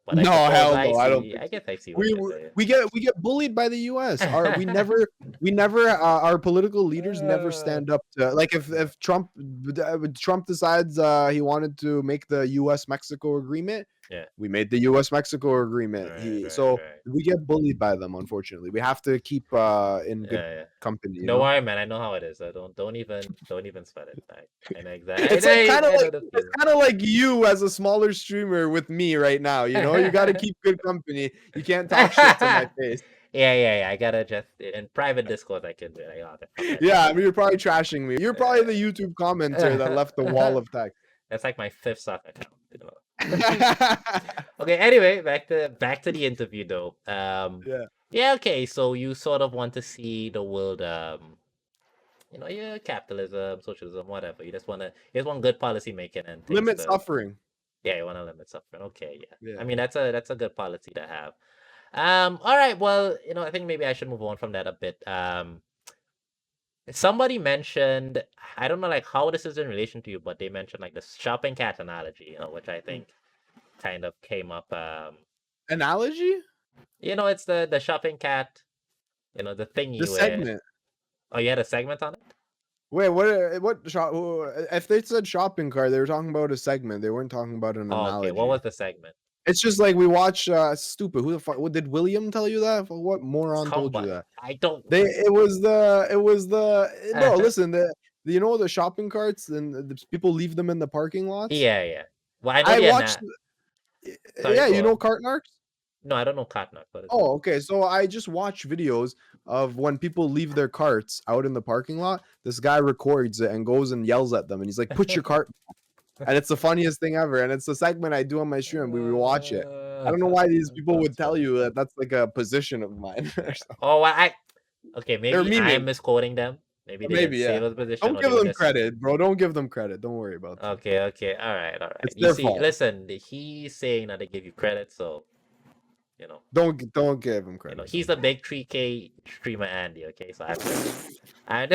But I No, suppose hell I no, I don't see. think I so. guess I see what We you're we saying. we get bullied by the US. We never our political leaders never Uh, stand up to, like, if Trump decides he wanted to make the US Mexico agreement, yeah. we made the US Mexico agreement. Right. He Right. So Right. we get bullied by them, unfortunately. We have to keep in good Yeah. Yeah. company, Don't worry, man. I know how it is. I don't even sweat it. I know It's like exactly. kind of I like know the it's feeling. kind of like you as a smaller streamer with me right now. You got to keep good company. You can't talk shit to my face. Yeah. I gotta just in private Discord. I can be like, oh, fuck that Yeah, shit. I mean, you're probably trashing me. You're probably the YouTube commenter that left the wall of text. That's like my fifth stock account. Okay. Anyway, back to the interview though. Yeah, Yeah. Okay. So you sort of want to see the world. Yeah, capitalism, socialism, whatever. You just want good policy making and things limit to. suffering. Yeah, you want to limit suffering. Okay, yeah. I Yeah, mean, that's a good policy to have. All right. Well, I think maybe I should move on from that a bit. Somebody mentioned, I don't know, like how this is in relation to you, but they mentioned like the shopping cat analogy, which I think kind of came up. analogy. It's the shopping cat, the The thingy where. segment. Oh, you had a segment on it. Wait, what shop? If they said shopping cart, they were talking about a segment. They weren't talking about an Oh, okay. What analogy. was the segment? It's just like we watch. Stupid. Who the fuck? What did William tell you that? What moron told you Somebody. that? I don't. It was the bro. Listen, the shopping carts and the people leave them in the parking lots. Yeah. Well, I know I the watched. ana. Sorry, Yeah, go you know on. cart narcs. No, I don't know Katnak. What is it? Oh, okay. So I just watch videos of when people leave their carts out in the parking lot. This guy records it and goes and yells at them, and he's like, "Put your cart." And it's the funniest thing ever. And it's a segment I do on my stream. We rewatch it. I don't know why these people would That's tell funny. you that that's like a position of mine or Yeah. something. Oh, okay, They're maybe I memeing. am misquoting them. Maybe they didn't Maybe, save yeah. a position, Don't or give they were them just. credit, bro. Don't give them credit. Don't worry about them. Okay. All right. It's You their see, fault. listen, he's saying that they give you credit, so you know, Don't give them credit. he's Don't the give 'em big 3K streamer Andy. Okay, so I have credit. And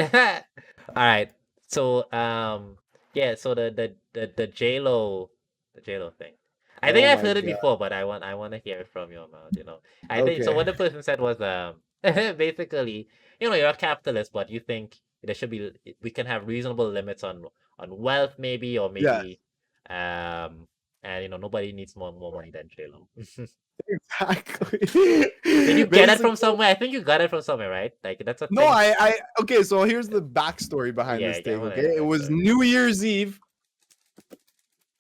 all right. So yeah. So the JLo thing. I think Oh I've my heard it god. before, but I want to hear it from your mouth. I think so. Okay. What the person said was basically, you're a capitalist, but you think there should be we can have reasonable limits on wealth, maybe, or Yeah, maybe and nobody needs more money than JLo. exactly. Did you get it from Basically, somewhere? I think you got it from somewhere, right? Like that's a no, thing. okay, so here's the backstory behind Yeah, this I thing, want to okay? hear the It was backstory. New Year's Eve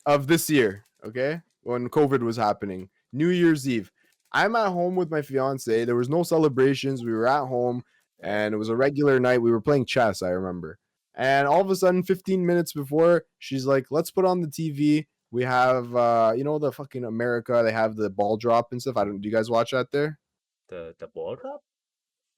of this year, okay? When COVID was happening. New Year's Eve. I'm at home with my fiance. There was no celebrations. We were at home Yeah. and it was a regular night. We were playing chess, I remember. And all of a sudden, 15 minutes before, she's like, let's put on the TV. We have the fucking America, they have the ball drop and stuff. Do you guys watch that there? The ball drop?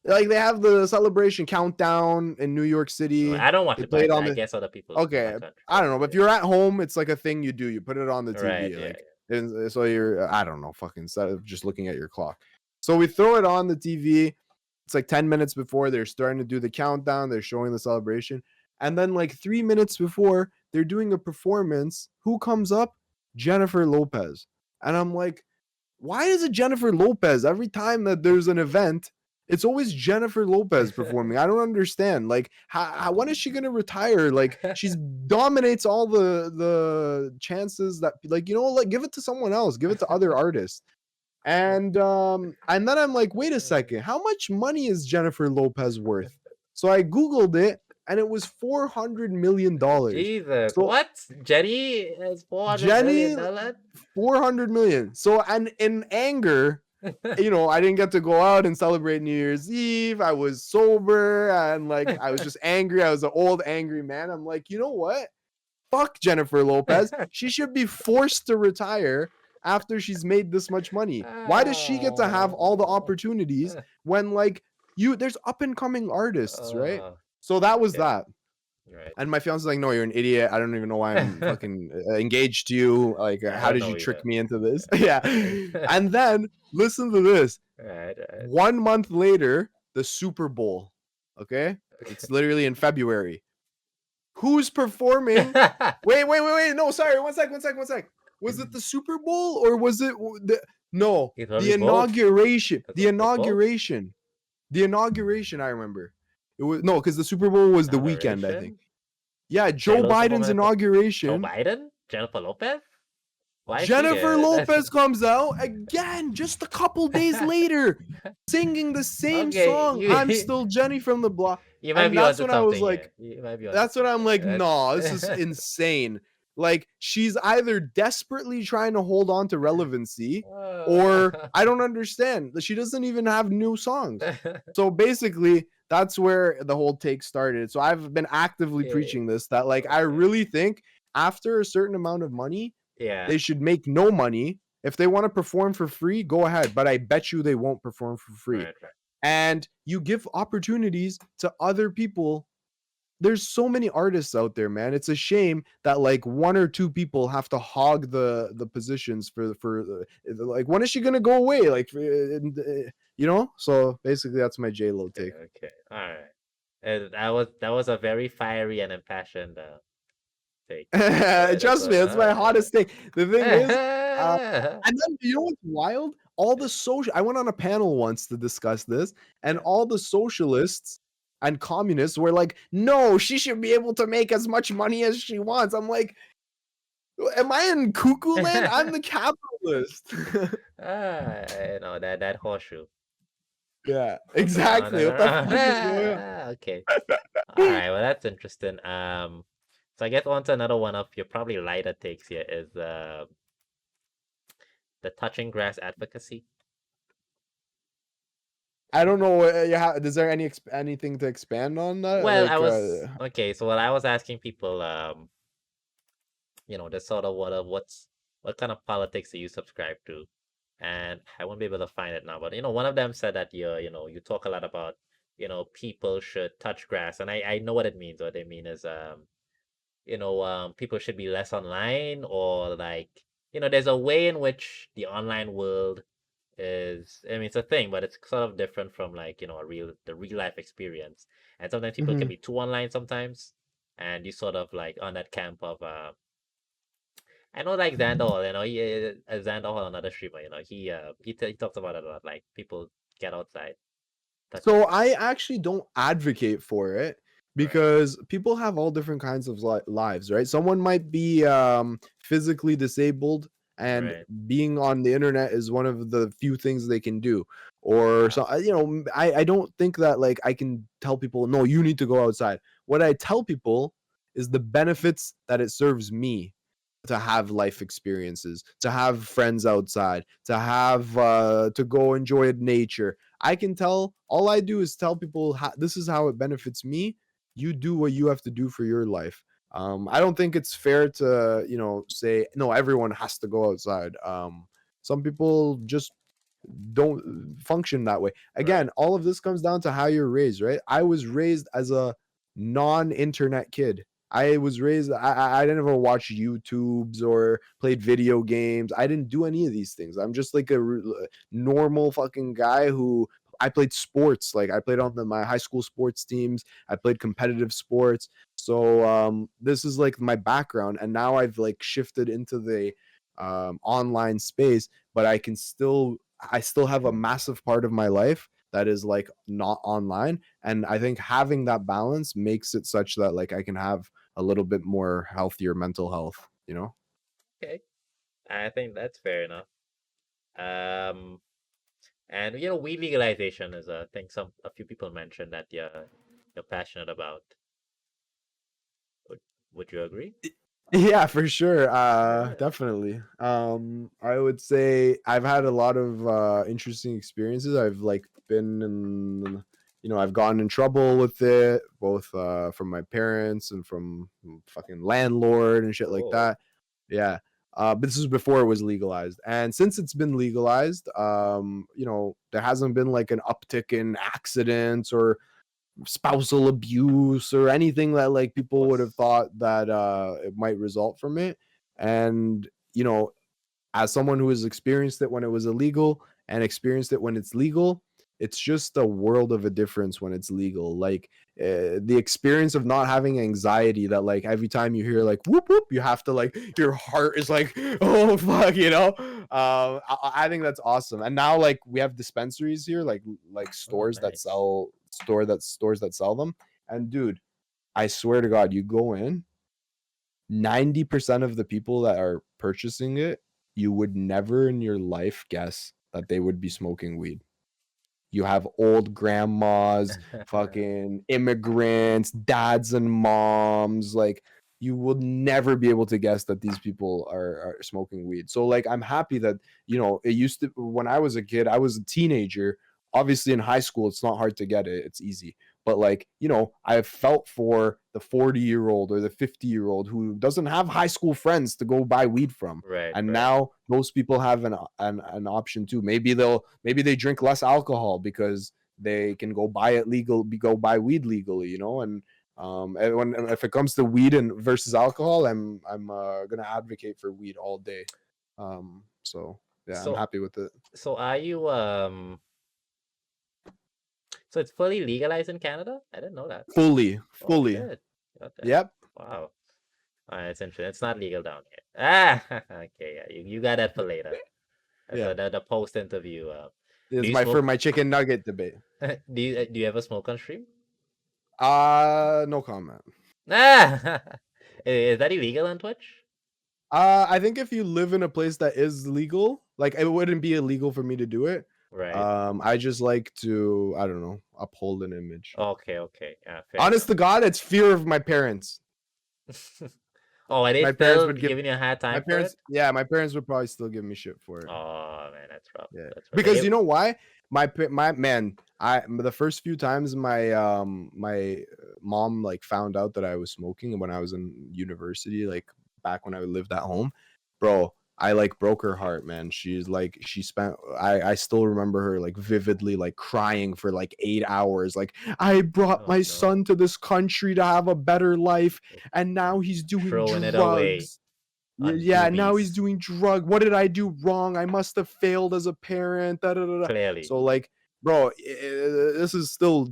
Like they have the celebration countdown in New York No, City. I don't watch They it, play it but on I the guess other people in my Okay, country I don't probably know, do. but if you're at home, it's like a thing you do. You put it on the Right, TV, yeah. like, and so you're, I don't know, fucking, instead of just looking at your clock. So we throw it on the TV. It's like 10 minutes before they're starting to do the countdown. They're showing the celebration, and then like 3 minutes before they're doing a performance, who comes up? Jennifer Lopez, and I'm like, why is it Jennifer Lopez every time that there's an event? It's always Jennifer Lopez performing. I don't understand. Like, when is she gonna retire? Like, she's dominates all the chances that, like, like, give it to someone else. Give it to other artists. And then I'm like, wait a second, how much money is Jennifer Lopez worth? So I googled it, and it was $400 million. Jesus, So what? Jenny has $400 Jenny, million? 400 million. So, and in anger, I didn't get to go out and celebrate New Year's Eve. I was sober and like I was just angry. I was an old angry man. I'm like, you know what? Fuck Jennifer Lopez. She should be forced to retire. after she's made this much money? Why does she get to have all the opportunities when like there's up and coming artists, right? So that was that. Right. And my fiance's like, no, you're an idiot. I don't even know why I'm fucking engaged to you. Like, how did you trick me into this? Yeah. And then listen to this. Right. 1 month later, the Super Bowl. Okay. It's literally in February. Who's performing? Wait. No, sorry. One sec. Was it the Super Bowl or was it the inauguration? The inauguration, I remember. It was because the Super Bowl was the weekend, I think. Yeah, Joe Biden's inauguration. Joe Biden? Jennifer Lopez? Jennifer Lopez comes out again just a couple days later, singing the same song. I'm still Jenny from the block. You might be onto something. I was like, that's when I'm like, no, this is insane. Like, she's either desperately trying to hold on to relevancy or I don't understand. She doesn't even have new songs. So basically, that's where the whole take started. So I've been actively preaching this, that like, I really think after a certain amount of money, they should make no money. If they want to perform for free, go ahead. But I bet you they won't perform for free. Right. And you give opportunities to other people. There's so many artists out there, man. It's a shame that like 1 or 2 people have to hog the positions for like, when is she gonna go away? Like, So basically, that's my J-Lo take. Okay, all right. And that was a very fiery and impassioned take. Trust me, it's my hottest take. The thing is, and then you know what's wild? I went on a panel once to discuss this, and all the socialists and communists were like, no, she should be able to make as much money as she wants. I'm like, am I in cuckoo land? I'm the capitalist. I know that horseshoe. Yeah, exactly. What the fuck is going on? Okay. All right, well, that's interesting. So I guess on to another one of your probably lighter takes here is the touching grass advocacy. I don't know. Is there anything to expand on that? Well, like, okay. So what I was asking people, the sort of what kind of politics do you subscribe to? And I won't be able to find it now. But one of them said that you talk a lot about people should touch grass, and I know what it means. What they mean is people should be less online, or like there's a way in which the online world is, I mean, it's a thing, but it's sort of different from like the real life experience. And sometimes people can be too online sometimes, and you sort of like on that camp of I know like Xander Hall, Xander Hall, another streamer, he talks about it a lot, like people get outside. So I actually don't advocate for it, because people have all different kinds of lives, right? Someone might be physically disabled, and being on the internet is one of the few things they can do. Or so I don't think that like I can tell people, no, you need to go outside. What I tell people is the benefits that it serves me to have life experiences, to have friends outside, to have to go enjoy nature. All I do is tell people this is how it benefits me. You do what you have to do for your life. I don't think it's fair to say no, everyone has to go outside. Some people just don't function that way. Again, all of this comes down to how you're raised, right? I was raised as a non-internet kid. I was raised, I didn't ever watch YouTubes or played video games. I didn't do any of these things. I'm just like a normal fucking guy who I played sports. Like I played on my high school sports teams. I played competitive sports. So this is like my background. And now I've like shifted into the online space, but I still have a massive part of my life that is like not online. And I think having that balance makes it such that like I can have a little bit more healthier mental health, Okay. I think that's fair enough. And weed legalization is a thing a few people mentioned that you're passionate about. Would you agree? Yeah, for sure. Definitely. I would say I've had a lot of interesting experiences. I've like been in, I've gotten in trouble with it, both from my parents and from fucking landlord and shit like that. Yeah. But this is before it was legalized, and since it's been legalized, there hasn't been like an uptick in accidents or spousal abuse or anything that like people would have thought that it might result from it. And as someone who has experienced it when it was illegal and experienced it when it's legal, it's just a world of a difference when it's legal. Like the experience of not having anxiety that like every time you hear like whoop whoop, you have to like your heart is like oh fuck, I think that's awesome. And now like we have dispensaries here, like stores that Nice. sell them. And dude, I swear to God, you go in, 90% of the people that are purchasing it, you would never in your life guess that they would be smoking weed. You have old grandmas, fucking immigrants, dads and moms. Like, you will never be able to guess that these people are smoking weed. So, like, I'm happy that, it used to, when I was a kid, I was a teenager. Obviously, in high school, it's not hard to get it, it's easy. But, like, I have felt for the 40-year-old or the 50-year-old who doesn't have high school friends to go buy weed from. Right, And right. now those people have an option too. Maybe they drink less alcohol because they can go buy weed legally, and if it comes to weed and versus alcohol, I'm gonna advocate for weed all day. So yeah, I'm So happy with it. so are you so it's fully legalized in Canada? I didn't know that. Fully. Oh shit. Okay. Yep. Wow. It's interesting. It's not legal down here. Ah, okay, yeah. You got that for later. That's Yeah. the post interview. Do It's you smoke? for my chicken nugget debate. Do you ever smoke on stream? No comment. Ah, is that illegal on Twitch? I think if you live in a place that is legal, like it wouldn't be illegal for me to do it. Right. I just like to, I don't know, uphold an image. Okay, okay. Yeah, fair Honest to God, it's fear of my parents. enough. Oh, are they My parents still would give giving you a hard my time for it? parents, yeah, my parents would probably still give me shit for it. Oh man, that's rough. Yeah, That's rough. because you know why? My man, the first few times my mom like found out that I was smoking when I was in university, like back when I lived at home, bro. I like broke her heart, man. She's like I still remember her like vividly like crying for like 8 hours. Like, I brought my son to this country to have a better life, and now he's doing throwing it away. drugs. Yeah, now he's doing drug. What did I do wrong? I must have failed as a parent. Da, da, da, da. Clearly. So like, bro, this is still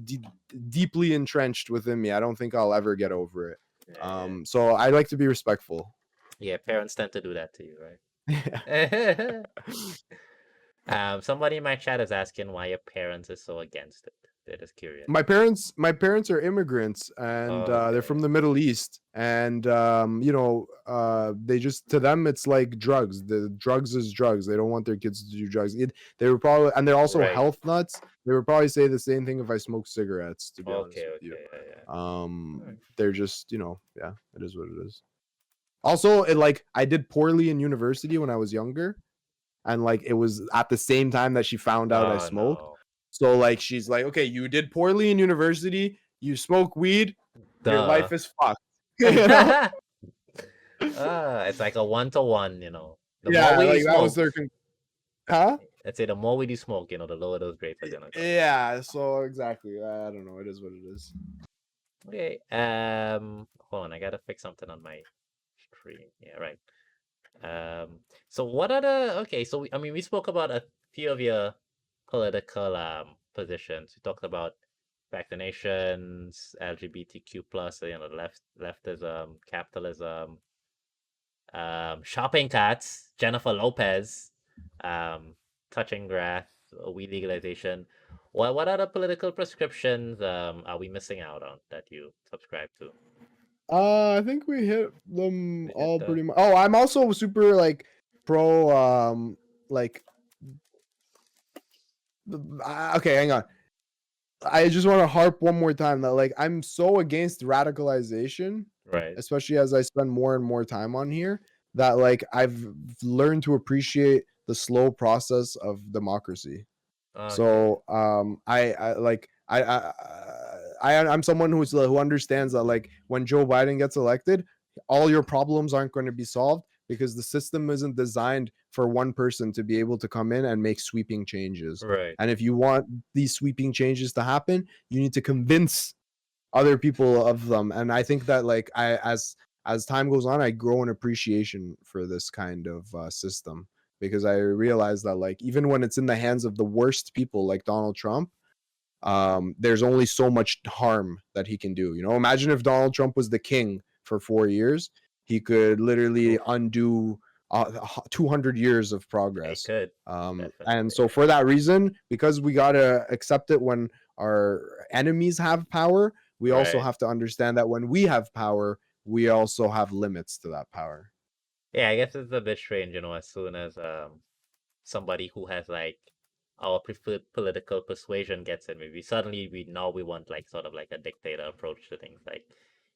deeply entrenched within me. I don't think I'll ever get over it. Yeah. So I like to be respectful. Yeah, parents tend to do that to you, right? Yeah. Somebody in my chat is asking why your parents are so against it. They're just curious. My parents are immigrants, and they're from the Middle East, and they just, to them it's like drugs. The drugs is drugs. They don't want their kids to do drugs. They were probably, and they're also health nuts. They would probably say the same thing if I smoked cigarettes, to be honest with you. They're just, yeah, it is what it is. Also, I did poorly in university when I was younger, and like it was at the same time that she found out I smoked. No. So like she's like, okay, you did poorly in university, you smoke weed, your life is fucked. It's like a 1-to-1, The more like weed that was their huh? Let's say the more weed you smoke, the lower those grades are gonna go. Yeah, so exactly. I don't know. It is what it is. Okay. Hold on, I gotta fix something on my screen. Yeah, right. So what are so we spoke about a few of your political positions. We talked about vaccinations, LGBTQ plus, leftism, capitalism, shopping carts, Jennifer Lopez, touching grass, weed legalization. What other political prescriptions are we missing out on that you subscribe to? I think we hit them all pretty much. Oh, I'm also super like pro okay, hang on. I just want to harp one more time that like I'm so against radicalization, right? Especially as I spend more and more time on here, that like I've learned to appreciate the slow process of democracy. Okay. So I'm someone who understands that like when Joe Biden gets elected, all your problems aren't going to be solved, because the system isn't designed for one person to be able to come in and make sweeping changes. Right. And if you want these sweeping changes to happen, you need to convince other people of them. And I think that like as time goes on, I grow an appreciation for this kind of system, because I realize that like even when it's in the hands of the worst people like Donald Trump, there's only so much harm that he can do. You know, imagine if Donald Trump was the king for 4 years, he could literally Oof. undo 200 years of Yeah, he progress. could. And Definitely. so for that reason, because we gotta accept it when our enemies have power, we also Right. have to understand that when we have power, we also have limits to that power. Yeah, I guess it's a bit strange, as soon as somebody who has like our preferred political persuasion gets in, maybe suddenly we want like sort of like a dictator approach to things. Like,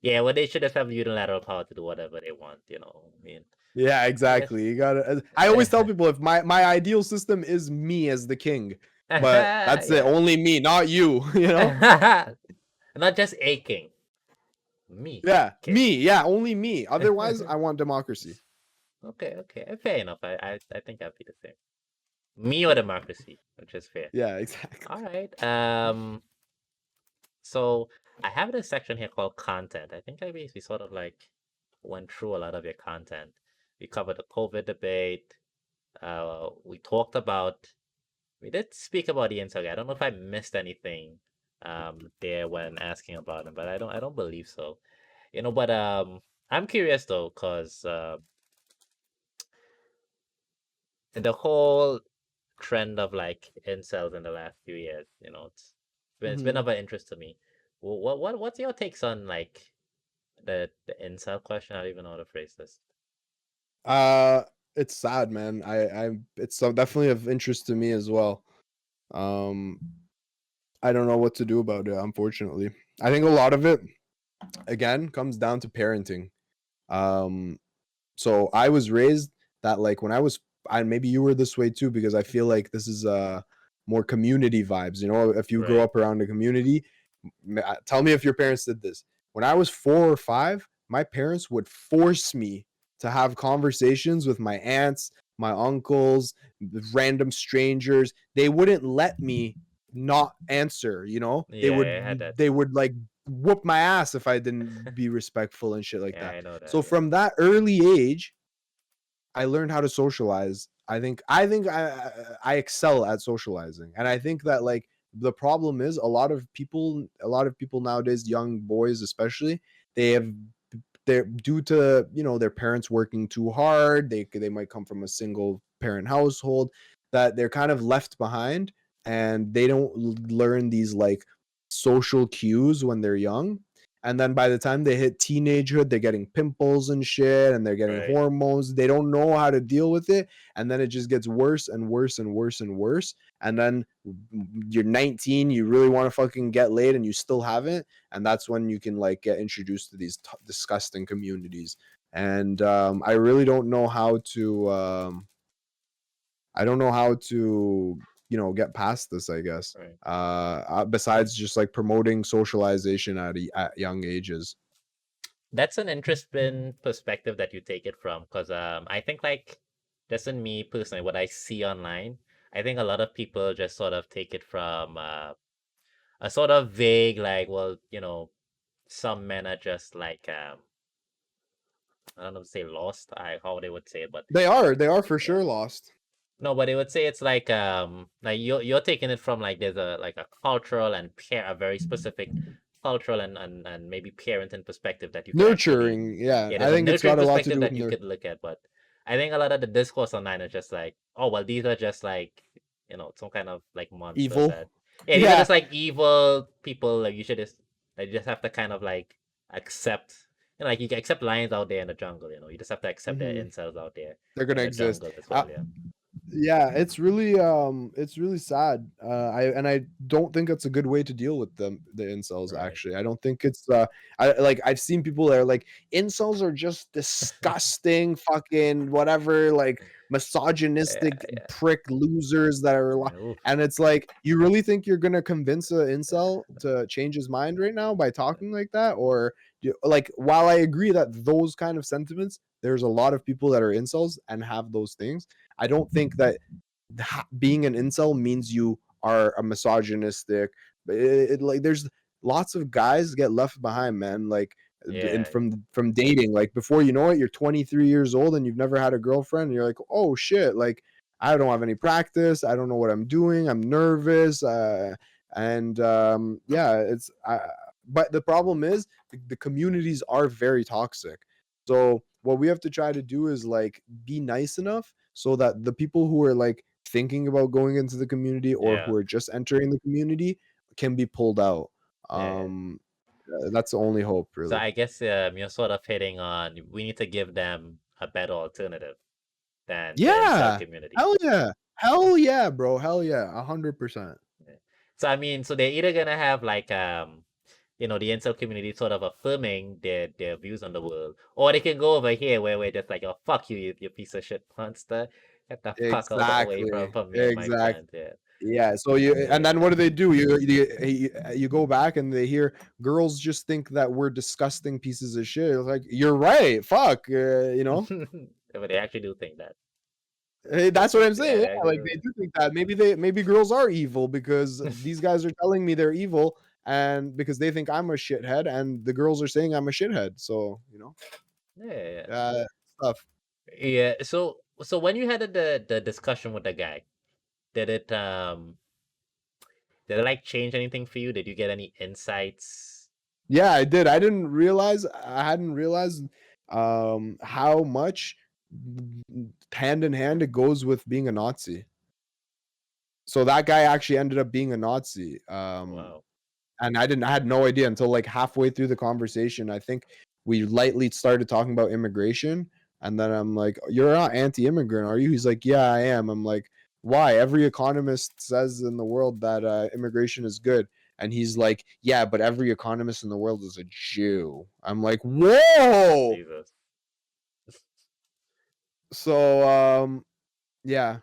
yeah, well, they should just have unilateral power to do whatever they want. I mean, Yeah, I guess. exactly. You gotta. I always tell people, if my ideal system is me as the king, but that's it. Yeah. Only me, not you. You know. Not just a king, me, Yeah, king. me. Yeah, only me. Otherwise, I want democracy. Okay, fair enough. I think I'd be the same. Me or democracy, which is fair. Yeah, exactly. All right. So I have this section here called content. I think I basically sort of like went through a lot of your content. We covered the COVID debate. We talked about. We did speak about the insult. I don't know if I missed anything there when asking about him, but I don't believe so. But I'm curious though, cause the whole trend of like incels in the last few years, it's been Hmm. of an interest to me. What's your takes on like the incel question? I don't even know how to phrase this. Uh, it's sad, man. It's definitely of interest to me as well. Um, I don't know what to do about it. Unfortunately, I think a lot of it, again, comes down to parenting. Um, so I was raised that like when I was, and maybe you were this way too, because I feel like this is more community vibes. You know, if you grow Right. up around a community, tell me if your parents did this. When I was 4 or 5, my parents would force me to have conversations with my aunts, my uncles, random strangers. They wouldn't let me not answer. You know, they Yeah, I had would that they too. would like whoop my ass if I didn't be respectful and shit like Yeah, that. I know that. So Yeah. from that early age, I learned how to socialize. I think I excel at socializing, and I think that like the problem is a lot of people nowadays, young boys especially, they have they're due to their parents working too hard. They might come from a single parent household, that they're kind of left behind, and they don't learn these like social cues when they're young. And then by the time they hit teenagehood, they're getting pimples and shit, and they're getting Right. hormones. They don't know how to deal with it, and then it just gets worse and worse and worse and worse. And then you're 19, you really want to fucking get laid, and you still haven't, and that's when you can like get introduced to these disgusting communities. And I really don't know how to get past this, I guess. Right. Besides just like promoting socialization at young ages. That's an interesting perspective that you take it from, because I think like just in me personally, what I see online, I think a lot of people just sort of take it from a sort of vague like, well, some men are just like I don't know to say lost, how they would say it, but They are for yeah. sure lost. No, but they would say it's like you're taking it from like there's a cultural and a very specific cultural and maybe parenting perspective that you could actually, Nurturing, yeah, yeah, I there's a think it's nurturing got a lot to perspective do with that you nurture. could look at. But I think a lot of the discourse online is just like, oh well, these are just like, some kind of like monsters Evil. that, yeah, these are Yeah. just like evil people. Like you just have to kind of like accept, like you can accept lions out there in the jungle. You just have to accept there are Hmm. incels out there They're in gonna the exist. jungle as well. Yeah. Yeah, it's really sad. I don't think that's a good way to deal with the incels. Right. Actually, I don't think it's I've seen people that are like, incels are just disgusting fucking whatever, like Yeah, misogynistic yeah. prick losers that are Oof. and it's like, you really think you're gonna convince a incel to change his mind right now by talking like that? Or like, while I agree that those kind of sentiments, there's a lot of people that are incels and have those things. I don't think that being an incel means you are a misogynistic. Like, there's lots of guys get left behind, man. Like, and Yeah, from dating, like, before you know it, you're 23 years old and you've never had a girlfriend, and you're like, oh shit, like, I don't have any practice, I don't know what I'm doing, I'm nervous, and yeah, but the problem is the communities are very toxic. So what we have to try to do is, like, be nice enough so that the people who are, like, thinking about going into the community or yeah, who are just entering the community can be pulled out. yeah. That's the only hope, So really. I guess you're sort of hitting on we need to give them a better alternative than the incel Yeah. community. Hell yeah. Hell yeah, bro. Hell yeah. 100%. Yeah. So I mean, so they're either gonna have like the incel community sort of affirming their views on the world, or they can go over here where we're just like, oh fuck you, you piece of shit monster, get the fuck out away Exactly. from me and my Exactly. friends. Yeah, Yeah, so you and then yeah. what do? You go back and they hear girls just think that we're disgusting pieces of shit. It's like, you're right. Fuck, But they actually do think that. That's what I'm Yeah, saying. they Yeah, actually like, do they that. do think that maybe girls are evil because these guys are telling me they're evil, and because they think I'm a shithead, and the girls are saying I'm a shithead. So, Yeah, yeah. stuff. Yeah. So when you had the discussion with the guy, did it um did it like change anything for you? Did you get any insights? Yeah, I did. I hadn't realized how much hand in hand it goes with being a Nazi. So that guy actually ended up being a Nazi. Wow. And I had no idea until, like, halfway through the conversation. I think we lightly started talking about immigration, and then I'm like, "You're not anti-immigrant, are you?" He's like, "Yeah, I am." I'm like, "Why? Every economist says in the world that immigration is good." And he's like, "Yeah, but every economist in the world is a Jew." I'm like, "Whoa!" Jesus. So yeah,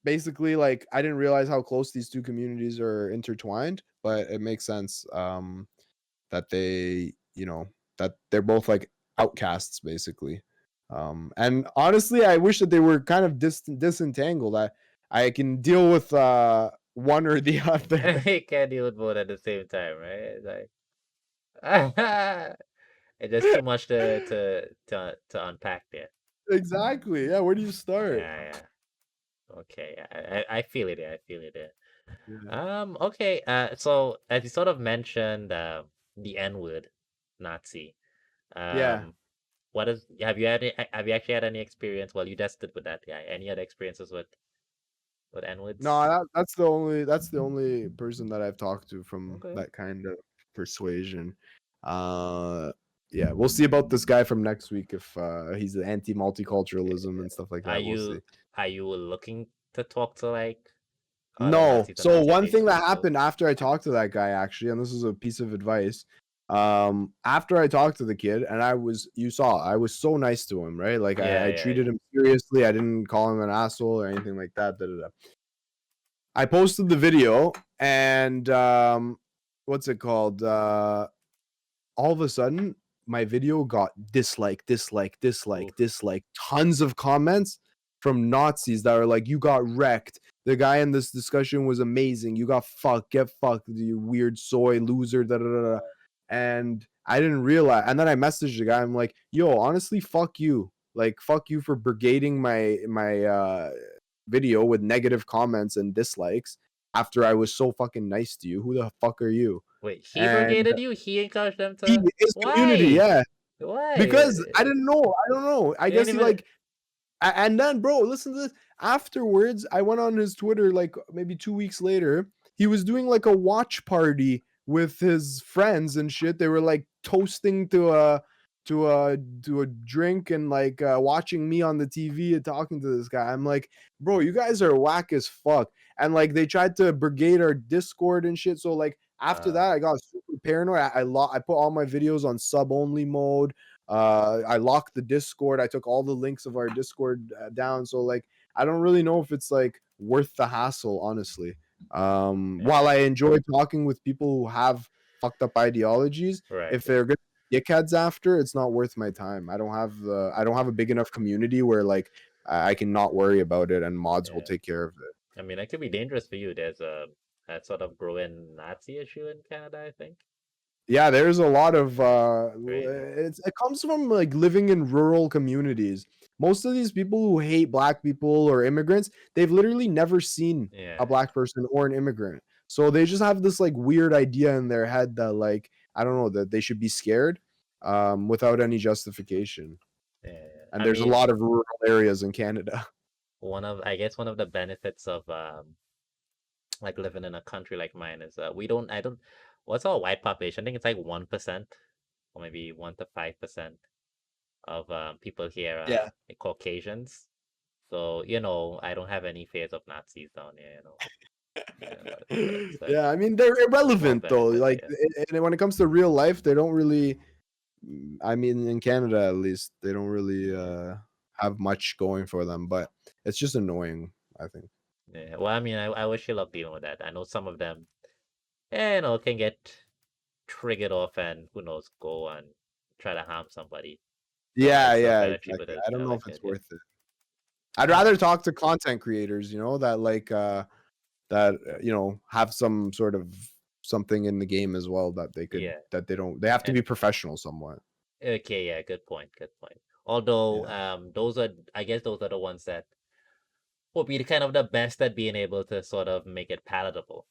basically, like, I didn't realize how close these two communities are intertwined, but it makes sense. That they, that they're both, like, outcasts, basically. And honestly, I wish that they were kind of disentangled. I can deal with one or the other. You can't deal with both at the same time, right? It's like it's just too much to unpack there. Exactly. Yeah, where do you start? Yeah, yeah. Okay, I feel it there. I feel it there. Yeah. Okay. So as you sort of mentioned, the N word, Nazi. Yeah. Um, what is have you actually had any experience? Well, you tested with that. Yeah. Any other experiences with N No, words? that's the only person that I've talked to from Okay. that kind of persuasion. Uh yeah, we'll see about this guy from next week if he's anti-multiculturalism and stuff like Are that. We'll see. you are you looking to talk to like other No. Nazis or So Nazi one thing adjacent that people? happened after I talked to that guy, actually, and this is a piece of advice. After I talked to the kid, and you saw, I was so nice to him, right? Like, Yeah, I yeah, treated him seriously. I didn't call him an asshole or anything like that. Da, da, da. I posted the video, and what's it called? All of a sudden, my video got dislike, dislike, yeah. dislike, Oof. dislike, tons of comments from Nazis that are like, "You got wrecked. The guy in this discussion was amazing. You got fucked. Get fucked, you weird soy loser." Da, da, da, da. And I didn't realize. And then I messaged the guy. I'm like, "Yo, honestly, fuck you. Like, fuck you for brigading my video with negative comments and dislikes after I was so fucking nice to you. Who the fuck are you?" Wait, he And brigaded you? He encouraged them he to his community, why? yeah. Because Why? I didn't know. I don't know. I You didn't guess he, even like, and then, bro, listen to this. Afterwards, I went on his Twitter, like, maybe 2 weeks later. He was doing, like, a watch party with his friends and shit. They were, like, toasting to a drink and, like, watching me on the TV and talking to this guy. I'm like, bro, you guys are whack as fuck. And, like, they tried to brigade our Discord and shit. So, like, after uh that, I got super paranoid. I put all my videos on sub only mode. I locked the Discord. I took all the links of our Discord down. So, like, I don't really know if it's, like, worth the hassle, honestly. While yeah. I enjoy talking with people who have fucked up ideologies, Right, if right. they're good dickheads after, it's not worth my time. I don't have a big enough community where like I can not worry about it and mods will take care of it. I mean, that could be dangerous for you. There's a sort of growing Nazi issue in Canada, I think. Yeah, there's a lot of Crazy. it comes from like living in rural communities. Most of these people who hate black people or immigrants, they've literally never seen a Yeah, black person or an immigrant. So they just have this like weird idea in their head that like I don't know that they should be scared without any justification. yeah. And I there's a mean, lot of rural areas in Canada. I guess one of the benefits of like living in a country like mine is we don't I don't what's our white population? I think it's like 1% or maybe 1 to 5% of people here Yeah. are Caucasians. So, I don't have any fears of Nazis down here. It's a Yeah, I mean they're small irrelevant though. benefit, I Like guess. and when it comes to real life, they don't really I mean in Canada at least, they don't really Yeah. have much going for them, but it's just annoying, I think. Yeah. Well, I mean, I wish you luck dealing with that. I know some of them, can get triggered off and who knows, go and try to harm somebody. So Yeah, it's yeah, better treat with exactly. a I don't know if it's delicate, yeah. worth it. I'd Yeah. rather talk to content creators, that like that have some sort of something in the game as well that Yeah. they have to And be professional somewhat. okay, yeah, good point, good point. Although, Yeah. I guess those are the ones that will be the kind of the best at being able to sort of make it palatable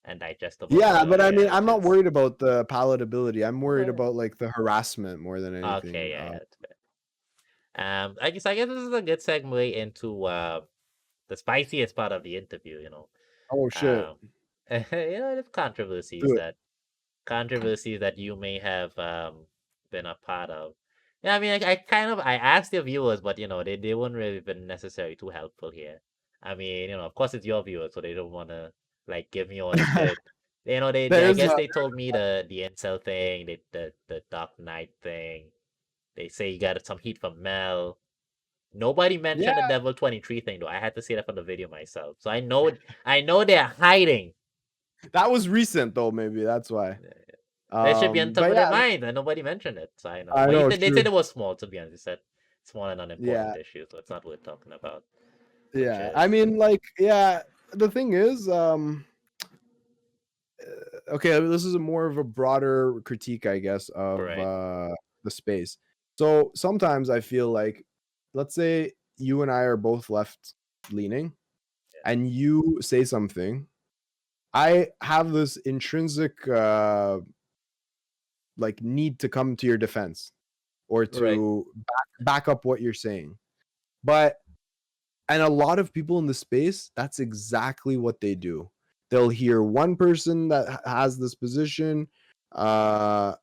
and digestible for the Yeah, but I mean, I'm not audiences. worried about the palatability. I'm worried Okay, about like the harassment more than okay, anything. yeah, yeah, that's fair. I guess this is a good segue into the spiciest part of the interview. Oh shit. Um, the Do it. controversies that you may have been a part of. Yeah, I mean, I asked your viewers, but they weren't really been necessarily too helpful here. I mean, of course it's your viewers, so they don't want to like give me all the shit. I There's guess they told me the incel thing, the Dark Knight thing. They say you got some heat from Mel. Nobody mentioned the yeah, Devil 23 thing though. I had to see that from the video myself. So I know they're hiding. that was recent though, maybe that's why. That should be on top But of their yeah, mind, and nobody mentioned it. So I know. I But know, they said true. it was small, to be honest. They said small and Yeah, unimportant issue, so it's not worth talking about. Which yeah. I is mean, like, yeah. The thing is, okay, this is a more of a broader critique, I guess, of right. the space. So sometimes I feel like, let's say you and I are both left leaning, and you say something, I have this intrinsic like need to come to your defense or Right. to back up what you're saying. But and a lot of people in the space, that's exactly what they do. They'll hear one person that has this position uh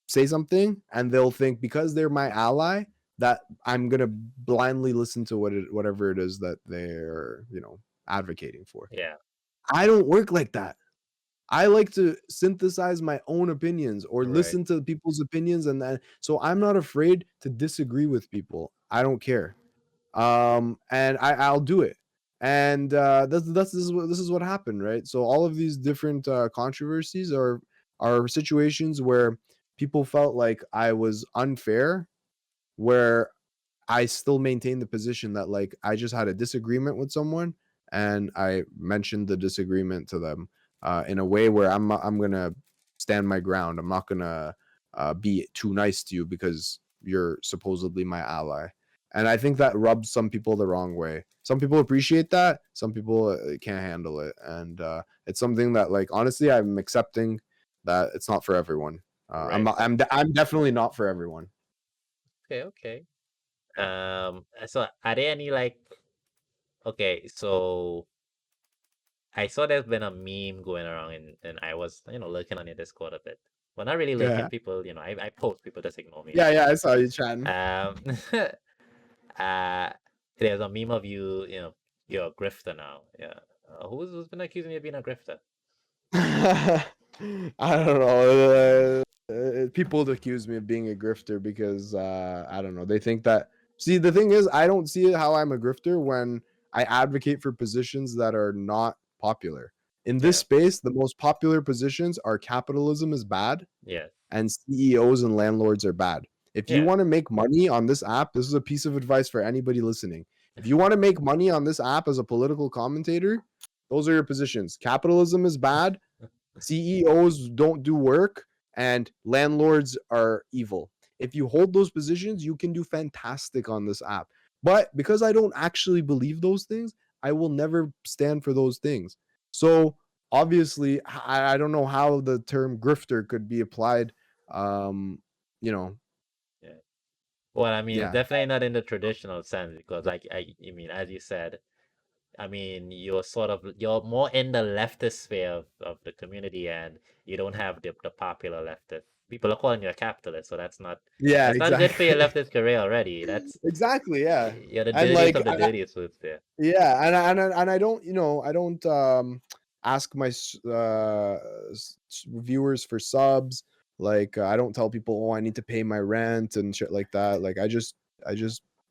say something and they'll think because they're my ally that I'm going to blindly listen to whatever it is that they're, advocating for. Yeah. I don't work like that. I like to synthesize my own opinions or Right. listen to people's opinions and then so I'm not afraid to disagree with people. I don't care. And I'll do it. And this is what happened, right? So all of these different controversies are situations where people felt like I was unfair, where I still maintain the position that like I just had a disagreement with someone and I mentioned the disagreement to them in a way where I'm gonna stand my ground. I'm not gonna be too nice to you because you're supposedly my ally. And I think that rubs some people the wrong way. Some people appreciate that. Some people can't handle it, and it's something that like honestly I'm accepting that it's not for everyone. I'm Right. not. I'm definitely not for everyone. Okay. Okay. So are there any like? Okay. So I saw there's been a meme going around, and I was lurking on your Discord a bit. Well, not really lurking. Yeah. People, I post. People just ignore me. Yeah, It's yeah, fine. I saw you chatting. Um, uh, there's a meme of you. You're a grifter now. Yeah. Who's been accusing you of being a grifter? I don't know. People accuse me of being a grifter because I don't know. They think that. See, the thing is, I don't see how I'm a grifter when I advocate for positions that are not popular. In this Yeah. space, the most popular positions are capitalism is bad, Yeah. and CEOs and landlords are bad. If you want to make money on this app, this is a piece of advice for anybody listening. If you want to make money on this app as a political commentator, those are your positions. Capitalism is bad, CEOs don't do work, and landlords are evil. If you hold those positions, you can do fantastic on this app. But because I don't actually believe those things, I will never stand for those things. So obviously, I don't know how the term grifter could be applied. You know, Yeah. Well, I mean, it's yeah, definitely not in the traditional sense because, like, I mean, as you said, I mean, you're more in the leftist sphere of the community, and you don't have the popular leftist. People are calling you a capitalist, so yeah, that's not good for your exactly, leftist career already. exactly, yeah, You're the and dirtiest like of the dirtiest foods there. yeah, and I don't, I don't ask my viewers for subs. Like I don't tell people, oh, I need to pay my rent and shit like that. Like I just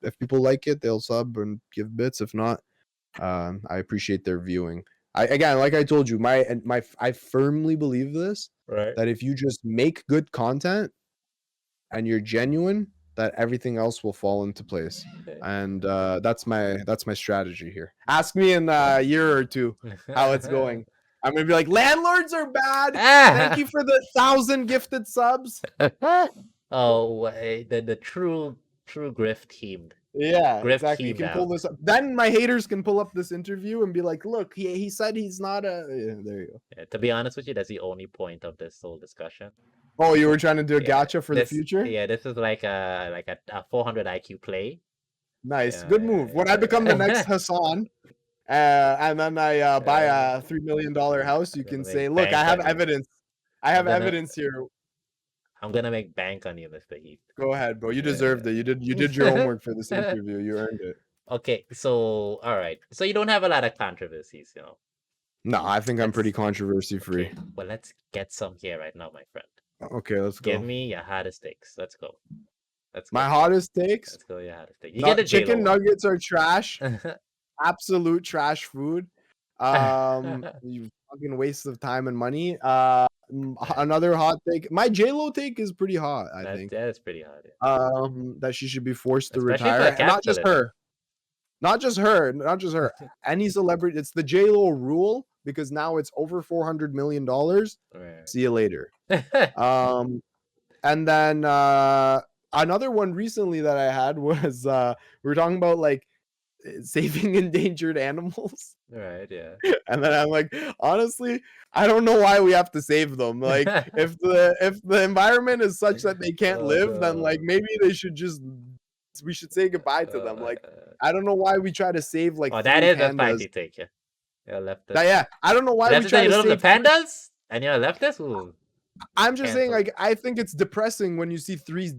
if people like it, they'll sub and give bits. If not, I appreciate their viewing. I again, like I told you, I firmly believe this Right. that if you just make good content and you're genuine, that everything else will fall into place. And that's my strategy here. Ask me in a year or two how it's going. I'm gonna be like, landlords are bad. Thank you for the 1,000 gifted subs. Oh, the true Yeah, grift exactly. You teamed can pull out. this up. Then my haters can pull up this interview and be like, look, he said he's not a. Yeah, there you go. Yeah, to be honest with you, that's the only point of this whole discussion. Oh, you were trying to do a Yeah, gotcha for the future? this is like a 400 IQ play. Nice. Yeah, Good move. When I become the next yeah. Hassan, and then I buy a $3 million house, you I'm gonna can say, make look, I bank have on you. evidence. I I'm have gonna evidence here. I'm gonna make bank on you, Mr. Heath. Go ahead, bro. You deserved Yeah. it. You did your homework for this interview. You earned it. Okay, so all right. So you don't have a lot of controversies, No, I think I'm pretty Let's controversy free. Okay, well let's get some here right now, my friend. Okay, let's Give go. me your hottest takes. Let's go. Let's My go. hottest takes. Let's go. Your hottest take. You get the Chicken J-Lo nuggets are trash. Absolute trash food. one. You fucking waste of time and money. Yeah, Another hot take. My J-Lo take is pretty hot, I think. that is pretty hard, That she should be forced to especially for a retire. And not just capitalist. her. Not just her. Not just her. Any celebrity. It's the J-Lo rule because now it's over $400 million. Right. See you later. And then another one recently that I had was we were talking about like saving endangered animals. Right, yeah. And then I'm like, honestly, I don't know why we have to save them. Like if the environment is such that they can't live, then like maybe we should say goodbye to them. Like I don't know why we try to save like Oh, that 3 is a pandas. spicy take, yeah. You're a leftist. Yeah, I don't know why we Leftist try and you to love the save. pandas? And you're a leftist? Ooh, I'm just saying, cancelled. like, I think it's depressing when you see three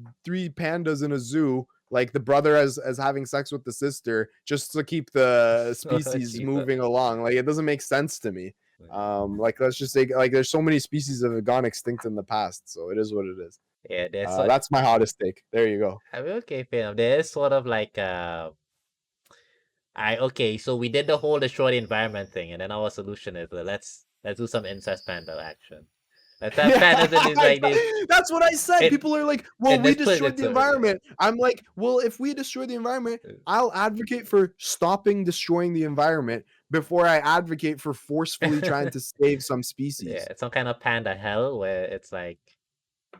pandas in a zoo, like the brother as having sex with the sister just to keep the species Jesus. moving along. Like, it doesn't make sense to me. Yeah. Like, let's just say, like, there's so many species that have gone extinct in the past, so it is what it is. Yeah, That's my hottest take. There you go. I mean, okay, fair enough. There is sort of like okay, so we did the whole destroy the environment thing, and then our solution is let's do some incest panda action. Let's have pandas in these like these. That's what I said. People are like, well, we destroyed the environment. I'm like, well, if we destroy the environment, I'll advocate for stopping destroying the environment before I advocate for forcefully trying to save some species. Yeah, it's some kind of panda hell where it's like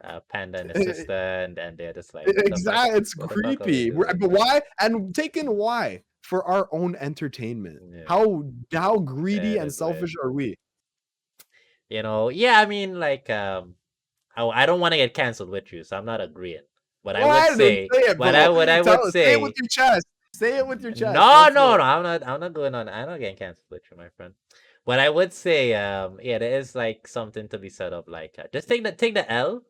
a panda and a sister, and they're just like, exactly, it's creepy. But why? And taken why? For our own entertainment. Yeah. How greedy and selfish are we? Yeah, I mean, like, I don't want to get canceled with you, so I'm not agreeing. What I would say, say, it, what I would say, say it with your chest. Say it with your chest. No, I'm not going on. I'm not getting canceled with you, my friend. What I would say, yeah, there is like something to be said of like, just take the L.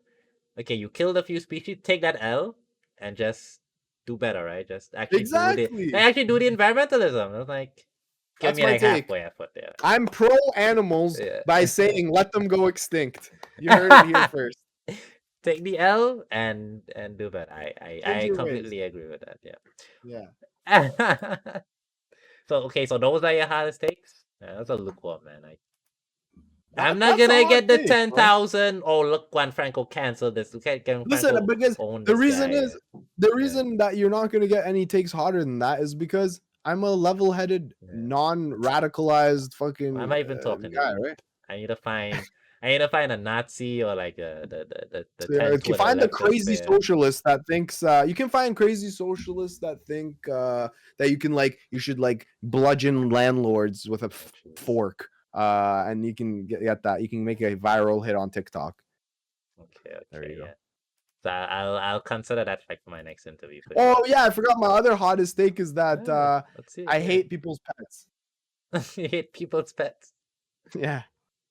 Okay, you killed a few species. Take that L, and just do better, right? Just actually do the environmentalism. It's like, give me like halfway effort there. I'm pro animals by saying let them go extinct. You heard it here first. Take the L and do that. I completely agree with that. Yeah. So okay, so those are your hottest takes. Yeah, that's a lukewarm, man. I'm not That's a gonna hot get the take, bro. 10,000. Oh, look, Juan Franco canceled this. Okay, Juan Listen, Franco because owned the this reason guy. is the Yeah, reason that you're not gonna get any takes hotter than that is because I'm a level-headed, yeah. non-radicalized Why am fucking I even talking to guy, you? right? I need to find. I need to find a Nazi or like the So, 10 you toward the find the leftist crazy there. socialist that thinks you can find crazy socialists that think that you should like bludgeon landlords with a Oh, jeez. fork, and you can get that you can make a viral hit on TikTok. Okay, There you go. yeah. So I'll consider that like for my next interview for Oh sure. yeah, I forgot my other hottest take is that Yeah, let's see it. I Yeah. hate people's pets. You hate people's pets. Yeah.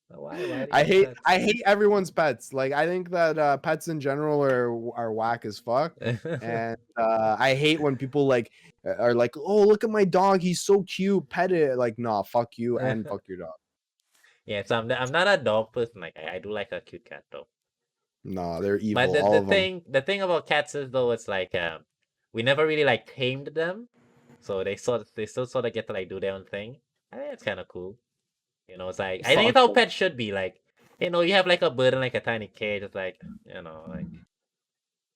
Why? Why do you hate I pets? hate everyone's pets. Like I think that pets in general are whack as fuck. And I hate when people like are like, "Oh, look at my dog. He's so cute. Pet it." Like, "Nah, fuck you and fuck your dog." Yeah, so I'm not a dog person. Like I do like a cute cat though. Nah, they're But evil, the all the of them. thing the thing about cats is though it's like we never really like tamed them, so they still sort of get to like do their own thing. I think it's kind of cool. You know, it's like It's I think not it's how cool. pets should be. Like you have like a bird in like a tiny cage. It's like like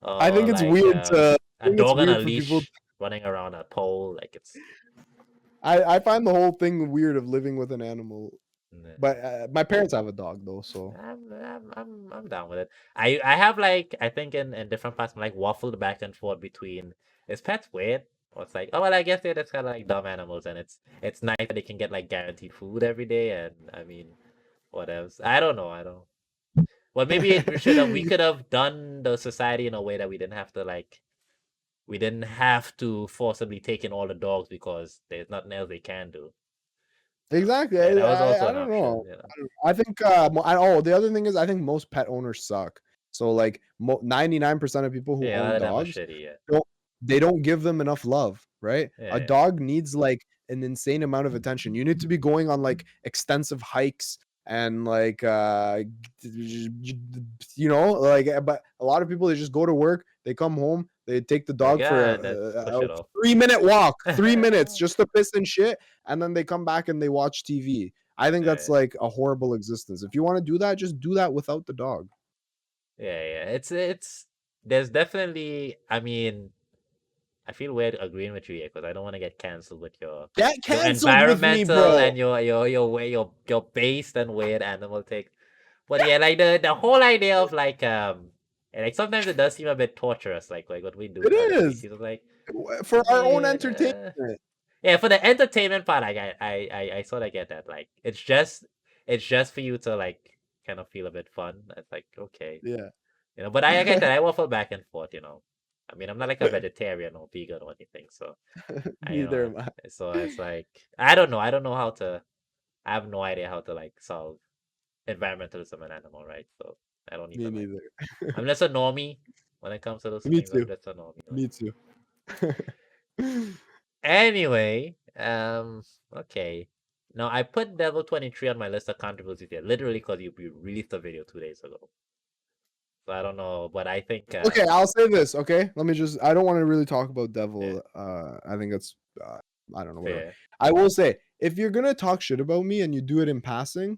I or think it's like weird to I a think it's dog on a weird for people. leash running around a pole. Like it's I find the whole thing weird of living with an animal. nah. But my parents have a dog though, so I'm down with it. I have like I think in different parts I'm like waffled back and forth between is pets weird? Or it's like, oh well I guess they're just kinda like dumb animals and it's nice that they can get like guaranteed food every day and I mean what else? I don't know, I don't well maybe we could have done the society in a way that we didn't have to forcibly take in all the dogs because there's nothing else they can do. exactly. Yeah, that was also I an don't option, know. you know. I think. The other thing is, I think most pet owners suck. So like, 99% of people who Yeah, a lot own of them are dogs shitty, yeah. don't give them enough love, right? Yeah, A yeah. dog needs like an insane amount of attention. You need to be going on like extensive hikes and like but a lot of people they just go to work, they come home, they take the Like, dog for that's push a it off. 3-minute walk, 3 minutes just to piss and shit, and then they come back and they watch TV. I think that's Yeah, like a horrible existence. If you want to do that, just do that without the dog. yeah. It's there's definitely. I mean, I feel weird agreeing with you here because I don't want to get canceled with Get your canceled with me, environmental bro. and your way your based and weird animal take. But yeah, like the whole idea of like and like sometimes it does seem a bit torturous, like what we do It to other is species. It's like, for our own yeah, entertainment. yeah. For the entertainment part, like I sort of get that. Like it's just for you to like kind of feel a bit fun. It's like okay. Yeah. But like I said, I waffle back and forth. I mean, I'm not like a vegetarian or vegan or anything, so Neither am I. so it's like I don't know. I don't know how to. I have no idea how to like solve environmentalism and animal rights. So I don't Me even like. neither. I'm just a normie when it comes to those Me things. I'm too. just a normie. Like. Me too. Anyway, okay. Now I put Devil 23 on my list of controversies here, literally because you released a video 2 days ago. So I don't know, but I think Okay, I'll say this. Okay, let me just. I don't want to really talk about yeah, Devil. I think it's. I don't know. Whatever. fair. I will say, if you're gonna talk shit about me and you do it in passing,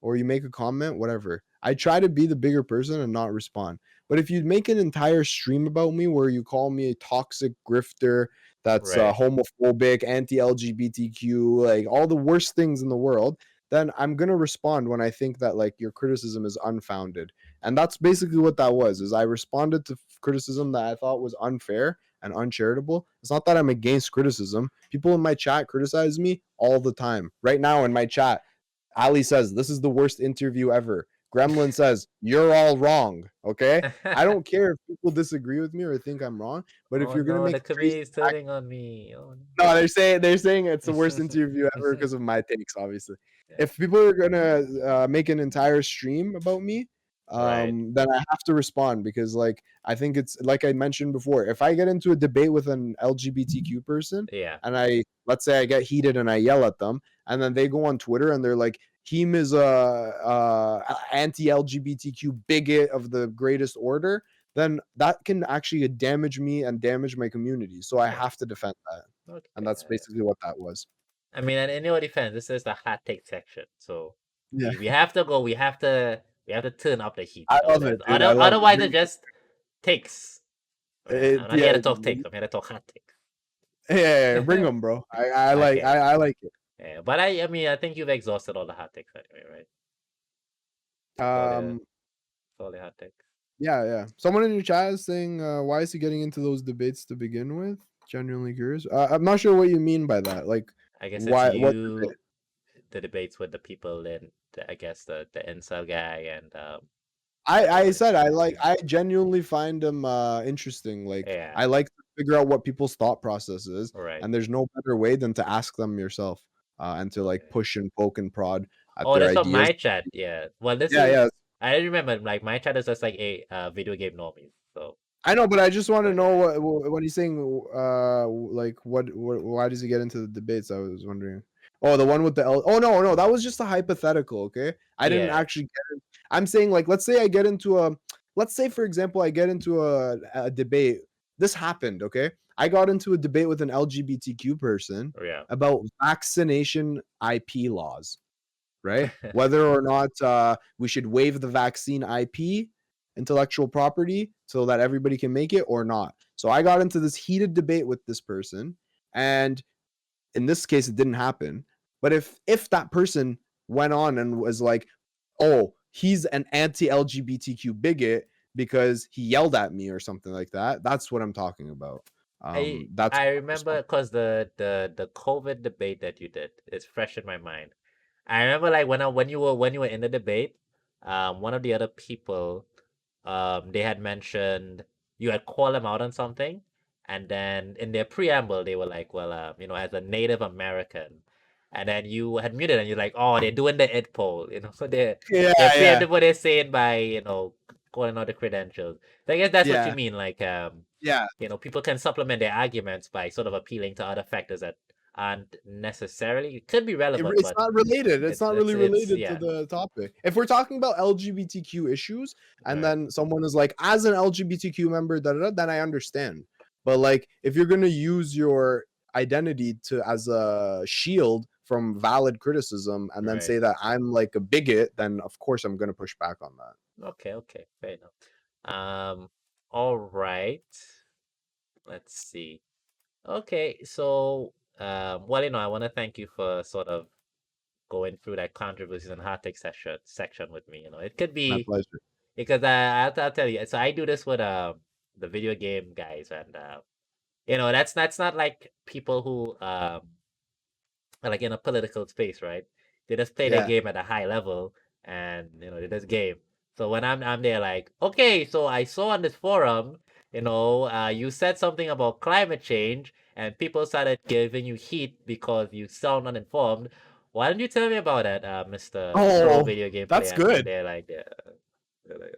or you make a comment, whatever. I try to be the bigger person and not respond. But if you make an entire stream about me where you call me a toxic grifter that's Right. homophobic, anti-LGBTQ, like all the worst things in the world, then I'm gonna respond when I think that like your criticism is unfounded. And that's basically what that was. Is I responded to criticism that I thought was unfair and uncharitable. It's not that I'm against criticism. People in my chat criticize me all the time. Right now in my chat, Ali says, "This is the worst interview ever." Gremlin says, "You're all wrong." Okay. I don't care if people disagree with me or think I'm wrong, but if Oh you're gonna no, the make crazy community is turning on me. Oh no, they're saying it's the worst interview ever no. because of my takes, obviously. Yeah. If people are gonna make an entire stream about me, Right. then I have to respond because, like, I think it's like I mentioned before. If I get into a debate with an LGBTQ person Yeah. and let's say I get heated and I yell at them, and then they go on Twitter and they're like, "Heem is a anti-LGBTQ bigot of the greatest order," then that can actually damage me and damage my community. So I Yeah. have to defend that. And Okay. that's basically what that was. I mean, and in your defense, this is the hot take section. So Yeah, We have to go. We have to turn up the heat. I love it, dude. I love Otherwise, it it. just takes. Right? I'm not here Yeah, to talk takes. I'm here to talk hot takes. yeah, bring them, bro. Okay. I like it. Yeah, but I mean, I think you've exhausted all the hot takes anyway, right? All the Um, all the hot takes. yeah. Someone in your chat is saying, why is he getting into those debates to begin with? Genuinely curious. I'm not sure what you mean by that. Like, I guess it's why? What? you. The debates with the people and I guess the incel guy and I everybody. said I genuinely find them interesting. Like, Yeah, I like to figure out what people's thought process is, right. and there's no better way than to ask them yourself, and to like Yeah. push and poke and prod at Oh, their that's from ideas. my chat. Yeah. Well, this Yeah, is yeah. I remember like my chat is just like a video game normies. So, I know, but I just want to but know yeah, what he's saying. Like why does he get into the debates? I was wondering. Oh, the one with the L. Oh no, that was just a hypothetical. Okay, I didn't yeah, actually get it. I'm saying like, let's say I get into a, let's say for example, I get into a debate. This happened. Okay, I got into a debate with an LGBTQ person yeah. about vaccination IP laws, right? Whether or not we should waive the vaccine IP, intellectual property, so that everybody can make it or not. So I got into this heated debate with this person, and in this case, it didn't happen. But if that person went on and was like, "Oh, he's an anti-LGBTQ bigot because he yelled at me" or something like that, that's what I'm talking about. That's I what I'm remember responding. because the COVID debate that you did is fresh in my mind. I remember like when you were in the debate, one of the other people, they had mentioned you had called them out on something, and then in their preamble they were like, well, as a Native American, and then you had muted and you're like, oh, they're doing the ed poll, so Yeah, they're yeah, preempting what they're saying by calling out the credentials. So I guess that's what you yeah, mean, like yeah. people can supplement their arguments by sort of appealing to other factors that aren't necessarily it could be relevant, It's but not related. It's not really it's related to yeah, the topic. If we're talking about LGBTQ issues, and right. then someone is like, as an LGBTQ member, then I understand. But like, if you're gonna use your identity to as a shield from valid criticism, and then Right. say that I'm like a bigot, then of course I'm gonna push back on that. Okay, fair enough. All right. Let's see. Okay, so well, I want to thank you for sort of going through that controversies and hot take section with me. It could My be pleasure. because I'll tell you. So I do this with the video game guys, and that's not like people who like in a political space, right? They just play their Yeah. game at a high level, and they just game. So when I'm there, like, okay, so I saw on this forum, you said something about climate change, and people started giving you heat because you sound uninformed. Why don't you tell me about that, Mr. Pro Oh, Video Game that's Player? And then good. they're like,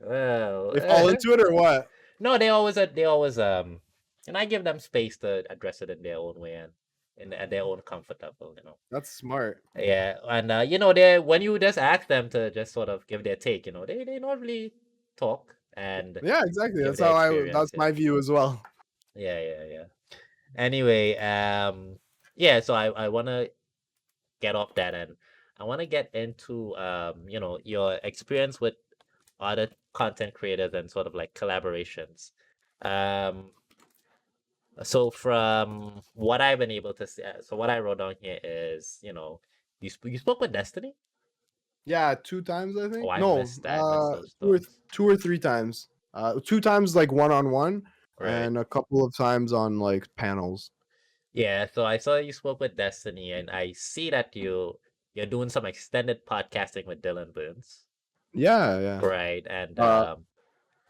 well, They fall into it or what? no, they always and I give them space to address it in their own way and at their own comfort level. That's smart. Yeah, and they when you just ask them to just sort of give their take, they normally talk and Yeah, exactly. give That's their how experience. that's Yeah, my view as well. yeah. Anyway, yeah. So I want to get off that, and I want to get into your experience with other content creators and sort of like collaborations. Um, so from what I've been able to see, so what I wrote down here is, you spoke with Destiny. Yeah, 2 times I Oh, think. I No, missed that. I missed those 2 or talks. 2 or 3 times. 2 times like one-on-one, Right. and a couple of times on like panels. Yeah, so I saw you spoke with Destiny, and I see that you're doing some extended podcasting with Dylan Burns. Yeah, yeah. Right. And Uh,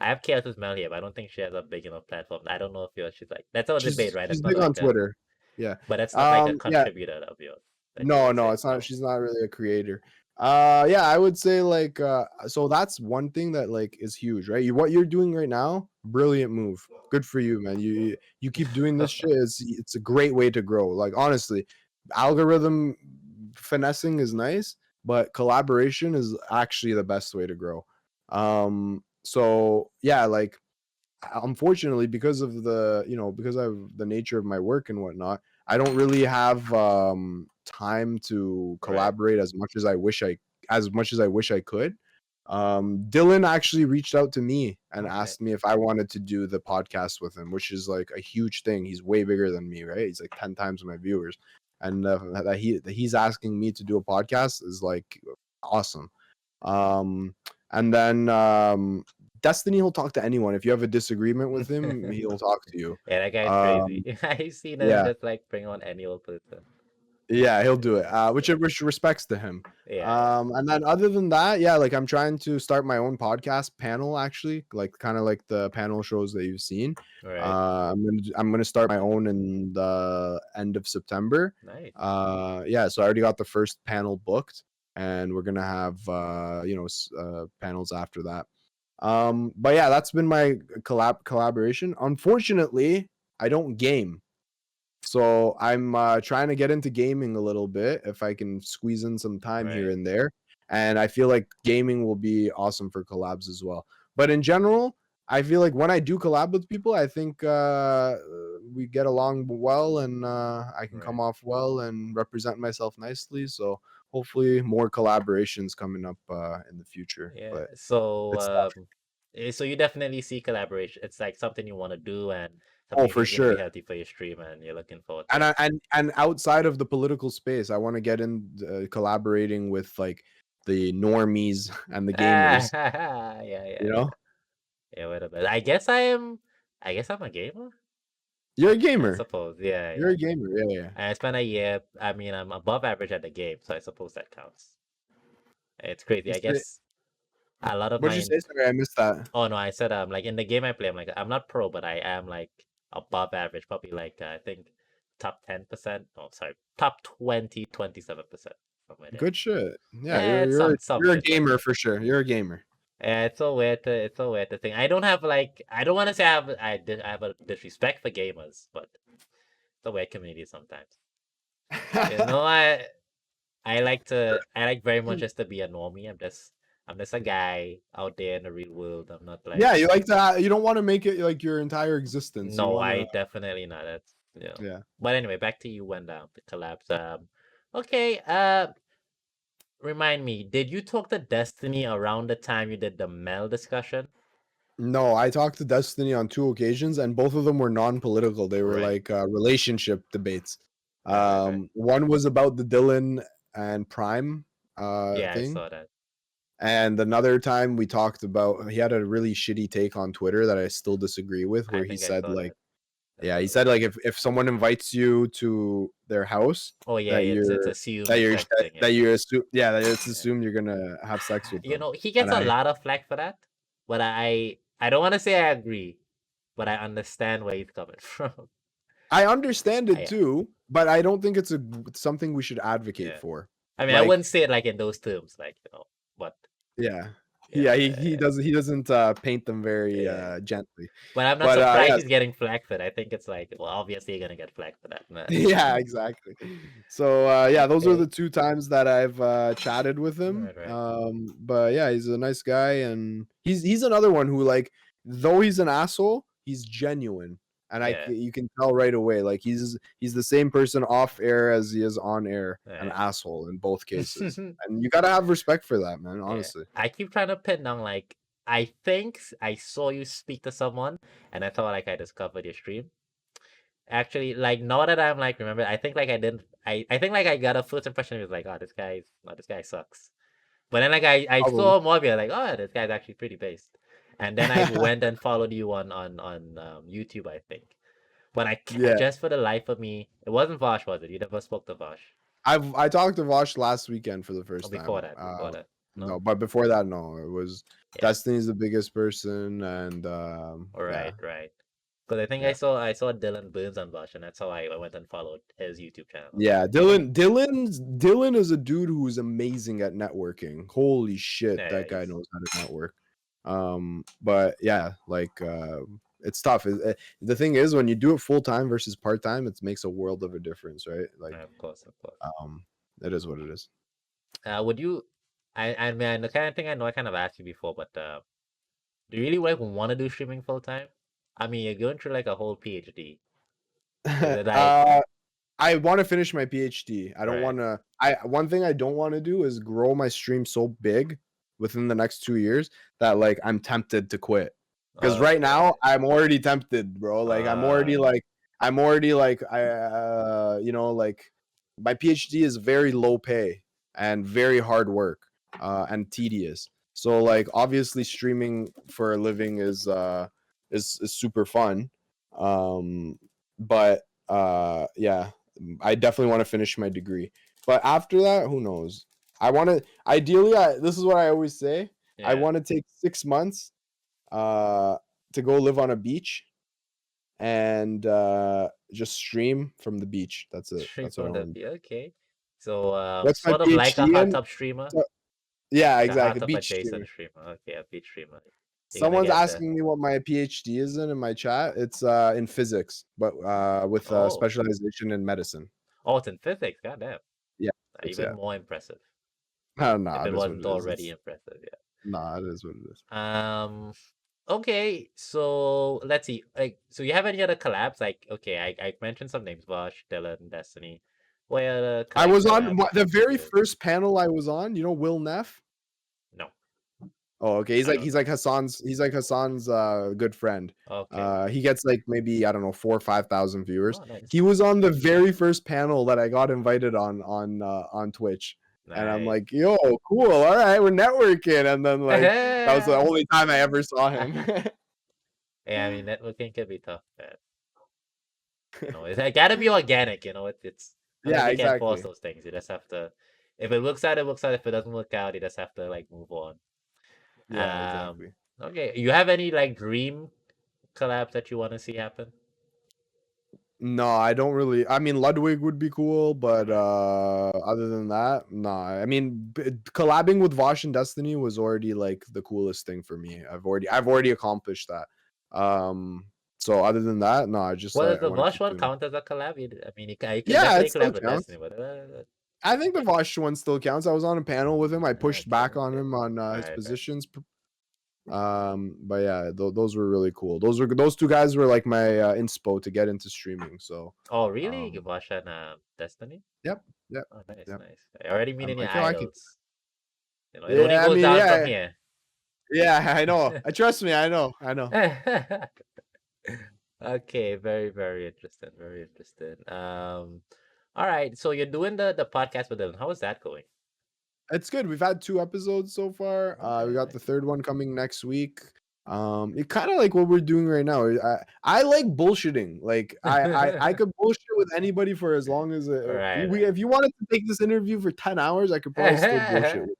I have Chaos Mel here, but I don't think she has a big enough platform. I don't know if she's like that's a debate, right? she's That's not big on like a Twitter. Yeah. but that's not like a Yeah. contributor of yours that you No, would no, say. it's not. No. She's not really a creator. Yeah, I would say like so that's one thing that like is huge, right? What you're doing right now, brilliant move. Good for you, man. You keep doing this shit. It's a great way to grow. Like honestly, algorithm finessing is nice, but collaboration is actually the best way to grow. So yeah, like unfortunately because of because of the nature of my work and whatnot, I don't really have time to Right. collaborate as much as I wish I as much as I wish I could. Dylan actually reached out to me and Okay. asked me if I wanted to do the podcast with him, which is like a huge thing. He's way bigger than me, right? He's like 10 times my viewers, and that he's asking me to do a podcast is like awesome. And then Destiny, he'll talk to anyone. If you have a disagreement with him, he'll talk to you. Yeah, that guy's Um, crazy. I've seen him yeah, just like bring on any old person. yeah, he'll do it. Yeah, Which respects to him. yeah, And then other than that, yeah, like I'm trying to start my own podcast panel, actually, like kind of like the panel shows that you've seen. right. I'm gonna start my own in the end of September. Nice. Yeah, so I already got the first panel booked, and we're gonna have panels after that. But yeah, that's been my collaboration. Unfortunately, I don't game. So I'm trying to get into gaming a little bit if I can squeeze in some time here Right. and there. And I feel like gaming will be awesome for collabs as well. But in general, I feel like when I do collab with people, I think we get along well, and I can come Right. off well and represent myself nicely. So hopefully more collaborations coming up in the future. Yeah. But So, it's tough. so you definitely see collaboration. It's like something you want to do and something Oh, you for think is gonna be sure. healthy for your stream, and you're looking forward to And it. and outside of the political space, I want to get in collaborating with like the normies and the Ah, gamers. yeah, yeah, You yeah. know, Yeah, wait a minute. I guess I am. I guess I'm a gamer. you're a I gamer. suppose. Yeah, You're yeah. a gamer. Yeah, yeah. I spent a year. I mean, I'm above average at the game, so I suppose that counts. It's crazy. I guess a lot of What'd you mine. say? Sorry, I missed that. Oh no, I said like in the game I play, I'm not pro, but I am like above average, probably like I think top 10%. Oh, sorry, top 27%. Somewhere there. Good shit. Yeah, Yeah, it's some you're a shit like gamer that. for sure. You're a gamer. Yeah, it's so weird to think. I don't have like I don't want to say I have a disrespect for gamers, but it's a weird community sometimes. You know, I like very much just to be a normie. I'm just a guy out there in the real world. I'm not like Yeah, you like to. You don't want to make it like your entire existence. You no, want I to. definitely not. That's Yeah. But anyway, back to you when the collapse. Okay. Remind me, did you talk to Destiny around the time you did the Mel discussion? No, I talked to Destiny on 2 occasions, and both of them were non-political. They were Right. like relationship debates. Right. One was about the Dylan and Prime Yeah, I thing, saw that. and another time we talked about he had a really shitty take on Twitter that I still disagree with, I where he think I said saw like, that. I yeah, saw he that. said like if someone invites you to their house, Oh yeah, that it's you're assumed that the you're sex thing. that Yeah. you assume, yeah, that it's Yeah. assumed you're gonna have sex with You them, know, he and gets a lot of flack for that, but I don't want to say I agree, but I understand where he's coming from. I understand it I too, but I don't think it's something we should advocate Yeah. for. I mean, I Like, wouldn't say it like in those terms, like but yeah, yeah, yeah, yeah, he doesn't paint them very yeah. gently. But I'm not But surprised yeah, he's getting flack for it. I think it's like, well, obviously you're gonna get flack for that, man. yeah, exactly. So yeah, those are Okay. the 2 times that I've chatted with him. Right, right. But yeah, he's a nice guy, and he's another one who, like, though he's an asshole, he's genuine. And Yeah. you can tell right away, like he's the same person off air as he is on air, an Right. asshole in both cases. And you gotta have respect for that, man, Yeah. honestly. I keep trying to pin down like I think I saw you speak to someone and I thought like I discovered your stream. Actually, like now that I'm like remember, I think like I didn't I think like I got a first impression. It was like, oh, this guy sucks. But then like I Probably. saw more of it, like, oh, this guy's actually pretty based. And then I went and followed you on YouTube, I think. But Yeah. just for the life of me, it wasn't Vosh, was it? You never spoke to Vosh. I talked to Vosh last weekend for the Or first before time. that, before that. No? No, but before that, no. It was Yeah. Destiny's the biggest person, and yeah, Right, right. Because I think yeah. I saw Dylan Burns on Vosh, and that's how I went and followed his YouTube channel. Yeah, Dylan is a dude who is amazing at networking. Holy shit, Yeah, that guy he's knows how to network. But yeah, like it's tough. The thing is, when you do it full time versus part time, it makes a world of a difference, right? Like, of course, of course. it is what it is. Would you? I mean, the kind of thing I know I kind of asked you before, but do you really like want to do streaming full time? I mean, you're going through like a whole PhD. Is it like? I want to finish my PhD. I don't Right. want to. One thing I don't want to do is grow my stream so big within the next 2 years that like I'm tempted to quit. Because right Okay. now I'm already tempted, bro. Like I'm already like like my PhD is very low pay and very hard work and tedious. So like obviously streaming for a living is super fun. But yeah, I definitely want to finish my degree. But after that, who knows? I want to ideally this is what I always say. I Yeah. want to take 6 months uh to go live on a beach and just stream from the beach. That's it. Stream That's what I from the want to do. okay. So That's my sort of like a PhD hot in. tub streamer, So, yeah, like a hot exactly. tub Beach adjacent streamer. streamer. Okay, a beach streamer. You're gonna Someone's get the asking me what my PhD is in my chat. It's in physics, but with oh specialization in medicine. oh it's in physics. Goddamn, Yeah, even yeah. more impressive. Nah, If it it is what wasn't it is. already impressive, yeah. Nah, it is what it is. Okay, so let's see. Like, so you have any other collabs? Like, okay, I mentioned some names: Vosh, Dylan, Destiny. What other I like was on collabs the you very did? first panel I was on. You know Will Neff? No, Oh, okay. I don't know. He's like Hassan's good friend. Okay. He gets like maybe I don't know 4 or 5,000 viewers. Oh, nice, He was on the very first panel that I got invited on Twitch. And I'm nice. like, yo, cool. All right, we're networking. And then like that was the only time I ever saw him. Yeah, I mean, networking can be tough, man. You know, it gotta be organic. You know, it's not like Yeah, you can't force exactly. those things. You just have to. If it works out, it works out. If it doesn't work out, you just have to like move on. Yeah, exactly. Okay. You have any like dream collabs that you want to see happen? No, I don't really. I mean, Ludwig would be cool, but Right. other than that, nah. I mean, collabing with Vosh and Destiny was already like the coolest thing for me. I've already accomplished that. So other than that, no, I just Well, does like I the want to Vosh keep one doing. count as a collab? I mean, you can Yeah, it definitely still collab with counts. Destiny, but I think the Vosh one still counts. I was on a panel with him. I pushed okay, back on okay. him on his Right, right. positions. But yeah, those were really cool. Those two guys were like my inspo to get into streaming. So, Oh, really? um, Vosh and Destiny? yep, yep, Oh, nice, yep. nice. I already I'm meeting your like, yo, I can. idols. You know, it only Yeah, I goes mean, down from yeah, here. yeah, I know. I trust me. I know. I know. Okay, very, very interesting. Very interesting. All right. So you're doing the podcast with Dylan. How is that going? It's good. We've had 2 episodes so far. We Okay, got the nice. third one coming next week. It kind of like what we're doing right now. I like bullshitting. Like I could bullshit with anybody for as long as Right, we. If you wanted to take this interview for 10 hours, I could probably still bullshit. right. With.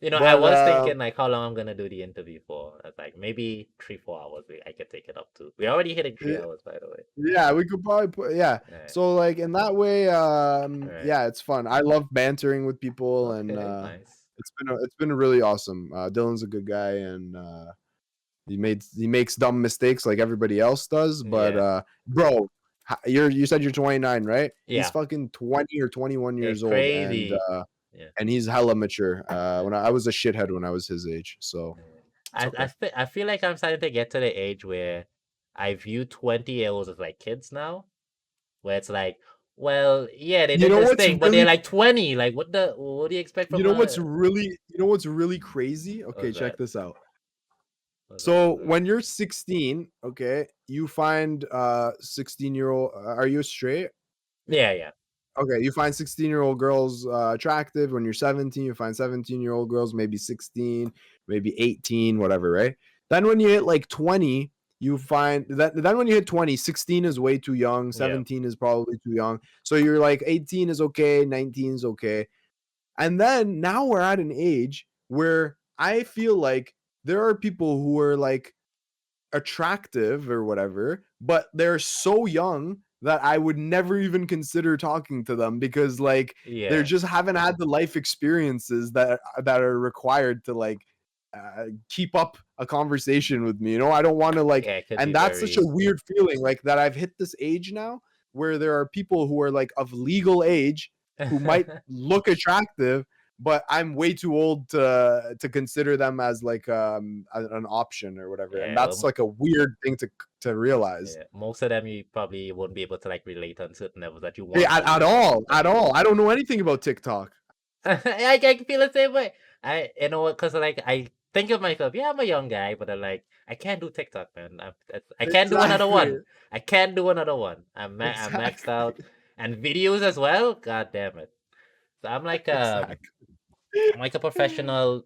You know, I But was thinking like how long I'm gonna do the interview for. I was like maybe 3-4 hours. I could take it up to. We're already hitting 3 hours, by the way. yeah, we could probably put yeah. Right, So like in that way, right. yeah, it's fun. I love bantering with people, and Okay, nice. it's been really awesome. Dylan's a good guy, and he makes dumb mistakes like everybody else does. But Yeah, bro, you said you're 29, right? He's yeah. fucking 20 or 21 It's years old, crazy. Yeah. and he's hella mature. When I was a shithead when I was his age, so Yeah. it's okay. I feel like I'm starting to get to the age where I view 20-year-olds as like kids now, where it's like, well, yeah, they You did know this what's thing, but they're really like 20. Like, what do you expect from a? you know what's really crazy? Okay, What's check that? this out. What's that? So What's that? when you're 16, okay, you find 16-year-old. Are you straight? Yeah, yeah, Okay, you find 16-year-old girls attractive. When you're 17, you find 17-year-old girls, maybe 16, maybe 18, whatever, right? Then when you hit like 20, you find that then when you hit 20, 16 is way too young, yeah, 17 is probably too young. So you're like 18 is okay, 19 is okay. And then now we're at an age where I feel like there are people who are like attractive or whatever, but they're so young that I would never even consider talking to them because like they yeah, just haven't had the life experiences that are required to like keep up a conversation with me. You know, I don't want to like, yeah. It could be and that's such a very. weird feeling like that I've hit this age now where there are people who are like of legal age who might look attractive, but I'm way too old to consider them as like an option or whatever. And Yeah, that's like a weird thing to realize. yeah, most of them you probably won't be able to like relate on certain levels that you Hey, want to at relate on all, TikTok. at all. I don't know anything about TikTok. I can feel the same way. You know what? Because like I think of myself, yeah, I'm a young guy, but I'm like, I can't do TikTok, man. I can't do another Exactly. one. I can't do another one. I'm maxed out, Exactly. and videos as well. God damn it! So Exactly. I'm like a professional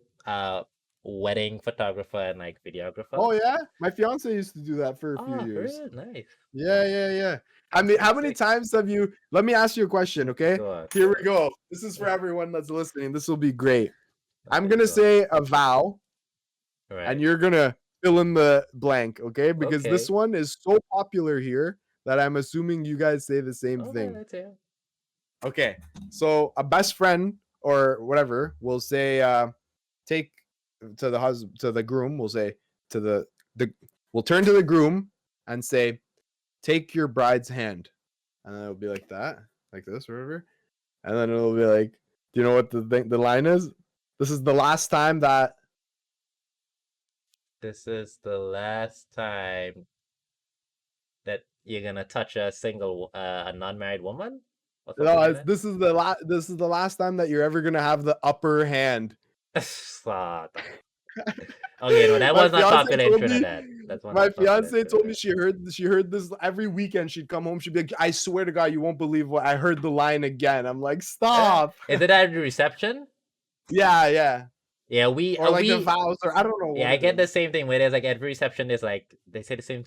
wedding photographer and like videographer. Oh yeah, my fiance used to do that for a few Oh, years. really nice. Yeah, Nice. yeah, yeah. I mean, how many Sick. times have you? Let me ask you a question, okay? Go on, Here go we on. go. This is for everyone that's listening. This will be great. I'm Alright, gonna go on. say a vow, and Right. you're gonna fill in the blank, okay? Because this Okay. one is so popular here that I'm assuming you guys say the same Okay, thing. let's hear. Okay, so a best friend or whatever will say, take to the husband to the groom. We'll say to the we'll turn to the groom and say, take your bride's hand, and then it'll be like that, like this, or whatever, and then it'll be like, do you know what the line is? This is the last time that. This is the last time that you're gonna touch a non-married woman or something No, like it's, that. this is the last time that you're ever gonna have the upper hand. Sod. Okay, no, that my was not fiance popular in told me Trinidad. That's one my not popular in fiance told me Trinidad. she heard this every weekend. She'd come home, she'd be like, I swear to God, you won't believe what I heard the line again. I'm like, stop. Is it at the reception? Yeah, yeah. Yeah, Or like the vows, or I don't know yeah, what I it get the is. same thing where there's like every reception is like they say the same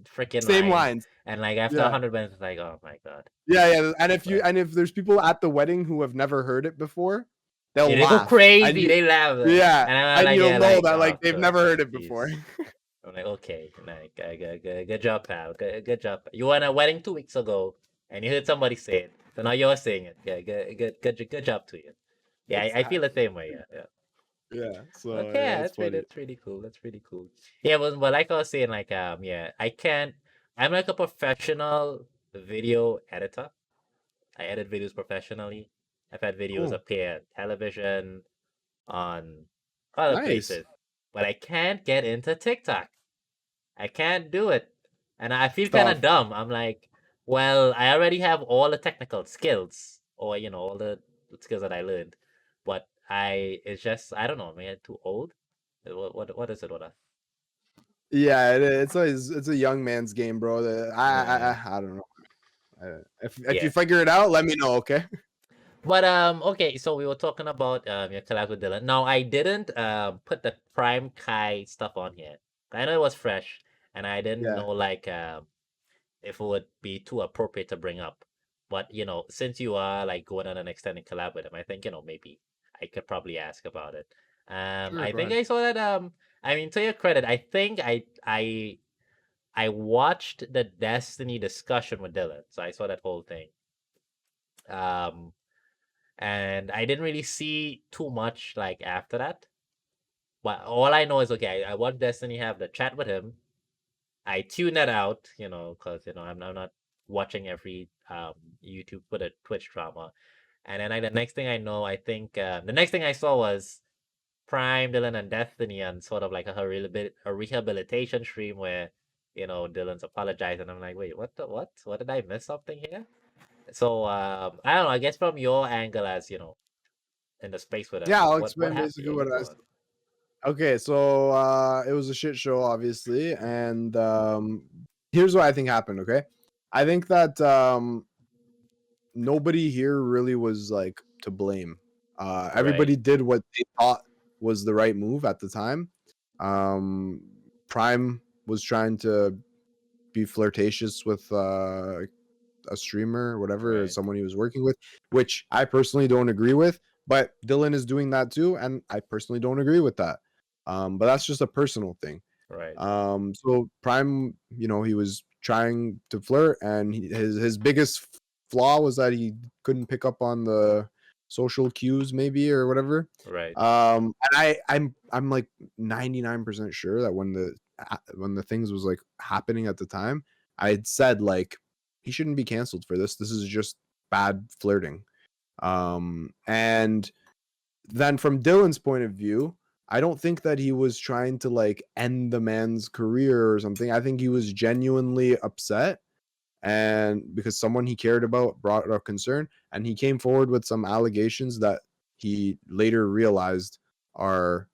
freaking Same line, lines. and like after Yeah. 100 minutes, it's like, oh my god. Yeah, yeah. And But if there's people at the wedding who have never heard it before, they'll yeah, they go laugh. And crazy, you they laugh, yeah, and I'm and like, you'll yeah, know like, that oh like they've never goodness, heard it before. jeez. I'm like, okay, like, good job, pal. Good job. You were at a wedding 2 weeks ago, and you heard somebody say it, so now you're saying it. Yeah, good job to you. Yeah, I feel the Exactly. same way. Yeah, yeah. Yeah. So Okay, yeah, yeah, it's funny. that's really cool. That's really cool. Yeah, but like I was saying, like yeah, I can't. I'm like a professional video editor. I edit videos professionally. I've had videos Cool. appear on television, on other Nice. places, but I can't get into TikTok. I can't do it. And I feel kind of Tough. dumb. I'm like, well, I already have all the technical skills or, all the skills that I learned. But it's just, I don't know, man, too old. What is it with us? Yeah, it's a young man's game, bro. Right. I don't know. If you Yeah. figure it out, let me know, okay? But okay, so we were talking about your collab with Dylan. Now I didn't put the Prime Kai stuff on here. I know it was fresh, and I didn't Yeah, know like if it would be too appropriate to bring up. But since you are like going on an extended collab with him, I think maybe I could probably ask about it. sure, I go think ahead. I saw that. I mean, to your credit, I think I watched the Destiny discussion with Dylan, so I saw that whole thing. Um, and I didn't really see too much like after that. But all I know is okay. I watched Destiny have the chat with him. I tune that out, because I'm not watching every YouTube for the Twitch drama. And then the next thing I know, I think the next thing I saw was Prime, Dylan, and Destiny on sort of like a rehabilitation stream where Dylan's apologizing. I'm like, wait, what the what? What did I miss something here? So I don't know. I guess from your angle as in the space with him, Yeah, I'll what explain happened? Yeah, basically you what I. go on. Okay, so it was a shit show, obviously, and here's what I think happened. Okay, I think that nobody here really was like to blame. Right, Everybody did what they thought was the right move at the time. Um, Prime was trying to be flirtatious with a streamer, whatever, right, someone he was working with, which I personally don't agree with. But Dylan is doing that too, and I personally don't agree with that. But that's just a personal thing. right, So Prime, he was trying to flirt, and his biggest flaw was that he couldn't pick up on the social cues, maybe, or whatever. right, And I'm like 99% sure that when the things was like happening at the time, I had said like he shouldn't be canceled for this. This is just bad flirting. And then from Dylan's point of view, I don't think that he was trying to like end the man's career or something. I think he was genuinely upset, and because someone he cared about brought up concern, and he came forward with some allegations that he later realized are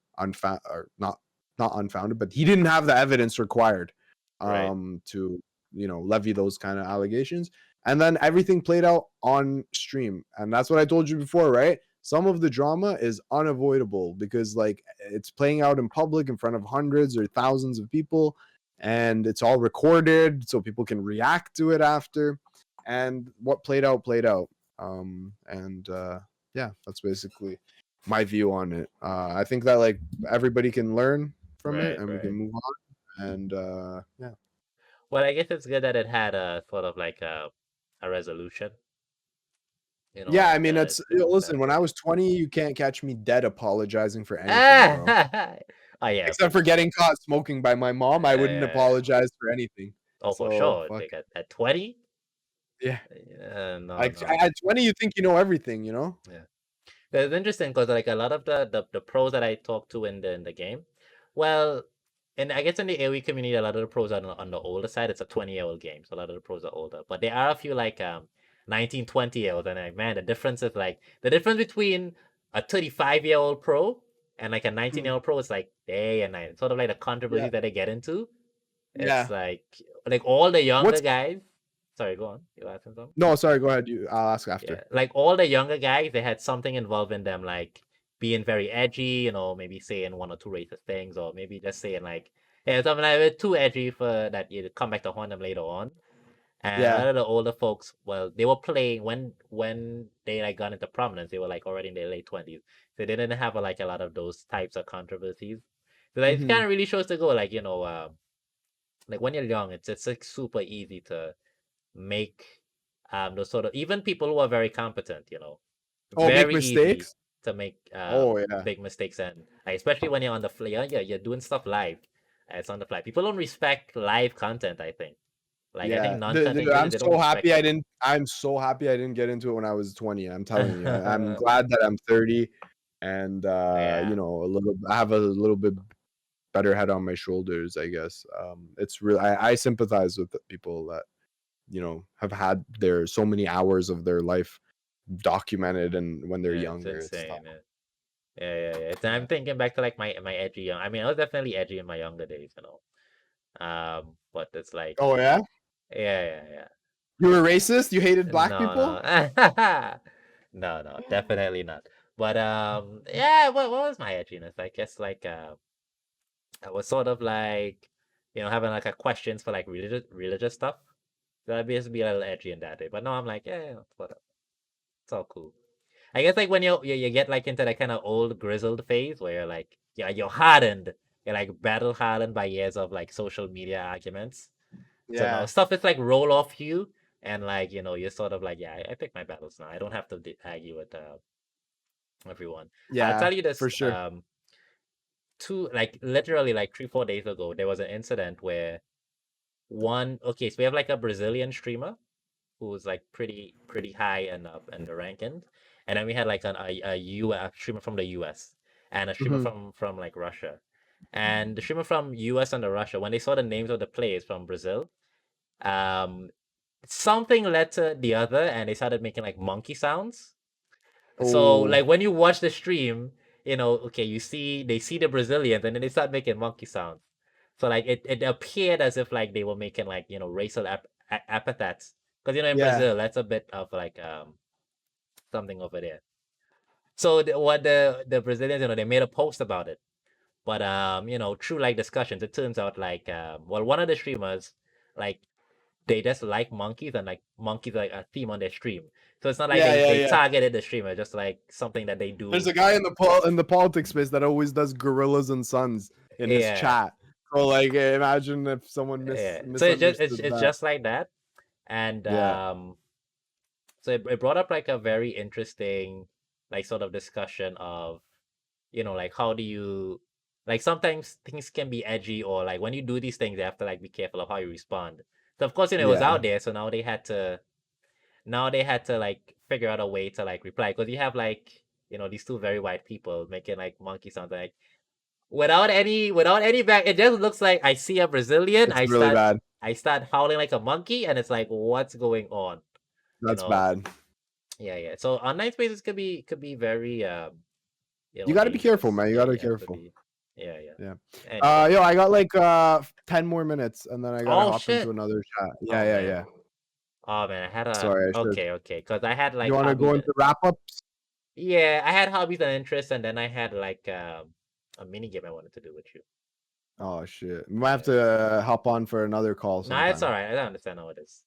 not unfounded, but he didn't have the evidence required Right. to levy those kind of allegations. And then everything played out on stream, and that's what I told you before, right? Some of the drama is unavoidable because like it's playing out in public in front of hundreds or thousands of people, and it's all recorded so people can react to it after. And what played out played out. And yeah, that's basically my view on it. I think that like everybody can learn from it, Right. and we can Right. move on. And yeah. Well, I guess it's good that it had a sort of like a resolution. Yeah, I And mean, it's good listen, that. when I was 20, you can't catch me dead apologizing for anything, bro. Ah! Oh yeah, Except for getting caught smoking by my mom, I wouldn't yeah. apologize for anything. Oh, for So sure. fuck Like at 20? yeah. No, Like no. at 20, you think you know everything, you know? Yeah. It's interesting because like a lot of the pros that I talk to in the game, well, and I guess in the AoE community, a lot of the pros are on the older side. It's a 20-year-old game, so a lot of the pros are older. But there are a few like 19, 20-year-olds, and like man, the difference is like the difference between a 35-year-old pro and like a Mhm. 19-year-old pro is like day and night. Sort of like the Yeah. controversies that they get into. It's Yeah. like all the younger What's guys. Sorry, go on. You asking something? No, sorry, go ahead. I'll ask Yeah, after. like all the younger guys, they had something involved in them, like being very edgy, maybe saying one or two racist things, or maybe just saying like, yeah, something like too edgy for that you come back to haunt them later on. And a Yeah. lot of the older folks, well, they were playing when they like got into prominence, they were like already in their late 20s. So they didn't have like a lot of those types of controversies. So like, it Hmm. kind of really shows to go like, like when you're young, it's like super easy to make those sort of even people who are very competent, Oh, make very easy mistakes? to make Oh, yeah. big mistakes, and like, especially when you're on the fly, you're doing stuff live. It's on the fly. People don't respect live content, I think. Like I think Yeah. non-content creators, I'm they don't so happy respect I it. didn't I'm so happy I didn't get into it when I was 20. I'm telling you. I'm glad that I'm 30, and Yeah, I have a little bit better head on my shoulders, I guess. It's real. I sympathize with the people that have had their so many hours of their life documented, and when they're yeah, it's younger, it's tough. insane. Yeah. Yeah. Yeah. I'm thinking back to like my edgy young. I mean, I was definitely edgy in my younger days, but it's like, Oh yeah. yeah. You were racist. You hated black No, people. no. No, definitely not. But yeah, what was my edginess? I guess like I was sort of like, having like a questions for like religious stuff. So I'd be a little edgy in that day. But no, I'm like, yeah, whatever. It's all cool. I guess like when you get like into that kind of old grizzled phase where you're like, yeah, you're hardened. You're like battle hardened by years of like social media arguments. So now Yeah. stuff is like roll off you, and like you're sort of like, yeah, I pick my battles now. I don't have to argue with everyone. I'll Yeah. tell you this. For sure. Two like literally like 3 4 days ago, there was an incident where one. Okay, so we have like a Brazilian streamer who's like pretty high and up in the rankings, and then we had like a streamer from the U.S. and a streamer Hmm. from like Russia, and the streamer from U.S. and the Russia, when they saw the names of the players from Brazil, um something led to the other, and they started making like monkey sounds. So Oh like when you watch the stream, okay, they see the Brazilians, and then they start making monkey sounds. So like it appeared as if like they were making like racial epithets, because in yeah. Brazil that's a bit of like something over there. So what the Brazilians, they made a post about it. But through like discussions, it turns out like well, one of the streamers, like, they just like monkeys, and like monkeys are like a theme on their stream. So it's not like Yeah. they Yeah. targeted the streamer, just like something that they There's do. a guy in the politics space that always does gorillas and sons in his Yeah, chat. So like, imagine if someone yeah. So misunderstood it's that. just like that, and Yeah. so it brought up like a very interesting like sort of discussion of like how do you, like, sometimes things can be edgy, or like when you do these things you have to like be careful of how you respond. So of course it was Yeah. out there, so now they had to like figure out a way to like reply, because you have like these two very white people making like monkey sounds, like without any back. It just looks like I see a Brazilian. It's really bad. I start howling like a monkey, and it's like, what's going on? You That's know, bad. yeah. So online spaces could be very You got to be careful, dangerous. man. You Yeah, got to be you have to careful. be. Yeah. Yeah. Anyway. Yo, I got like 10 more minutes, and then I gotta Oh hop into shit. another chat. Oh man. Yeah. Oh man, I had a Sorry, I should. okay, because I had You like want to go hobbies. into wrap ups? Yeah, I had hobbies and interests, and then I had like a mini game I wanted to do with you. Oh shit, we might have Yeah. to hop on for another call No, it's all sometime. right. I don't understand how it is.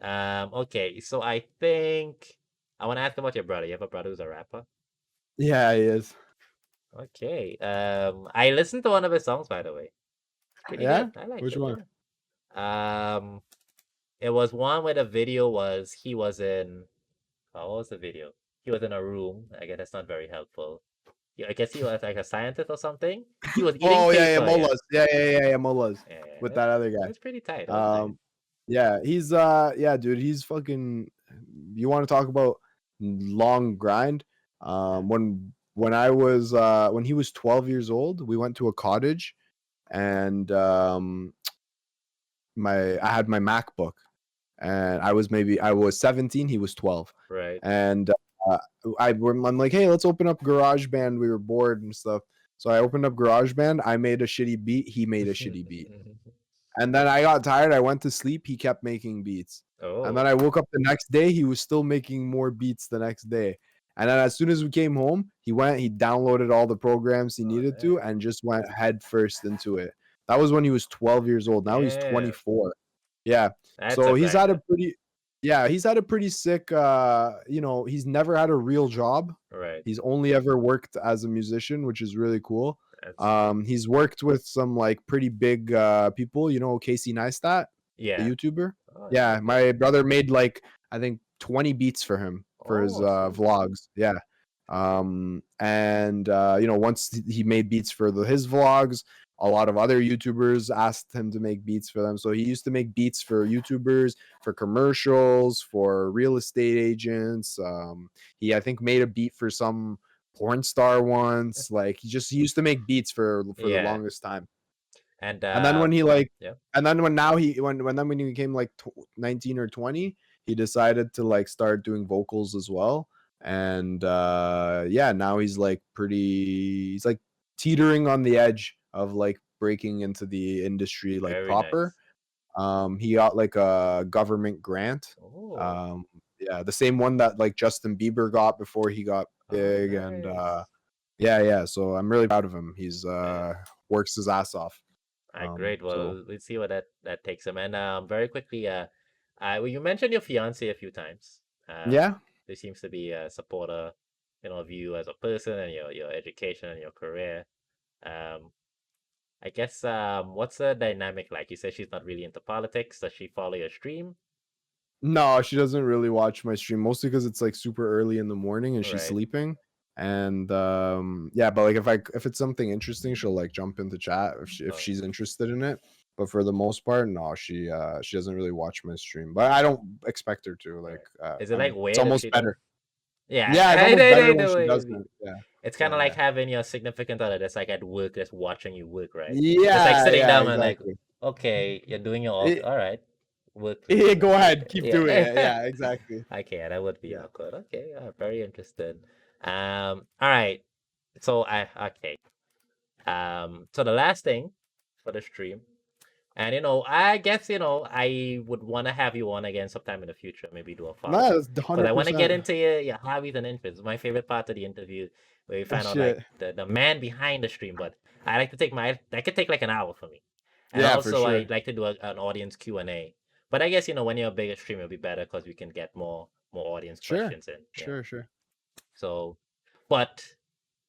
Okay, so I think I want to ask about your brother. You have a brother who's a rapper? Yeah, he is. Okay. I listened to one of his songs, by the way. Pretty Yeah, good. I like which it. one? Yeah. It was one where the video was he was in. Oh, what was the video? He was in a room. I guess that's not very helpful. Yeah, I guess he was like a scientist or something. He was eating Oh yeah, paper. Yeah. mullahs. Yeah, mullahs Yeah. with that other guy. That's pretty tight. That was nice. Yeah, he's yeah, dude, he's fucking. You want to talk about long grind? When I was when he was 12 years old, we went to a cottage, and I had my MacBook, and I was 17, he was 12, Right. and I'm like, hey, let's open up GarageBand. We were bored and stuff, so I opened up GarageBand. I made a shitty beat. He made a shitty beat. And then I got tired. I went to sleep. He kept making beats. And then Oh. I woke up the next day. He was still making more beats the next day. And then as soon as we came home, he downloaded all the programs he Oh, needed to nice. and just went head first into it. That was when he was 12 years old. Now he's Yeah. 24. Yeah. That's So he's had a attractive. pretty sick he's never had a real job. Right. He's only ever worked as a musician, which is really cool. That's He's worked with some like pretty big people, Casey Neistat, yeah. the YouTuber. Oh, Yeah, okay. my brother made like I think 20 beats for him for his Oh, sweet. vlogs. Yeah. And once he made beats for his vlogs, a lot of other YouTubers asked him to make beats for them. So he used to make beats for YouTubers, for commercials, for real estate agents. He I think made a beat for some porn star once. Like he used to make beats for the Yeah. longest time. And And then when he like yeah. and then when he became like 19 or 20, he decided to like start doing vocals as well. And yeah, now he's like he's like teetering on the edge of like breaking into the industry like Very proper. nice. He got like a government grant. Oh. Yeah, the same one that like Justin Bieber got before he got Oh, big. And nice. yeah, so I'm really proud of him. He's Yeah. works his ass off. All right, great. So Well, we'll see what that takes him. And very quickly, well, you mentioned your fiance a few times. yeah. There seems to be a supporter, of you as a person and your education and your career. Um, I guess what's the dynamic like? You said she's not really into politics. Does she follow your stream? No, she doesn't really watch my stream, mostly because it's like super early in the morning and she's Right. sleeping. And yeah, but like if it's something interesting, she'll like jump into chat if she's interested in it. But for the most part, no, she doesn't really watch my stream. But I don't expect her to. Like Right. Is it like it's weird if almost she does? better. Yeah, Yeah, it's almost better when she doesn't. Yeah. it's kind of like Yeah. having your significant other that's like at work, that's watching you work, right? It's like Yeah, sitting yeah, down and like, exactly. okay, you're doing your It, all right, work, please. go ahead, keep doing it. Yeah. Yeah, exactly. Okay, that would be Yeah. awkward. Okay, very interested. All right. So okay. So the last thing for the stream, and I guess I would want to have you on again sometime in the future, maybe do a follow No, up, that's because I want to get 100%. into your hobbies and interests. My favorite part of the interview, where we find out like Shit. the man behind the stream. But I like to take that could take like an hour for me, and Yeah, for also sure. I'd like to do an audience Q&A. But I guess when you're a bigger stream, it'll be better because we can get more audience questions in. Yeah. Sure. So, but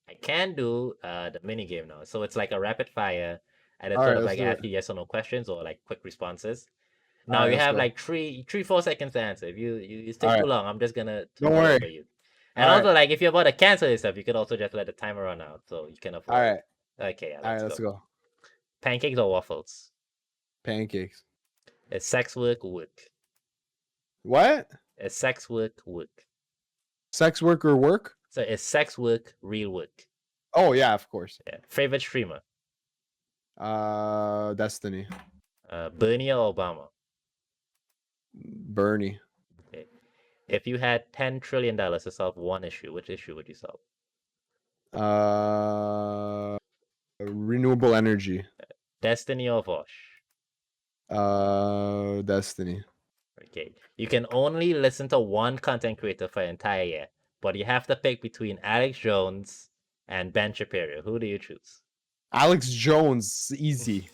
I can do the mini game now. So it's like a rapid fire, and it's All sort right, of let's like do it. ask you yes or no questions or like quick responses. All Now right, you let's have go. like 4 seconds to answer. If you All take too right. long, I'm just gonna Don't talk worry. over you. And All also, right. like if you're about to cancel yourself, you could also just let the timer run out, so you can All avoid. right. Okay, yeah, All right, let's let's go. go. Pancakes or waffles? Pancakes. Is sex work? What? Is sex work? Sex work or work? So is sex work real work? Oh yeah, of course. Yeah. Favorite streamer? Destiny. Bernie or Obama? Bernie. Okay. If you had $10 trillion to solve one issue, which issue would you solve? Renewable energy. Destiny or Vosh? Destiny. Okay. You can only listen to one content creator for an entire year, but you have to pick between Alex Jones and Ben Shapiro. Who do you choose? Alex Jones. Easy.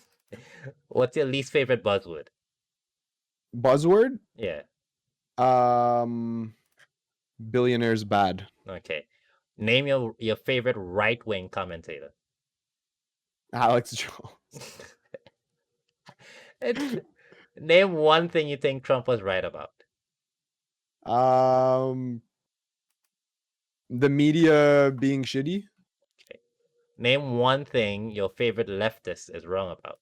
What's your least favorite buzzword? Buzzword? Yeah. Billionaires bad. Okay. Name your favorite right-wing commentator. Alex Jones. Name one thing you think Trump was right about. The media being shitty. Okay. Name one thing your favorite leftist is wrong about.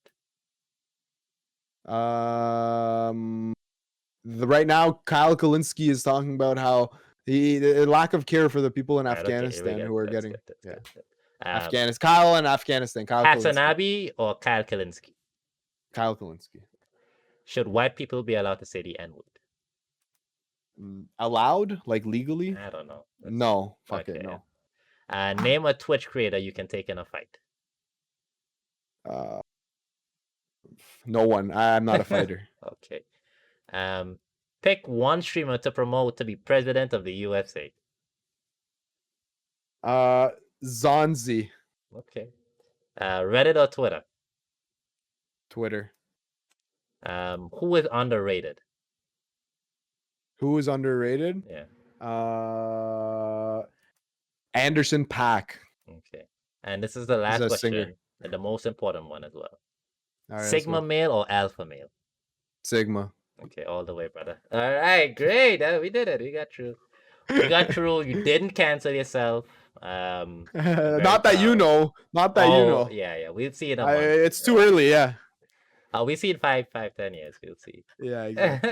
Right now, Kyle Kalinske is talking about how the lack of care for the people in Afghanistan who are getting Afghanistan. Kyle and Afghanistan. Kyle Hasanabi or Kyle Kalinske? Kyle Kalinske. Should white people be allowed to say the N-word? Allowed? Like legally? I don't know. No. Fuck it, no. Name a Twitch creator you can take in a fight. No one. I'm not a fighter. Okay. Pick one streamer to promote to be president of the USA. Zonzi. Okay. Reddit or Twitter? Twitter. Who is underrated? Who is underrated? Yeah. Anderson .Paak. Okay. And this is the last question, and the most important one as well. Right, Sigma male or alpha male? Sigma. Okay, all the way, brother. All right, great. We did it. We got through. We got through. You didn't cancel yourself. Not that you know. Not that you know. Yeah. We'll see in a month. It's too early, yeah. We'll see in 5, 10 years. We'll see. Yeah, exactly.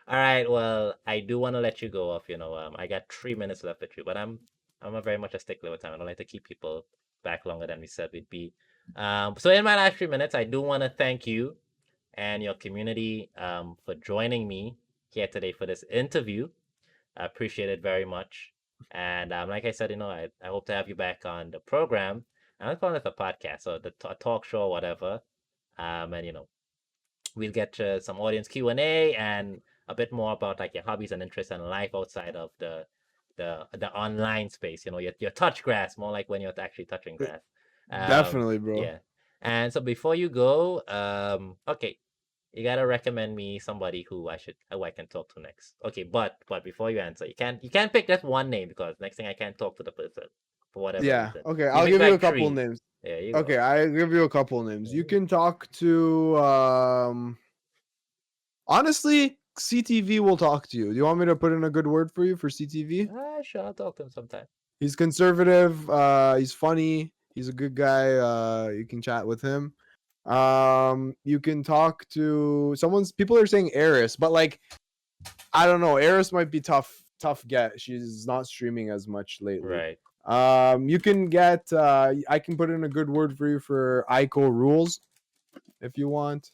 All right. Well, I do want to let you go off. I got 3 minutes left with you, but I'm a very much a stickler with time. I don't like to keep people back longer than we said we'd be. So in my last 3 minutes, I do want to thank you and your community for joining me here today for this interview. I appreciate it very much. And like I said, I hope to have you back on the program. I'm not calling it a podcast or a talk show or whatever. And we'll get to some audience Q&A and a bit more about like your hobbies and interests and life outside of the online space. Your touch grass, more like when you're actually touching grass. Definitely, bro. Yeah. And so before you go, okay, you gotta recommend me somebody who I can talk to next. Okay, but before you answer, you can't pick just one name because next thing I can't talk to the person for whatever reason. Okay, I'll give you a couple names. Yeah, okay, I'll give you a couple names. You can talk to honestly, CTV will talk to you. Do you want me to put in a good word for you for CTV? Sure, I'll talk to him sometime. He's conservative, he's funny, he's a good guy. You can chat with him. You can talk to people are saying Eris, but like I don't know, Eris might be tough get. She's not streaming as much lately. Right. You can get I can put in a good word for you for Ico Rules if you want.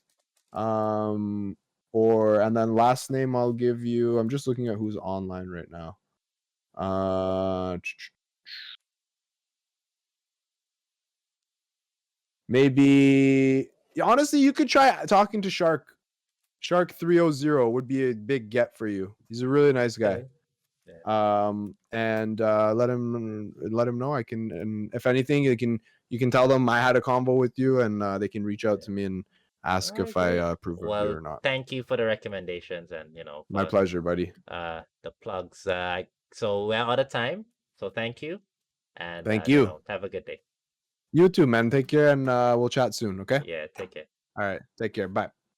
And then last name I'll give you. I'm just looking at who's online right now. Maybe honestly, you could try talking to Shark 300 would be a big get for you. He's a really nice guy. Okay. Yeah. And let him know. I can, and if anything, you can tell them I had a convo with you, and they can reach out to me and ask if I approve of you or not. Thank you for the recommendations, and my pleasure, buddy. The plugs. So we're out of time. So thank you, and thank you. Have a good day. You too, man. Take care, and we'll chat soon. Okay. Yeah. Take care. All right. Take care. Bye.